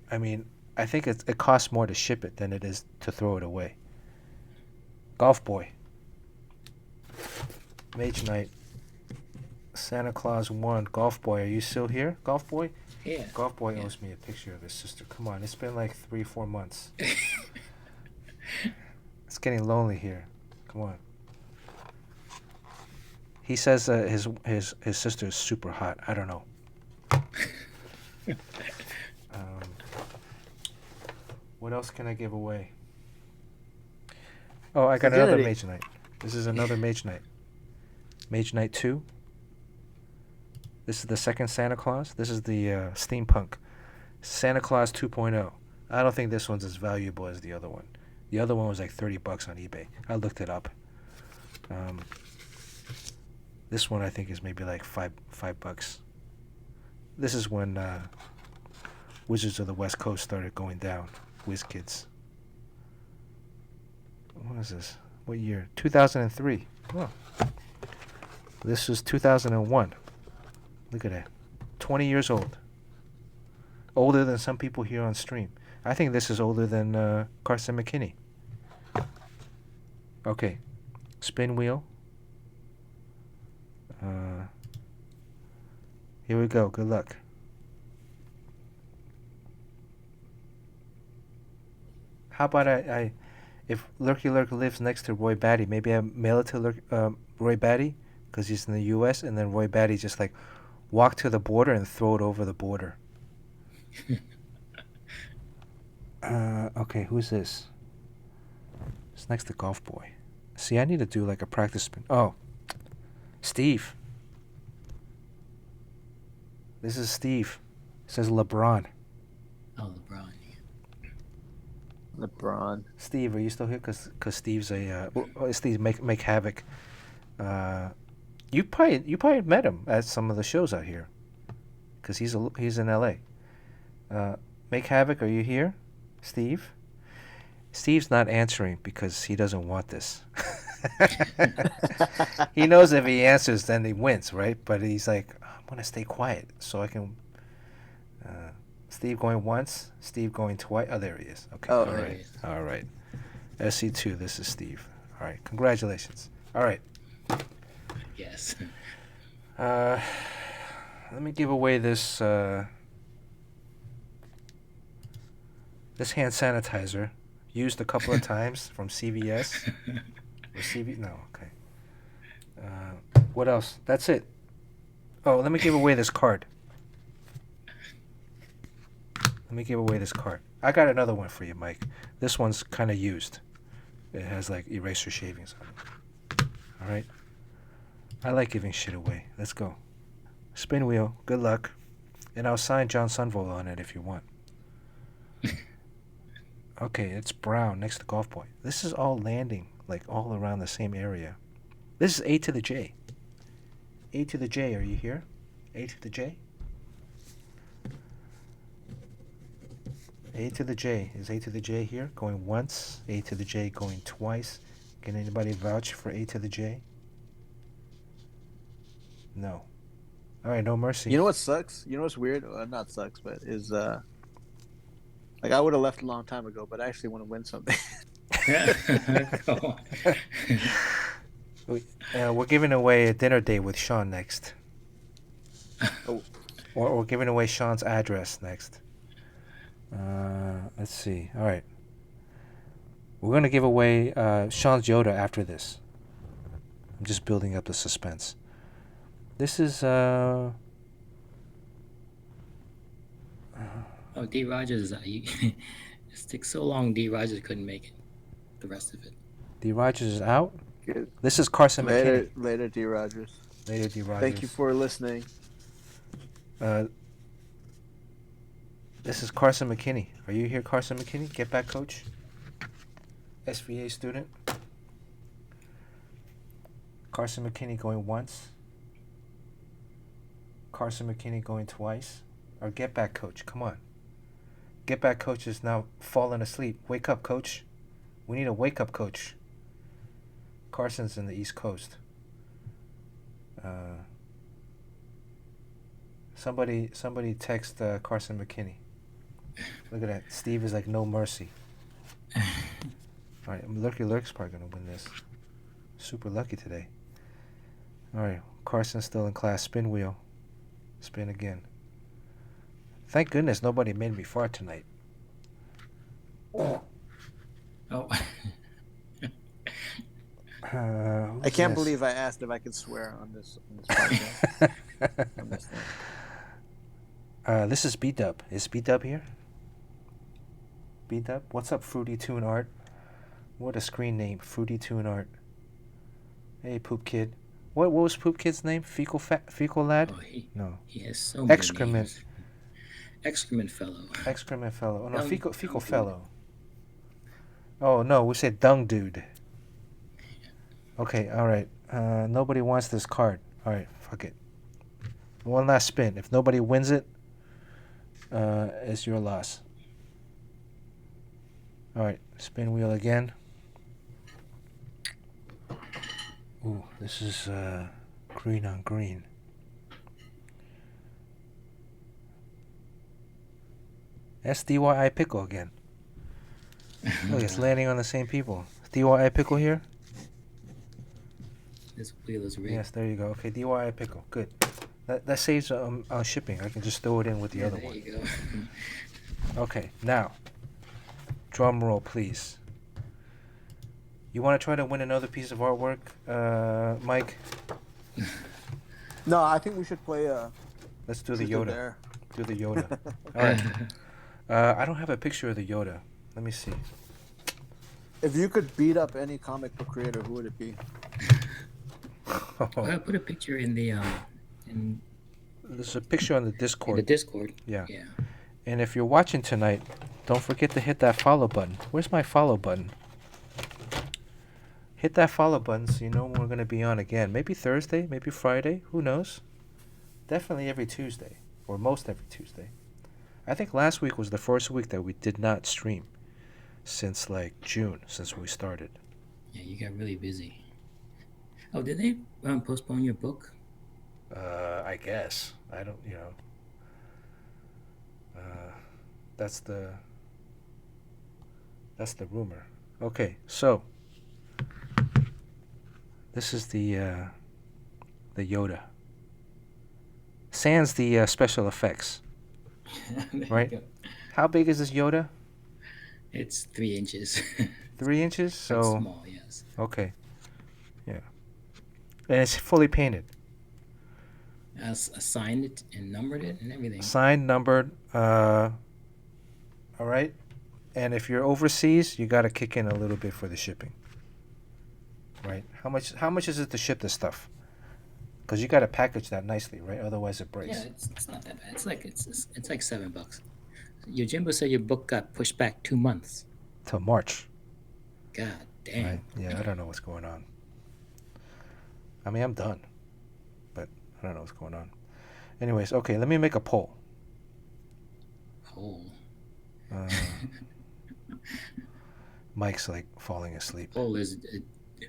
I mean, I think it costs more to ship it than it is to throw it away. Golf Boy. Mage Knight. Santa Claus 1. Golf Boy, are you still here? Golf Boy?
Yeah.
Golf Boy owes me a picture of his sister. Come on, it's been like 3-4 months. It's getting lonely here. Come on. He says his sister is super hot. I don't know. What else can I give away? Oh, I got another Mage Knight. This is another Mage Knight. Mage Knight 2. This is the second Santa Claus. This is the steampunk Santa Claus 2.0. I don't think this one's as valuable as the other one. The other one was like $30 on eBay. I looked it up. This one I think is maybe like $5. This is when Wizards of the West Coast started going down. WizKids. What is this? What year? 2003. Oh. This was 2001. Look at that. 20 years old. Older than some people here on stream. I think this is older than Carson McKinney. Okay. Spin wheel. Here we go. Good luck. How about if Lurky Lurk lives next to Roy Batty, maybe I mail it to Roy Batty because he's in the U.S. and then Roy Batty just like walk to the border and throw it over the border. Okay, who's this? It's next to Golf Boy. See, I need to do like a practice spin. Oh, Steve. This is Steve. It says LeBron.
Oh, LeBron.
LeBron.
Steve, are you still here? Cause Steve's Steve make havoc. You probably met him at some of the shows out here, cause he's in L.A. Make havoc, are you here, Steve? Steve's not answering because he doesn't want this. He knows if he answers, then he wins, right? But he's like, I'm gonna stay quiet so I can. Steve going once, Steve going twice. Oh, there he is. Okay.
Oh,
All right. SC2, this is Steve. All right. Congratulations. All right.
Yes.
Let me give away this this hand sanitizer used a couple of times from CVS. Or CV? No. Okay. What else? That's it. Oh, let me give away this card. Let me give away this card. I got another one for you, Mike. This one's kind of used. It has like eraser shavings on it. All right. I like giving shit away. Let's go. Spin wheel. Good luck. And I'll sign John Sunvol on it if you want. Okay, it's brown next to Golf Boy. This is all landing like all around the same area. This is A to the J. A to the J, are you here? A to the J? A to the J. Is A to the J here? Going once. A to the J going twice. Can anybody vouch for A to the J? No. All right, no mercy.
You know what sucks? You know what's weird? Well, not sucks, but is like I would have left a long time ago, but I actually want to win something.
We're giving away a dinner date with Sean next.
Oh.
Or we're giving away Sean's address next. Let's see. All right. We're going to give away Sean's Yoda after this. I'm just building up the suspense. This is...
Oh, D. Rogers. It took so long, D. Rogers couldn't make it. The rest of it.
D. Rogers is out.
Good.
This is Carson McKinney.
Later, D. Rogers.
Later, D. Rogers.
Thank you for listening.
This is Carson McKinney. Are you here, Carson McKinney? Get back, coach. SVA student. Carson McKinney going once. Carson McKinney going twice. Or get back, coach. Come on. Get back, coach is now falling asleep. Wake up, coach. We need a wake up, coach. Carson's in the East Coast. Somebody text Carson McKinney. Look at that. Steve is like no mercy. All right, Lurky Lurk's probably gonna win this. Super lucky today. All right, Carson's still in class. Spin wheel. Spin again. Thank goodness nobody made me fart tonight.
Oh.
I can't believe I asked if I could swear on this podcast. On this thing.
This is B-Dub. Is B-Dub here? B-Dub? What's up, Fruity Tune Art? What a screen name, Fruity Tune Art. Hey, Poop Kid. What was Poop Kid's name? Fecal Lad?
Oh,
No.
He has so many
Excrement.
names. Excrement Fellow.
Excrement Fellow. Oh, no,
Dung-
Fecal
Dung
Fellow. Oh, no, we said Dung Dude. Okay, all right. Nobody wants this card. All right, fuck it. One last spin. If nobody wins it, it's your loss. All right, spin wheel again. Ooh, this is green on green. That's DYI Pickle again. Look, it's landing on the same people. DYI Pickle here?
This wheel is rigged.
Yes, there you go. Okay, DYI Pickle. Good. That saves shipping. I can just throw it in with the other
there
one.
you go.
Okay, now, drum roll, please. You want to try to win another piece of artwork, Mike?
No, I think we should play.
Let's do the
Truth or
Yoda.
Dare.
Do the Yoda. All right. I don't have a picture of the Yoda. Let me see.
If you could beat up any comic book creator, who would it be?
I put a picture in the in
There's a picture on the
the
Discord.
Discord.
Yeah.
Yeah.
And if you're watching tonight, don't forget to hit that follow button. Where's my follow button? Hit that follow button so you know when we're going to be on again. Maybe Thursday, maybe Friday. Who knows? Definitely every Tuesday, or most every Tuesday. I think last week was the first week that we did not stream since like June, since we started.
Yeah, you got really busy. Oh, did they postpone your book?
I guess. I don't, that's the rumor. Okay, so this is the Yoda. Sans the special effects,
There you
right?
go.
How big is this Yoda?
It's 3 inches.
3 inches?
It's
So,
small, yes.
okay. Yeah. And it's fully painted.
Signed it and numbered it and everything.
Signed, numbered, all right? And if you're overseas, you got to kick in a little bit for the shipping. Right? How much is it to ship this stuff? Because you got to package that nicely, right? Otherwise it breaks.
Yeah, it's not that bad. It's like $7. Your Jimbo said your book got pushed back 2 months.
Till March.
God damn.
Right? Yeah, I don't know what's going on. I mean, I'm done. But I don't know what's going on. Anyways, okay, let me make a poll.
Oh.
Mike's like falling asleep.
Poll is.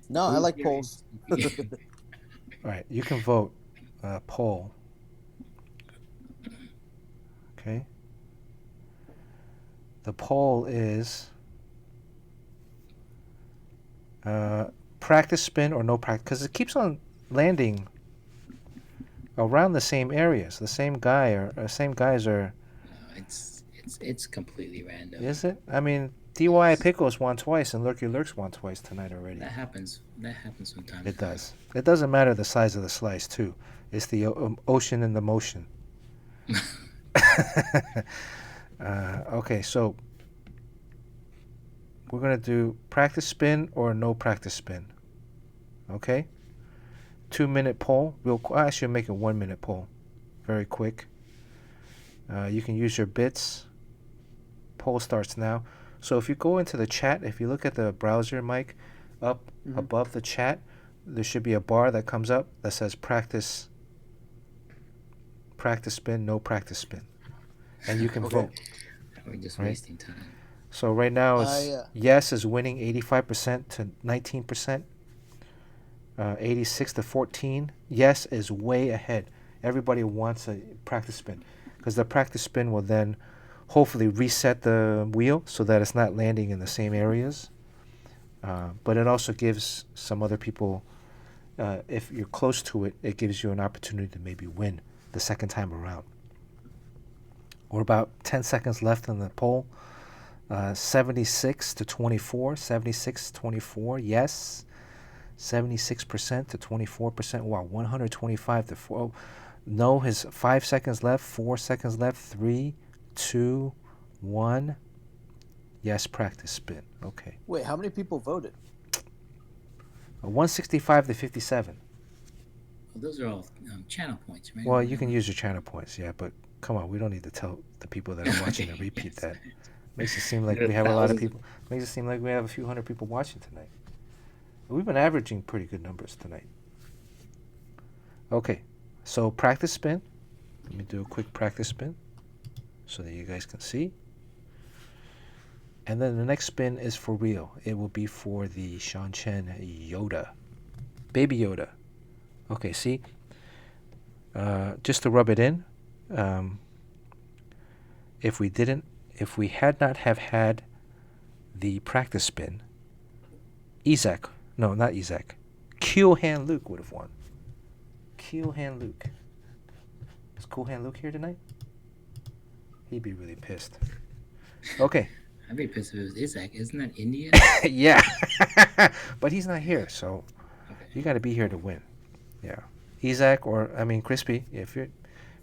No, I like polls.
All right, you can vote poll. Okay. The poll is practice spin or no practice, because it keeps on landing around the same areas. The same guy or same guys are.
No, it's completely random.
Is it? I mean, DY Pickles won twice and Lurky Lurks won twice tonight already.
That happens from time to
It
time.
does. It doesn't matter the size of the slice too. It's the ocean and the motion. Okay, so we're gonna do practice spin or no practice spin. Okay. 2-minute poll. I should make a 1-minute poll. Very quick. You can use your bits. Poll starts now. So if you go into the chat, if you look at the browser, Mike, up above the chat, there should be a bar that comes up that says practice practice spin, no practice spin, and you can
Okay.
vote.
We're just
Right.
wasting time.
So right now, it's
Yeah.
yes is winning 85% to 19%, 86 to 14. Yes is way ahead. Everybody wants a practice spin because the practice spin will then hopefully reset the wheel so that it's not landing in the same areas. But it also gives some other people, if you're close to it, it gives you an opportunity to maybe win the second time around. We're about 10 seconds left in the poll. 76 to 24. 76-24. Yes. 76% to 24%. Wow. 125 to 4. Oh, no has 5 seconds left. 4 seconds left. 3, 2, 1. Yes, practice spin. Okay.
Wait, how many people voted?
165 to 57.
Well, those are all channel points, right?
Well, you can use your channel points, yeah, but come on, we don't need to tell the people that are watching to repeat that. Makes it seem like
There are
we have a lot of
thousands.
people. Makes it seem like we have a few hundred people watching tonight. We've been averaging pretty good numbers tonight. Okay, so practice spin. Let me do a quick practice spin so that you guys can see. And then the next spin is for real. It will be for the Chen Yoda. Baby Yoda. Okay, see? Just to rub it in, if we had not have had the practice spin, not Isaac, Cool Hand Luke would have won. Cool Hand Luke. Is Cool Hand Luke here tonight? He'd be really pissed. Okay.
I'd be pissed if it was Isaac. Isn't that India?
Yeah. But he's not here, so
Okay.
you got to be here to win. Yeah. Isaac Crispy, if you're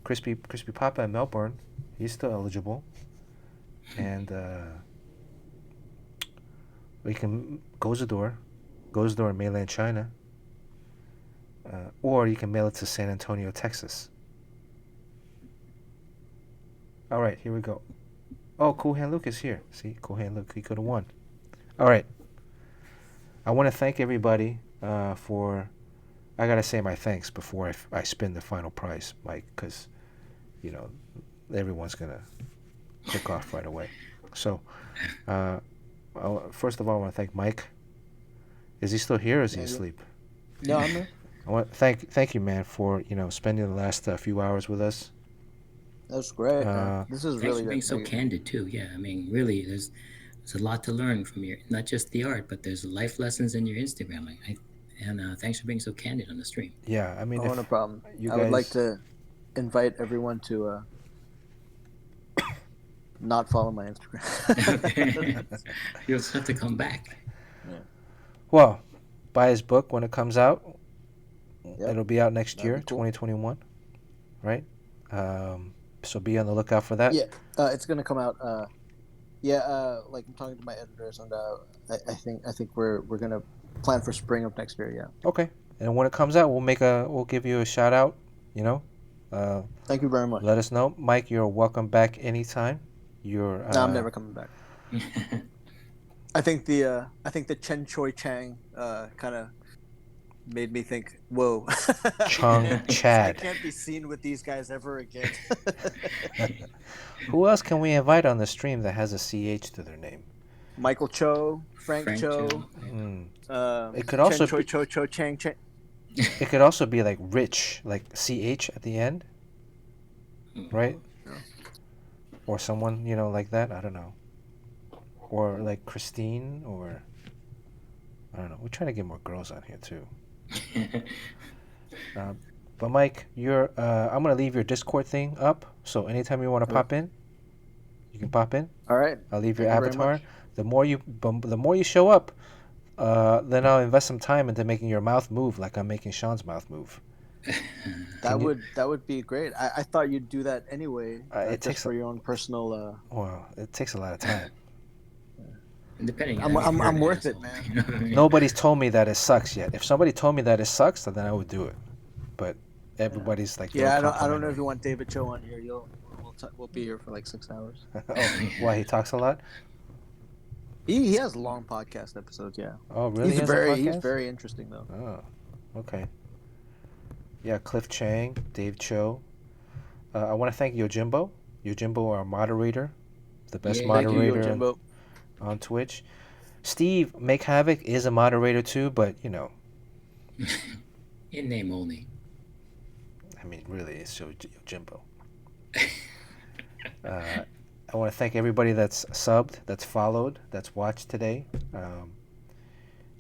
Crispy Papa in Melbourne, he's still eligible. And we can goes the door in mainland China. Or you can mail it to San Antonio, Texas. All right, here we go. Oh, Cool Hand Luke is here. See, Cool Hand Luke, he could have won. All right. I want to thank everybody for. I gotta say my thanks before I spin the final prize, Mike, because everyone's gonna click off right away. So, first of all, I want to thank Mike. Is he still here, or is he asleep?
No, I'm here.
I want thank you, man, for spending the last few hours with us.
That was great. This is
Thanks
really
for being
good.
so candid too. Yeah, I mean, really, there's a lot to learn from your, not just the art, but there's life lessons in your Instagram. And thanks for being so candid on the stream.
Yeah, I mean,
Oh, no problem.
you
I would like
guys-
to invite everyone to not follow my Instagram.
You'll just have to come back.
Well, buy his book when it comes out.
Yep.
It'll be out next
That'd
year,
be cool.
2021, right? So be on the lookout for that.
Yeah, it's gonna come out. Like I'm talking to my editors, and I think we're gonna plan for spring of next year. Yeah.
Okay. And when it comes out, we'll give you a shout out.
Thank you very much.
Let us know, Mike. You're welcome back anytime.
No, I'm never coming back. I think the Chen Choi Chang kind of made me think, whoa.
Chung Chad.
I can't be seen with these guys ever again.
Who else can we invite on the stream that has a CH to their name?
Michael Cho, Frank Cho.
It could also
Chen Choi Cho Chang Chang.
It could also be like Rich, like CH at the end, right?
Yeah.
Or someone like that. I don't know. Or like Christine, or I don't know. We're trying to get more girls on here too. But Mike, I'm gonna leave your Discord thing up, so anytime you want to pop in, you can pop in.
All right.
I'll leave your
Thank you very
avatar.
much.
The more you show up, then I'll invest some time into making your mouth move like I'm making Sean's mouth move.
That would be great. I thought you'd do that anyway.
It
Just
takes
for your own personal.
Well, it takes a lot of time.
Depending.
I'm worth it, man.
You know what I mean?
Nobody's told me that it sucks yet. If somebody told me that it sucks, then I would do it. But everybody's like,
Yeah, I don't know if you want David Cho on here. We'll be here for like 6 hours.
Oh, why, he talks a lot?
He has long podcast episodes. Yeah.
Oh, really?
He's
He has a podcast?
very interesting though.
Oh, okay. Yeah, Cliff Chang, Dave Cho. I want to thank Yojimbo. Yojimbo, our moderator, the best
Yeah.
Thank you,
moderator
Yojimbo.
on Twitch. Steve, Make Havoc is a moderator too, but you know,
In name only.
I mean, really, it's Yojimbo. I want to thank everybody that's subbed, that's followed, that's watched today.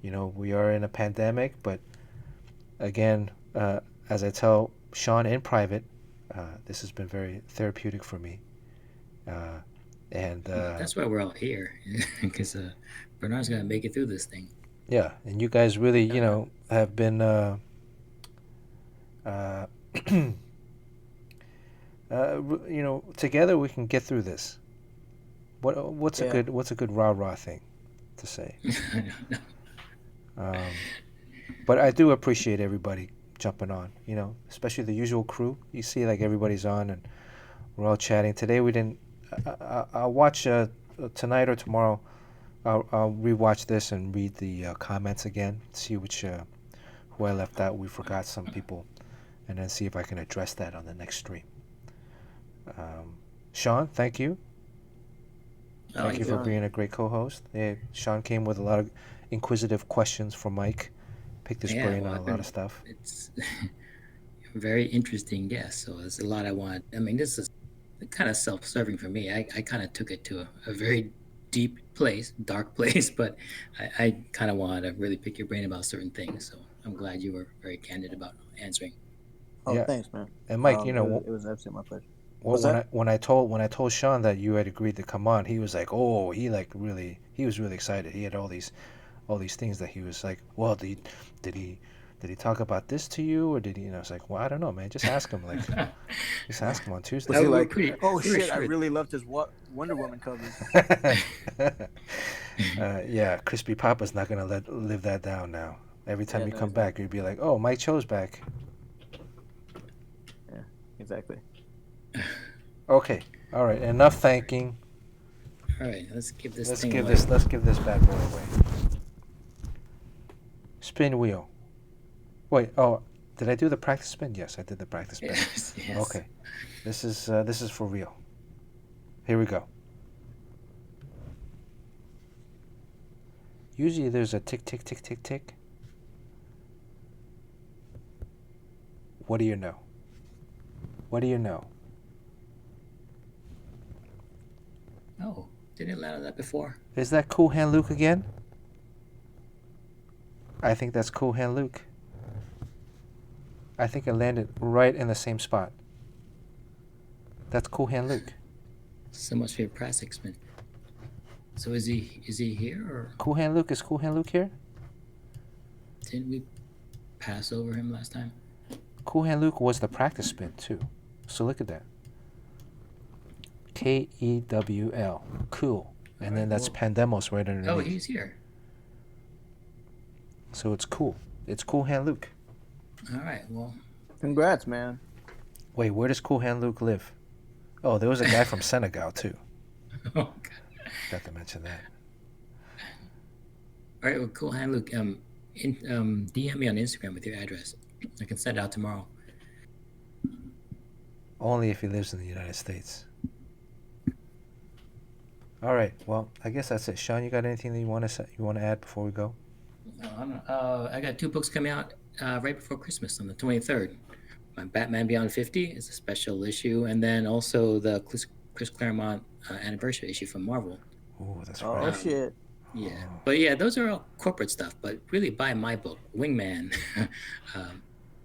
You know, we are in a pandemic, but again, as I tell Sean in private, this has been very therapeutic for me. And
That's why we're all here, because Bernard's gonna make it through this thing.
yeah, and you guys really, you know, have been you know, together we can get through this. What's a
Yeah.
good rah thing to say? But I do appreciate everybody jumping on, you know, especially the usual crew. You see, like, everybody's on and we're all chatting. Today we didn't. I'll watch tonight or tomorrow. I'll rewatch this and read the comments again, see which who I left out. We forgot some people, and then see if I can address that on the next stream. Sean, thank you. Thank you for
Sean.
being a great co-host. Yeah, Sean came with a lot of inquisitive questions for Mike. Picked his brain on a lot of stuff.
It's a very interesting guest. So there's a lot I want. I mean, this is kind of self-serving for me. I kind of took it to a very deep place, dark place, but I kind of want to really pick your brain about certain things. So I'm glad you were very candid about answering.
Oh,
Yeah.
thanks, man.
And Mike, you know,
it was absolutely my pleasure.
well, when I told Sean that you had agreed to come on, he was like, oh, he was really excited. He had all these things that he was like, well, did he talk about this to you, or did he? You know, it's like, well, I don't know, man. Just ask him. Like, just ask him on Tuesday.
Was he
we're
like,
pretty-
oh
we're
shit, I
sure-
really loved his Wonder Woman covers.
Yeah, Crispy Papa's not gonna live that down now. Every time
Yeah,
you
no,
come
he's
back, you'd be like, oh, Mike Cho's back.
Yeah, exactly.
Okay, all right. Enough thanking.
All right, let's give this
Let's
thing
give
away.
this bad boy away. Spin wheel. Wait. Oh, did I do the practice spin? Yes, I did the practice spin.
Yes.
Okay. This is for real. Here we go. Usually there's a tick, tick, tick, tick, tick. What do you know? What do you know?
Oh, didn't land on that before.
Is that Cool Hand Luke again? I think that's Cool Hand Luke. I think it landed right in the same spot. That's Cool Hand Luke.
So much for your plastic spin. So is he here, or
Cool Hand Luke, is Cool Hand Luke here?
didn't we pass over him last time?
Cool Hand Luke was the practice spin too. So look at that. Kewl. Cool. And then that's Pandemos right underneath.
Oh, he's here.
So it's cool. It's Cool Hand Luke.
All right. Well,
Congrats, man.
Wait, where does Cool Hand Luke live? Oh, there was a guy from Senegal too.
oh God.
Got to mention that.
All right. Well, cool hand, Luke. DM me on Instagram with your address. I can send it out tomorrow.
Only if he lives in the United States. All right. Well, I guess that's it. Sean, you got anything that you want to add before we go?
I got 2 books coming out right before Christmas on the 23rd. My Batman Beyond 50 is a special issue, and then also the Chris Claremont anniversary issue from Marvel.
Oh, that's
Oh
right.
shit.
Yeah, but yeah, those are all corporate stuff. But really, buy my book, Wingman,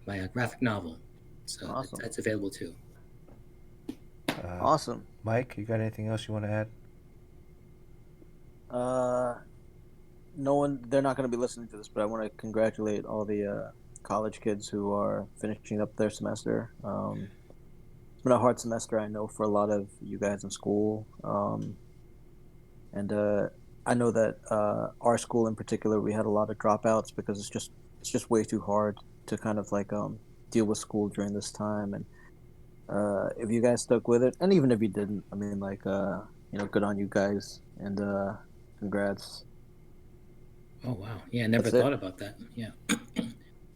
my graphic novel. So
Awesome.
that's available too.
Awesome.
Mike, you got anything else you want to add?
No one. They're not going to be listening to this, but I want to congratulate all the college kids who are finishing up their semester. It's been a hard semester, I know, for a lot of you guys in school. And I know that our school in particular, we had a lot of dropouts because it's just way too hard to kind of like deal with school during this time. And if you guys stuck with it, and even if you didn't, I mean, like good on you guys, and congrats.
Oh wow, yeah, I never
That's it.
thought about that. Yeah,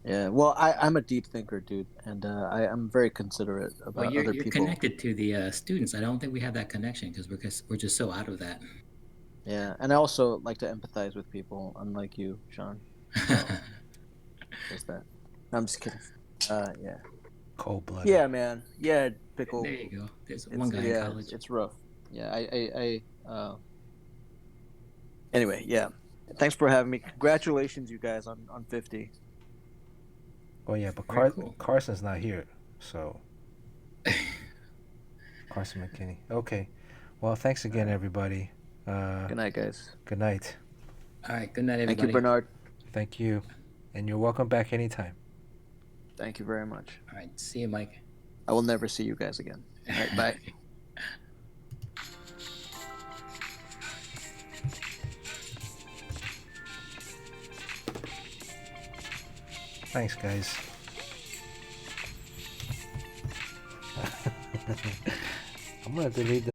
Yeah. Well, I'm a deep thinker, dude, and I'm very considerate
Well,
about
you're
other
you're
people.
connected to the students. I don't think we have that connection because we're just so out of that.
Yeah, and I also like to empathize with people, unlike you, Sean. So there's that. I'm just kidding. Yeah.
Cold blooded.
Yeah, man. Yeah,
There
pickle.
you go. There's one guy in
Yeah,
college.
it's rough. Yeah, anyway, yeah. Thanks for having me. Congratulations, you guys, on 50.
Oh yeah, but
Very cool.
Carson's not here, so Carson McKinney. Okay. Well, thanks again,
All right.
everybody.
Good night, guys.
Good night.
All right. Good night,
Thank you,
everybody.
Bernard.
Thank you, and you're welcome back anytime.
Thank you very much.
All right. See you, Mike.
I will never see you guys again. All right, bye.
Thanks, guys. I'm gonna delete